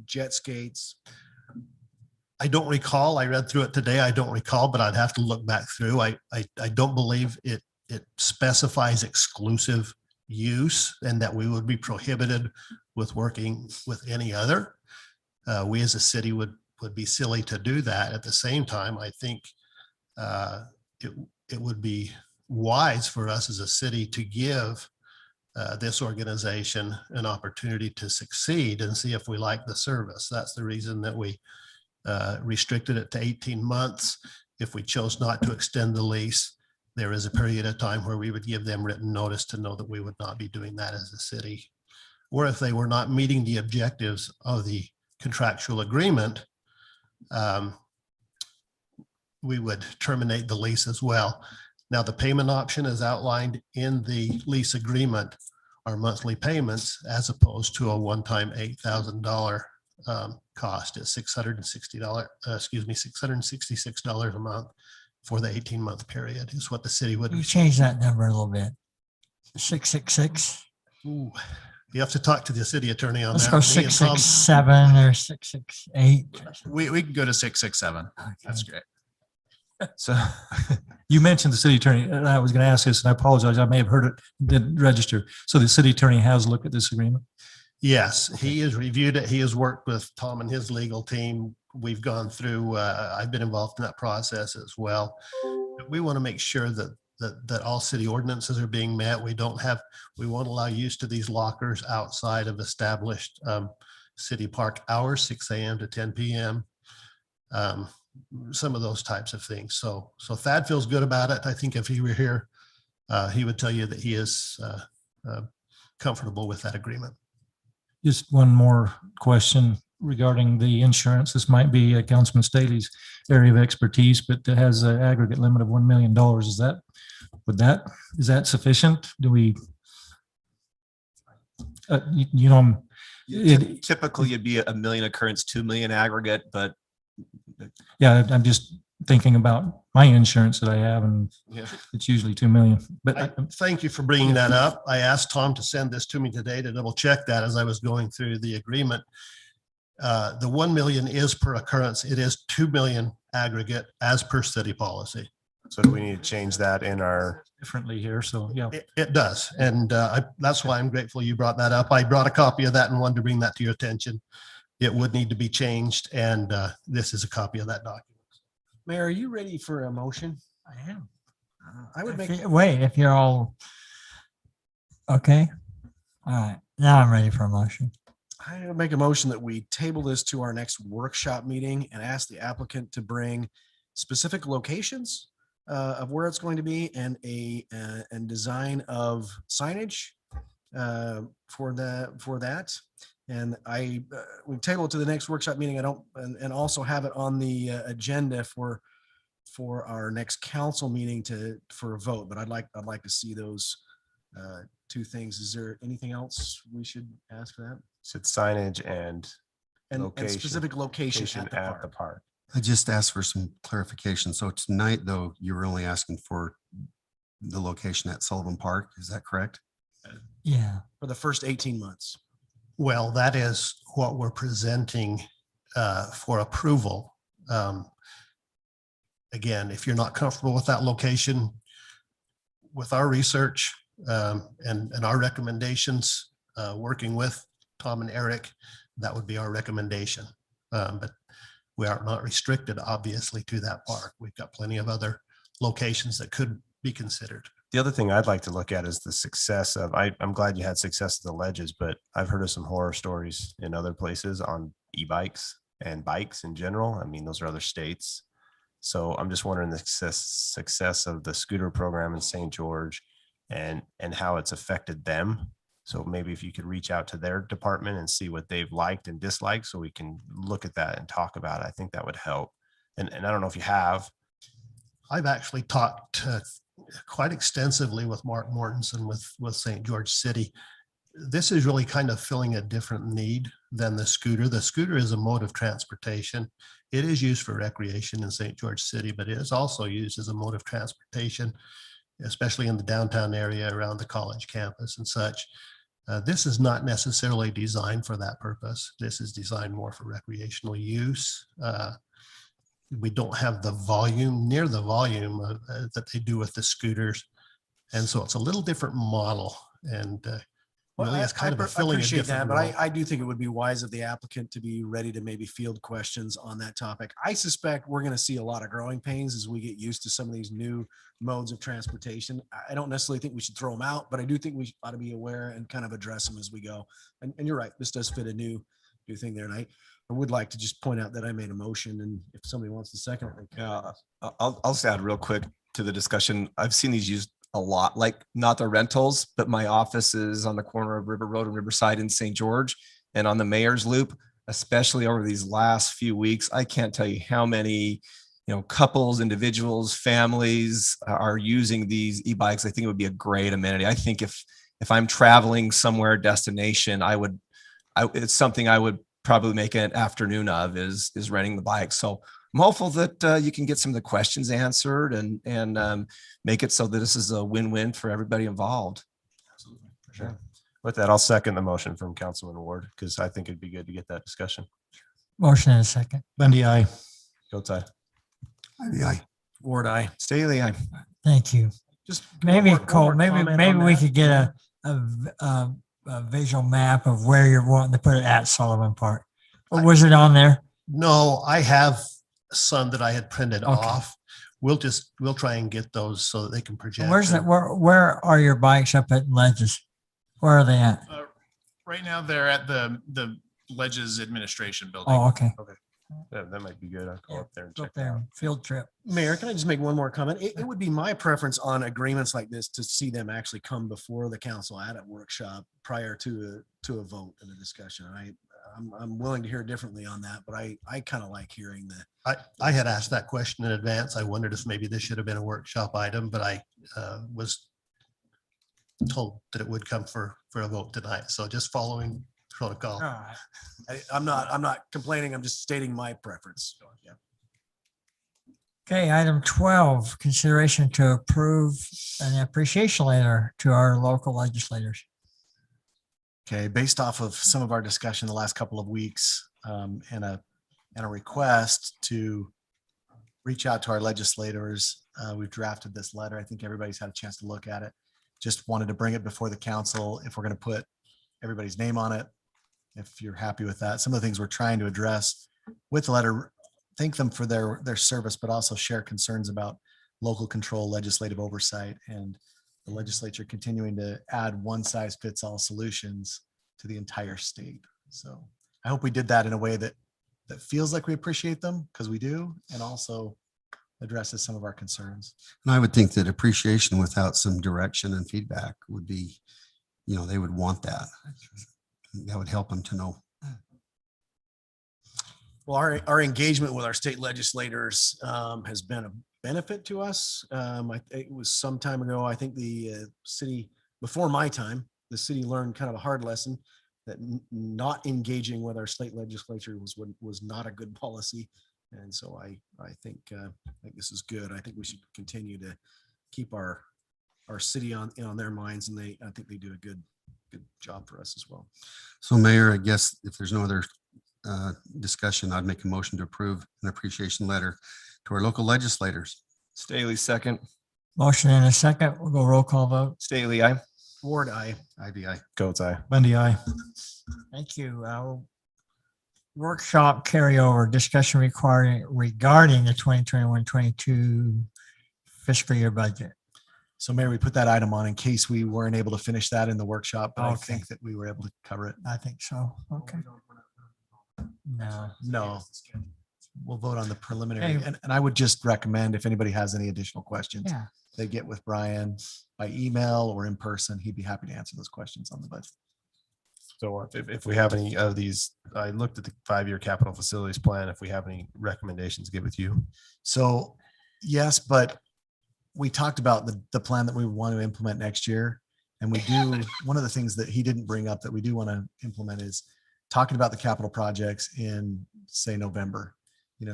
jet skates? I don't recall. I read through it today. I don't recall, but I'd have to look back through. I don't believe it specifies exclusive use and that we would be prohibited with working with any other. We as a city would be silly to do that. At the same time, I think it would be wise for us as a city to give this organization an opportunity to succeed and see if we like the service. That's the reason that we restricted it to 18 months. If we chose not to extend the lease, there is a period of time where we would give them written notice to know that we would not be doing that as a city. Or if they were not meeting the objectives of the contractual agreement, we would terminate the lease as well. Now, the payment option is outlined in the lease agreement, our monthly payments, as opposed to a one-time $8,000 cost at $666 a month for the 18-month period is what the city would. You change that number a little bit. 666. Ooh, You have to talk to the city attorney on Let's that. go Me and Tom- 667 or 668. We can go to 667. That's great. So You mentioned the city attorney, and I was going to ask this, and I apologize, I may have heard it, didn't register. So the city attorney has looked at this agreement? Yes, he has reviewed it. He has worked with Tom and his legal team. We've gone through, I've been involved in that process as well. We want to make sure that all city ordinances are being met. We won't allow use to these lockers outside of established city park hours, 6 a.m. to 10 p.m. Some of those types of things. So Thad feels good about it. I think if he were here, he would tell you that he is comfortable with that agreement. Just one more question regarding the insurance. This might be Councilman Staley's area of expertise, but it has an aggregate limit of $1 million. Is that sufficient? Do we? Typically it'd be $1 million occurrence, 2 million aggregate, but Yeah, I'm just thinking about my insurance that I have, and yeah. it's usually 2 million, but Thank you for bringing that up. I asked Tom to send this to me today to double check that as I was going through the agreement. The 1 million is per occurrence. It is 2 million aggregate as per city policy. So do we need to change that in our? differently here, so yeah. It does. And that's why I'm grateful you brought that up. I brought a copy of that and wanted to bring that to your attention. It would need to be changed, and this is a copy of that document. Mayor, are you ready for a motion? I am. I would make, Wait, if you're all okay. All right, now I'm ready for a motion. I would make a motion that we table this to our next workshop meeting and ask the applicant to bring specific locations of where it's going to be and and design of signage for that. And we table it to the next workshop meeting. And also have it on the agenda for our next council meeting for a vote. But I'd like to see those two things. Is there anything else we should ask for that? Said signage and And location. specific location at the At the park. park. I just asked for some clarification. So tonight, though, you were only asking for the location at Sullivan Park. Is that correct? Yeah. For the first 18 months. Well, that is what we're presenting for approval. Again, if you're not comfortable with that location, with our research and our recommendations, working with Tom and Eric, that would be our recommendation. But we are not restricted, obviously, to that park. We've got plenty of other locations that could be considered. The other thing I'd like to look at is the success of, I'm glad you had success at the ledges, but I've heard of some horror stories in other places on e-bikes and bikes in general. I mean, those are other states. So I'm just wondering the success of the scooter program in St. George and how it's affected them. So maybe if you could reach out to their department and see what they've liked and disliked, so we can look at that and talk about it. I think that would help. And I don't know if you have. I've actually talked quite extensively with Mark Mortensen with St. George City. This is really kind of filling a different need than the scooter. The scooter is a mode of transportation. It is used for recreation in St. George City, but it is also used as a mode of transportation, especially in the downtown area around the college campus and such. This is not necessarily designed for that purpose. This is designed more for recreational use. We don't have the volume, near the volume that they do with the scooters. And so it's a little different model. And really it's kind of filling a appreciate that, different but role. I do think it would be wise of the applicant to be ready to maybe field questions on that topic. I suspect we're going to see a lot of growing pains as we get used to some of these new modes of transportation. I don't necessarily think we should throw them out, but I do think we ought to be aware and kind of address them as we go. And you're right, this does fit a new thing there. And I would like to just point out that I made a motion, and if somebody wants to second it. they can. Yeah, I'll just add real quick to the discussion. I've seen these used a lot, like not the rentals, but my office is on the corner of River Road and Riverside in St. George, and on the Mayor's Loop, especially over these last few weeks. I can't tell you how many, couples, individuals, families are using these e-bikes. I think it would be a great amenity. I think if I'm traveling somewhere, destination, it's something I would probably make an afternoon of is renting the bike. So I'm hopeful that you can get some of the questions answered and make it so that this is a win-win for everybody involved. Absolutely, for sure. With that, I'll second the motion from Councilman Ward because I think it'd be good to get that discussion. Motion and a second. Bundy, aye. Goat's eye. Ward, aye. Staley, aye. Thank you. Just Maybe one more Cole, maybe comment on we that. could get a visual map of where you're wanting to put it at Sullivan Park. Or was it on there? No, I have some that I had printed off. We'll try and get those so that they can project. Where's that? them. Where are your bikes up at Ledges? Where are they at? Right now, they're at the Ledges Administration Building. Oh, okay. That might be good. I'll go up there and Go check up there, field trip. Mayor, can I just make one more comment? It would be my preference on agreements like this to see them actually come before the council at a workshop prior to a vote and a discussion. I'm willing to hear differently on that, but I kind of like hearing that. I had asked that question in advance. I wondered if maybe this should have been a workshop item, but I was told that it would come for a vote tonight. So just following protocol. I'm not complaining. I'm just stating my preference. Yeah. Okay, item 12, consideration to approve an appreciation letter to our local legislators. Okay, based off of some of our discussion the last couple of weeks, and a request to reach out to our legislators, we've drafted this letter. I think everybody's had a chance to look at it. Just wanted to bring it before the council if we're going to put everybody's name on it. If you're happy with that, some of the things we're trying to address with the letter, thank them for their service, but also share concerns about local control, legislative oversight, and the legislature continuing to add one size fits all solutions to the entire state. So I hope we did that in a way that feels like we appreciate them, because we do, and also addresses some of our concerns. And I would think that appreciation without some direction and feedback would be, they would want that. That would help them to know. Well, our engagement with our state legislators has been a benefit to us. It was some time ago, I think the city, before my time, the city learned kind of a hard lesson that not engaging with our state legislature was not a good policy. And so I think this is good. I think we should continue to keep our city on their minds, and I think they do a good job for us as well. So Mayor, I guess if there's no other discussion, I'd make a motion to approve an appreciation letter to our local legislators. Staley, second. Motion and a second. We'll go roll call vote. Staley, aye. Ward, aye. Ivy, aye. Goat's eye. Bundy, aye. Thank you. Workshop carryover discussion regarding the 2021-22 fiscal year budget. So Mayor, we put that item on in case we weren't able to finish that in the workshop, but I Okay. think that we were able to cover it. I think so. Okay. No, we'll vote on the preliminary. Okay. And I would just recommend if anybody has any additional questions, Yeah. they get with Brian by email or in person. He'd be happy to answer those questions on the budget. So if we have any of these, I looked at the 5-year capital facilities plan. If we have any recommendations, get with you. So yes, but we talked about the plan that we want to implement next year. And we do, one of the things that he didn't bring up that we do want to implement is talking about the capital projects in, say, November,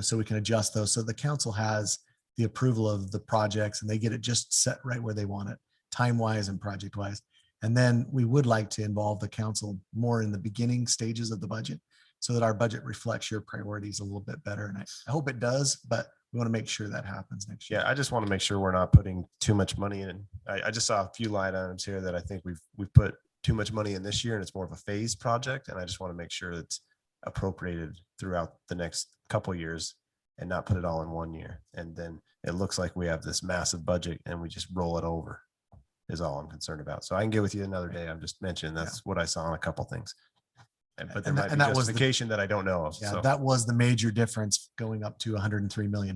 so we can adjust those. So the council has the approval of the projects and they get it just set right where they want it, time-wise and project-wise. And then we would like to involve the council more in the beginning stages of the budget so that our budget reflects your priorities a little bit better. And I hope it does, but we want to make sure that happens next year. Yeah, I just want to make sure we're not putting too much money in. I just saw a few line items here that I think we've put too much money in this year, and it's more of a phased project. And I just want to make sure it's appropriated throughout the next couple of years and not put it all in one year. And then it looks like we have this massive budget and we just roll it over is all I'm concerned about. So I can get with you another day. I'm just mentioning that's what I saw on a couple things. But there might be justification that I don't know of. Yeah, So that was the major difference going up to $103 million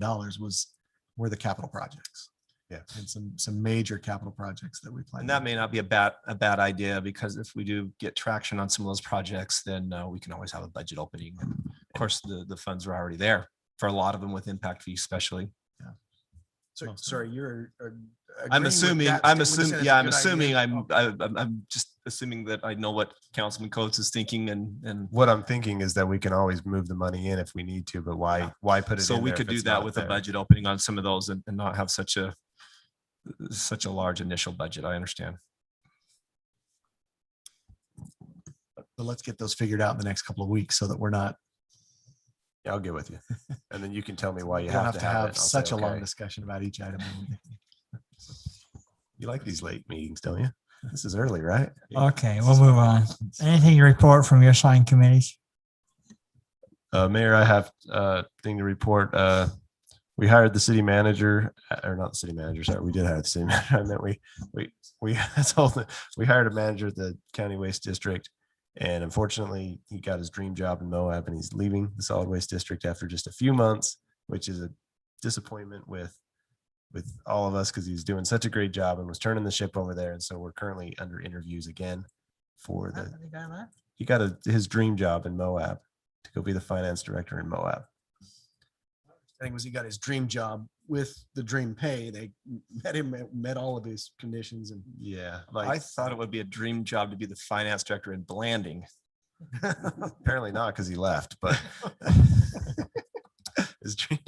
were the capital projects. Yeah. And some major capital projects that we plan. And that may not be a bad idea, because if we do get traction on some of those projects, then we can always have a budget opening. And of course, the funds are already there for a lot of them with impact fees, especially. So, sorry, you're. I'm assuming, yeah, I'm assuming, I'm. I'm just assuming that I know what Councilman Coates is thinking and. what I'm thinking is that we can always move the money in if we need to, but why put it in So we there could if do it's that not with a there? budget opening on some of those and not have such a large initial budget. I understand. But let's get those figured out in the next couple of weeks so that we're not, Yeah, I'll get with you. And then you can tell me why we you don't have to have it. I'll say, such a long okay. discussion about each item. You like these late meetings, don't you? This is early, right? Okay, we'll move on. Anything to report from your assigned committees? Mayor, I have a thing to report. We hired the city manager, or not the city manager, sorry, we did hire the city manager. I meant we hired a manager at the county waste district. And unfortunately, he got his dream job in Moab and he's leaving the solid waste district after just a few months, which is a disappointment with all of us because he's doing such a great job and was turning the ship over there. And so we're currently under interviews again for he got his dream job in Moab to go be the finance director in Moab. I think was he got his dream job with the dream pay. They met all of his conditions and Yeah. I thought it would be a dream job to be the finance director in Blanding. Apparently not because he left, but his dream.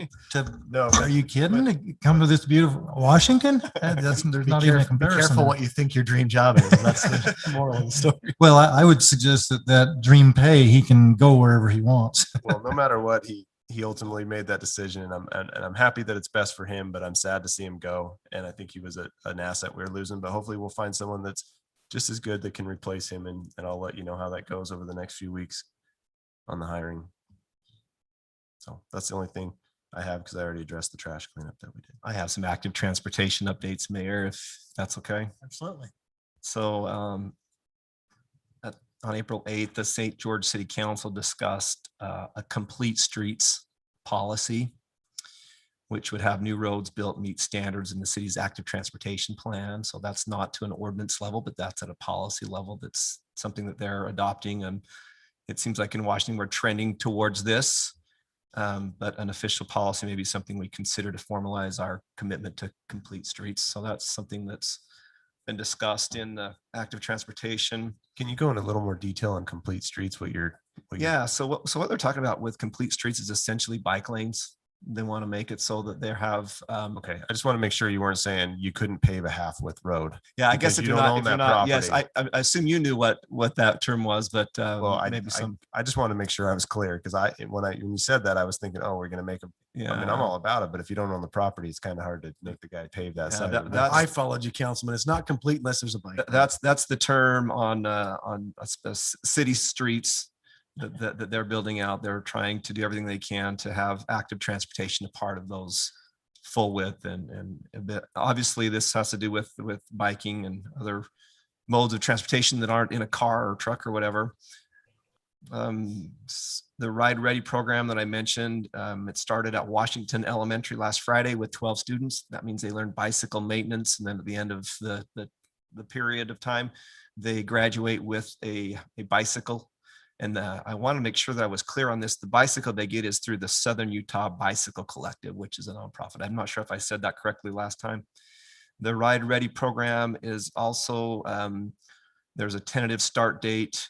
No, Are you kidding? Come to this beautiful Washington? There's not even a Be comparison. careful there. what you think your dream job is. That's the moral of the story. Well, I would suggest that dream pay, he can go wherever he wants. Well, no matter what, he ultimately made that decision, and I'm happy that it's best for him. But I'm sad to see him go, and I think he was an asset we're losing. But hopefully, we'll find someone that's just as good that can replace him, and I'll let you know how that goes over the next few weeks on the hiring. So that's the only thing I have because I already addressed the trash cleanup that we did. I have some active transportation updates, Mayor, if that's okay. Absolutely. So on April 8th, the St. George City Council discussed a complete streets policy, which would have new roads built, meet standards in the city's active transportation plan. So that's not to an ordinance level, but that's at a policy level. That's something that they're adopting. And it seems like in Washington, we're trending towards this. But an official policy may be something we consider to formalize our commitment to complete streets. So that's something that's been discussed in active transportation. Can you go into a little more detail on complete streets? Yeah. So what they're talking about with complete streets is essentially bike lanes. They want to make it so that they have. Okay, I just want to make sure you weren't saying you couldn't pave a half width road. Yeah, I guess because if you you're don't not, own if you're that not, yes, property. I assume you knew what that term was, but Well, some. I just wanted to make sure I was clear because when you said that, I was thinking, oh, we're going to make a. Yeah. I mean, I'm all about it, but if you don't own the property, it's kind of hard to make the guy pave that Yeah, side. that- of the that's- road. I followed you, Councilman. It's not complete unless there's a bike. That's the term on city streets that they're building out. They're trying to do everything they can to have active transportation a part of those full width and a bit. Obviously, this has to do with biking and other modes of transportation that aren't in a car or truck or whatever. The Ride Ready program that I mentioned, it started at Washington Elementary last Friday with 12 students. That means they learned bicycle maintenance, and then at the end of the period of time, they graduate with a bicycle. And I want to make sure that I was clear on this. The bicycle they get is through the Southern Utah Bicycle Collective, which is a nonprofit. I'm not sure if I said that correctly last time. The Ride Ready program is also, there's a tentative start date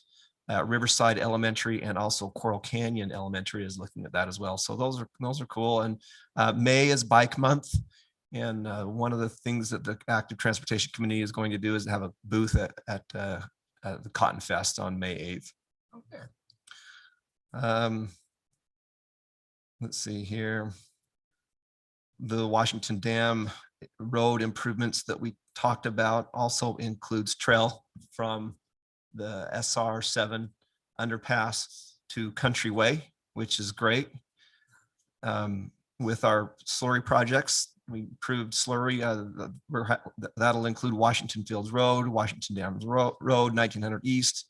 at Riverside Elementary, and also Coral Canyon Elementary is looking at that as well. So those are cool. And May is Bike Month. And one of the things that the Active Transportation Committee is going to do is have a booth at the Cotton Fest on May 8th. Okay. Let's see here. The Washington Dam road improvements that we talked about also includes trail from the SR7 underpass to Country Way, which is great. With our slurry projects, we improved slurry. That'll include Washington Fields Road, Washington Dams Road, 1900 East,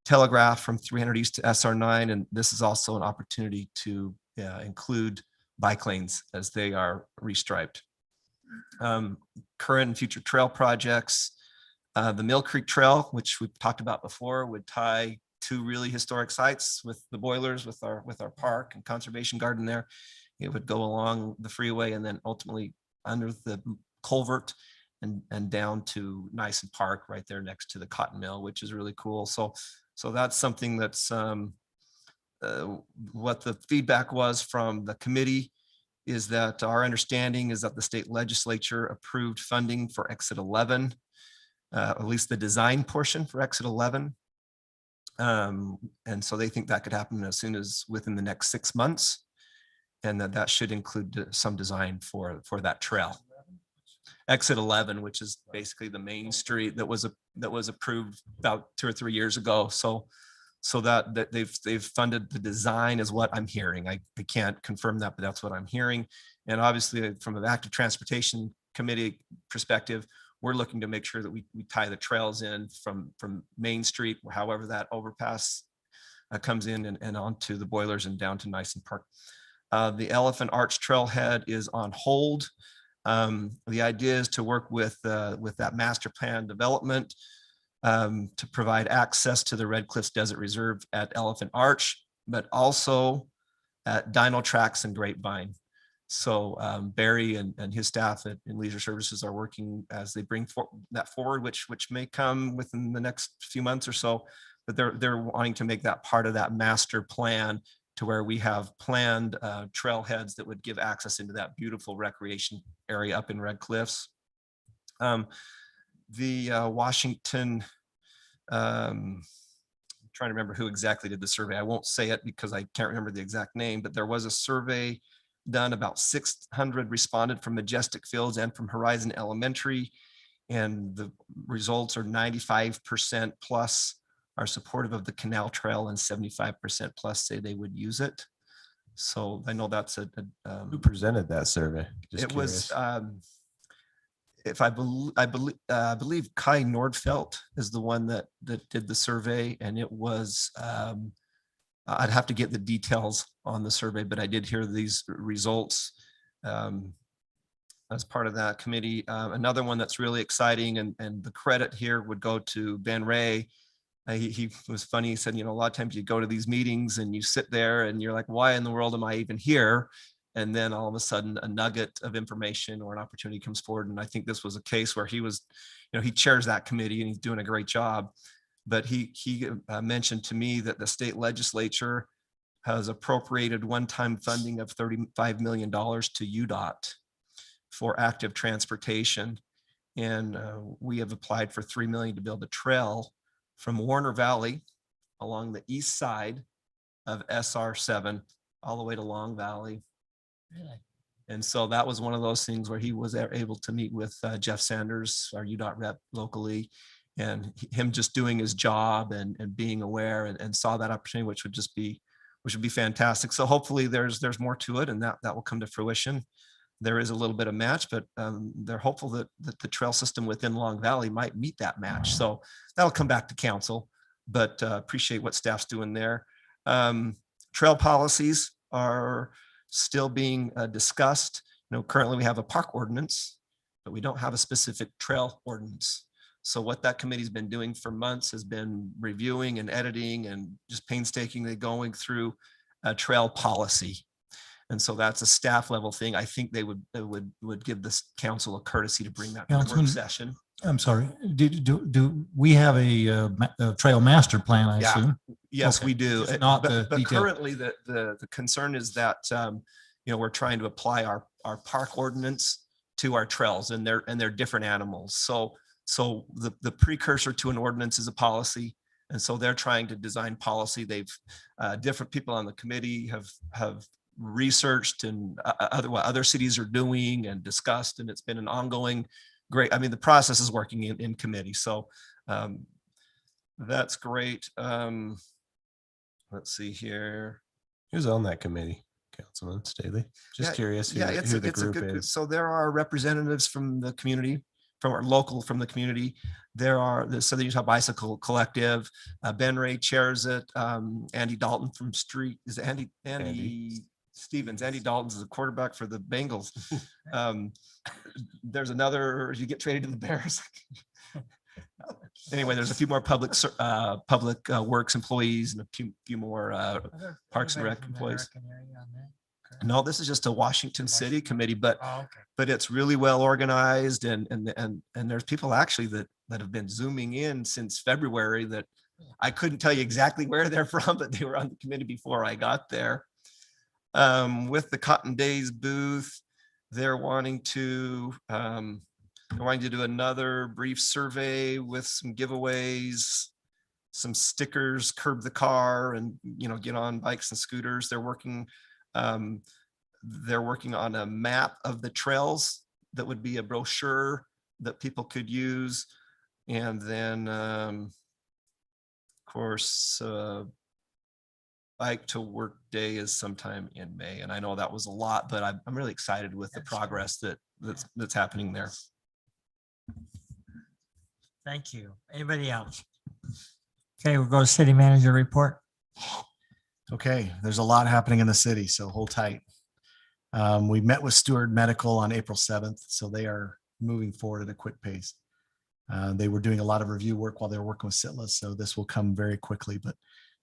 Telegraph from 300 East to SR9. And this is also an opportunity to include bike lanes as they are restriped. Current and future trail projects. The Mill Creek Trail, which we've talked about before, would tie two really historic sites with the boilers, with our park and conservation garden there. It would go along the freeway and then ultimately under the culvert and down to Nyson Park right there next to the cotton mill, which is really cool. So that's something that's what the feedback was from the committee is that our understanding is that the state legislature approved funding for Exit 11, at least the design portion for Exit 11. And so they think that could happen as soon as within the next 6 months. And that should include some design for that trail. Exit 11, which is basically the main street that was approved about 2 or 3 years ago. So that they've funded the design is what I'm hearing. I can't confirm that, but that's what I'm hearing. And obviously from an active transportation committee perspective, we're looking to make sure that we tie the trails in from Main Street, however that overpass comes in and onto the boilers and down to Nyson Park. The Elephant Arch Trailhead is on hold. The idea is to work with that master plan development to provide access to the Red Cliffs Desert Reserve at Elephant Arch, but also at Dino Tracks and Grapevine. So Barry and his staff in Leisure Services are working as they bring that forward, which may come within the next few months or so, but they're wanting to make that part of that master plan to where we have planned trailheads that would give access into that beautiful recreation area up in Red Cliffs. The Washington, I'm trying to remember who exactly did the survey. I won't say it because I can't remember the exact name, but there was a survey done. About 600 responded from Majestic Fields and from Horizon Elementary. And the results are 95% plus are supportive of the canal trail and 75% plus say they would use it. So I know that's Who presented that survey? Just it curious. was, if I believe Kai Nordfelt is the one that did the survey, and it was, I'd have to get the details on the survey, but I did hear these results as part of that committee. Another one that's really exciting, and the credit here would go to Ben Ray. He was funny. He said, a lot of times you go to these meetings and you sit there and you're like, why in the world am I even here? And then all of a sudden a nugget of information or an opportunity comes forward. And I think this was a case where he was, he chairs that committee and he's doing a great job. But he mentioned to me that the state legislature has appropriated one-time funding of $35 million to UDOT for active transportation. And we have applied for $3 million to build a trail from Warner Valley along the east side of SR7 all the way to Long Valley. Really? And so that was one of those things where he was able to meet with Jeff Sanders, our UDOT rep locally, and him just doing his job and being aware and saw that opportunity, which would be fantastic. So hopefully there's more to it and that will come to fruition. There is a little bit of match, but they're hopeful that the trail system within Long Valley might meet that match. So that'll come back to council, but appreciate what staff's doing there. Trail policies are still being discussed. Currently we have a park ordinance, but we don't have a specific trail ordinance. So what that committee's been doing for months has been reviewing and editing and just painstakingly going through a trail policy. And so that's a staff level thing. I think they would give this council a courtesy to bring that to the work Councilman, session. I'm sorry, do we have a trail master plan, I Yeah. assume? Yes, Okay. we do. Just not But the detail. currently the concern is that, we're trying to apply our park ordinance to our trails and they're different animals. So the precursor to an ordinance is a policy. And so they're trying to design policy. They've, different people on the committee have researched and what other cities are doing and discussed. And it's been an ongoing the process is working in committee. So that's great. Let's see here. Who's on that committee, Councilman Staley? Just Yeah, curious who, yeah, who the it's a group good group. is. So there are representatives from the community, from the community. There are the Southern Utah Bicycle Collective. Ben Ray chairs it. Andy Dalton from Street is Andy Stevens. Andy Dalton's the quarterback for the Bengals. There's another, you get traded to the Bears. Anyway, there's a few more public works employees and a few more Parks and Rec employees. No, this is just a Washington City committee, but it's really well organized and there's people actually that have been zooming in since February that I couldn't tell you exactly where they're from, but they were on the committee before I got there. With the Cotton Days booth, they're wanting to do another brief survey with some giveaways. some stickers, curb the car, and, you know, get on bikes and scooters. They're working on a map of the trails that would be a brochure that people could use. And then, of course, Bike to Work Day is sometime in May. And I know that was a lot, but I'm really excited with the progress that's happening there. Thank you. Anybody else? Okay, we'll go to city manager report. Okay, there's a lot happening in the city, so hold tight. We met with Steward Medical on April 7th, so they are moving forward at a quick pace. They were doing a lot of review work while they were working with Sitla, so this will come very quickly, but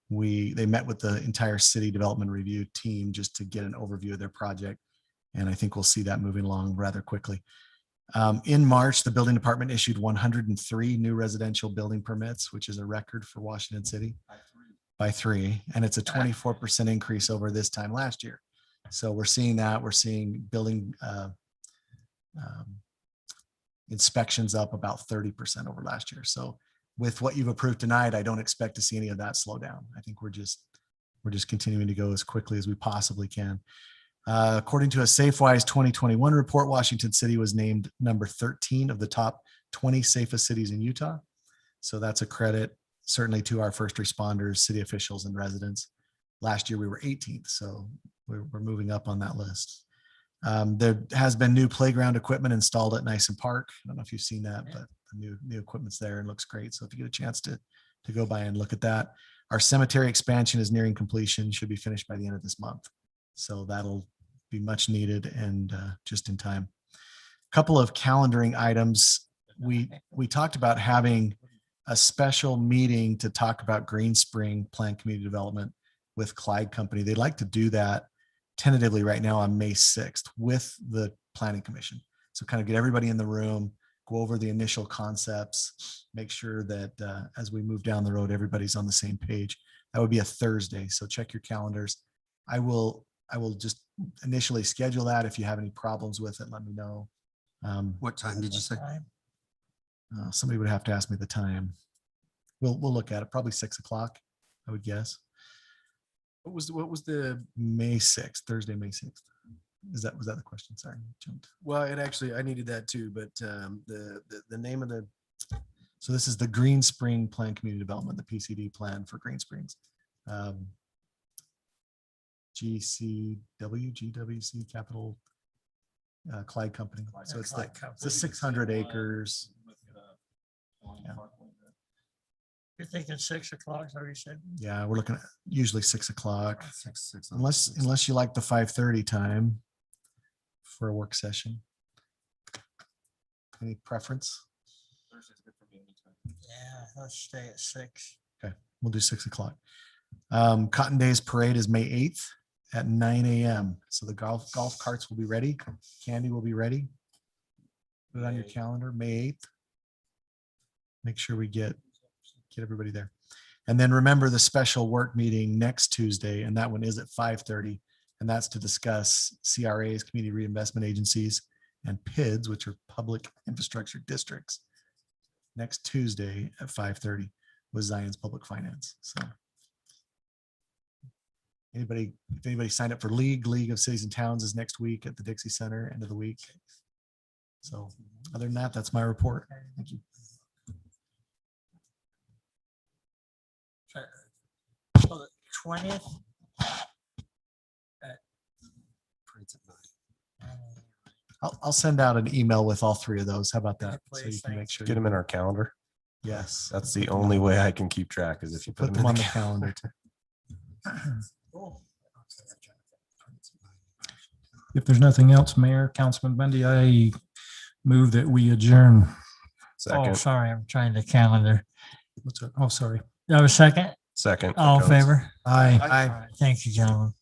they met with the entire city development review team just to get an overview of their project. And I think we'll see that moving along rather quickly. In March, the building department issued 103 new residential building permits, which is a record for Washington City. By three, and it's a 24% increase over this time last year. So we're seeing that. We're seeing building inspections up about 30% over last year. So with what you've approved tonight, I don't expect to see any of that slow down. I think we're just continuing to go as quickly as we possibly can. According to a SafeWise 2021 report, Washington City was named number 13 of the top 20 safest cities in Utah. So that's a credit certainly to our first responders, city officials, and residents. Last year we were 18th, so we're moving up on that list. There has been new playground equipment installed at Nyson Park. I don't know if you've seen that, but the new equipment's there and looks great. So if you get a chance to go by and look at that. Our cemetery expansion is nearing completion, should be finished by the end of this month. So that'll be much needed and just in time. A couple of calendaring items. We talked about having a special meeting to talk about Green Spring Planned Community Development with Clyde Company. They'd like to do that tentatively right now on May 6th with the Planning Commission. So kind of get everybody in the room, go over the initial concepts, make sure that as we move down the road, everybody's on the same page. That would be a Thursday. So check your calendars. I will just initially schedule that. If you have any problems with it, let me know. What time did you say? Somebody would have to ask me the time. We'll look at it, probably 6 o'clock, I would guess. What was the May 6th, Thursday, May 6th? Was that the question? Sorry, jumped. Well, I needed that too, but the name of the. So this is the Green Spring Plan Community Development, the PCD plan for Green Springs. GWC Capital Clyde Company. So it's like it's the 600 acres. Yeah. You're thinking 6 o'clock, is that what you said? Yeah, we're looking at usually 6 o'clock. Six. Unless you like the 5:30 time for a work session. Any preference? Yeah, let's stay at 6. Okay, we'll do 6 o'clock. Cotton Days Parade is May 8th at 9 a.m. So the golf carts will be ready. Candy will be ready. Put it on your calendar, May 8th. Make sure we get everybody there. And then remember the special work meeting next Tuesday, and that one is at 5:30. And that's to discuss CRAs, community reinvestment agencies, and PIDs, which are public infrastructure districts, next Tuesday at 5:30 with Zion's Public Finance. So if anybody signed up for League of Cities and Towns is next week at the Dixie Center, end of the week. So other than that, that's my report. Thank you. So the 20th. I'll send out an email with all three of those. How about that? So you can make sure. Get them in our calendar. Yes. That's the only way I can keep track is if you Put them on the calendar. If there's nothing else, Mayor, Councilman Bundy, I move that we adjourn. Oh, sorry, I'm trying to calendar. Oh, sorry. You have a second? Second. All in favor? Aye. Aye. Thank you, gentlemen.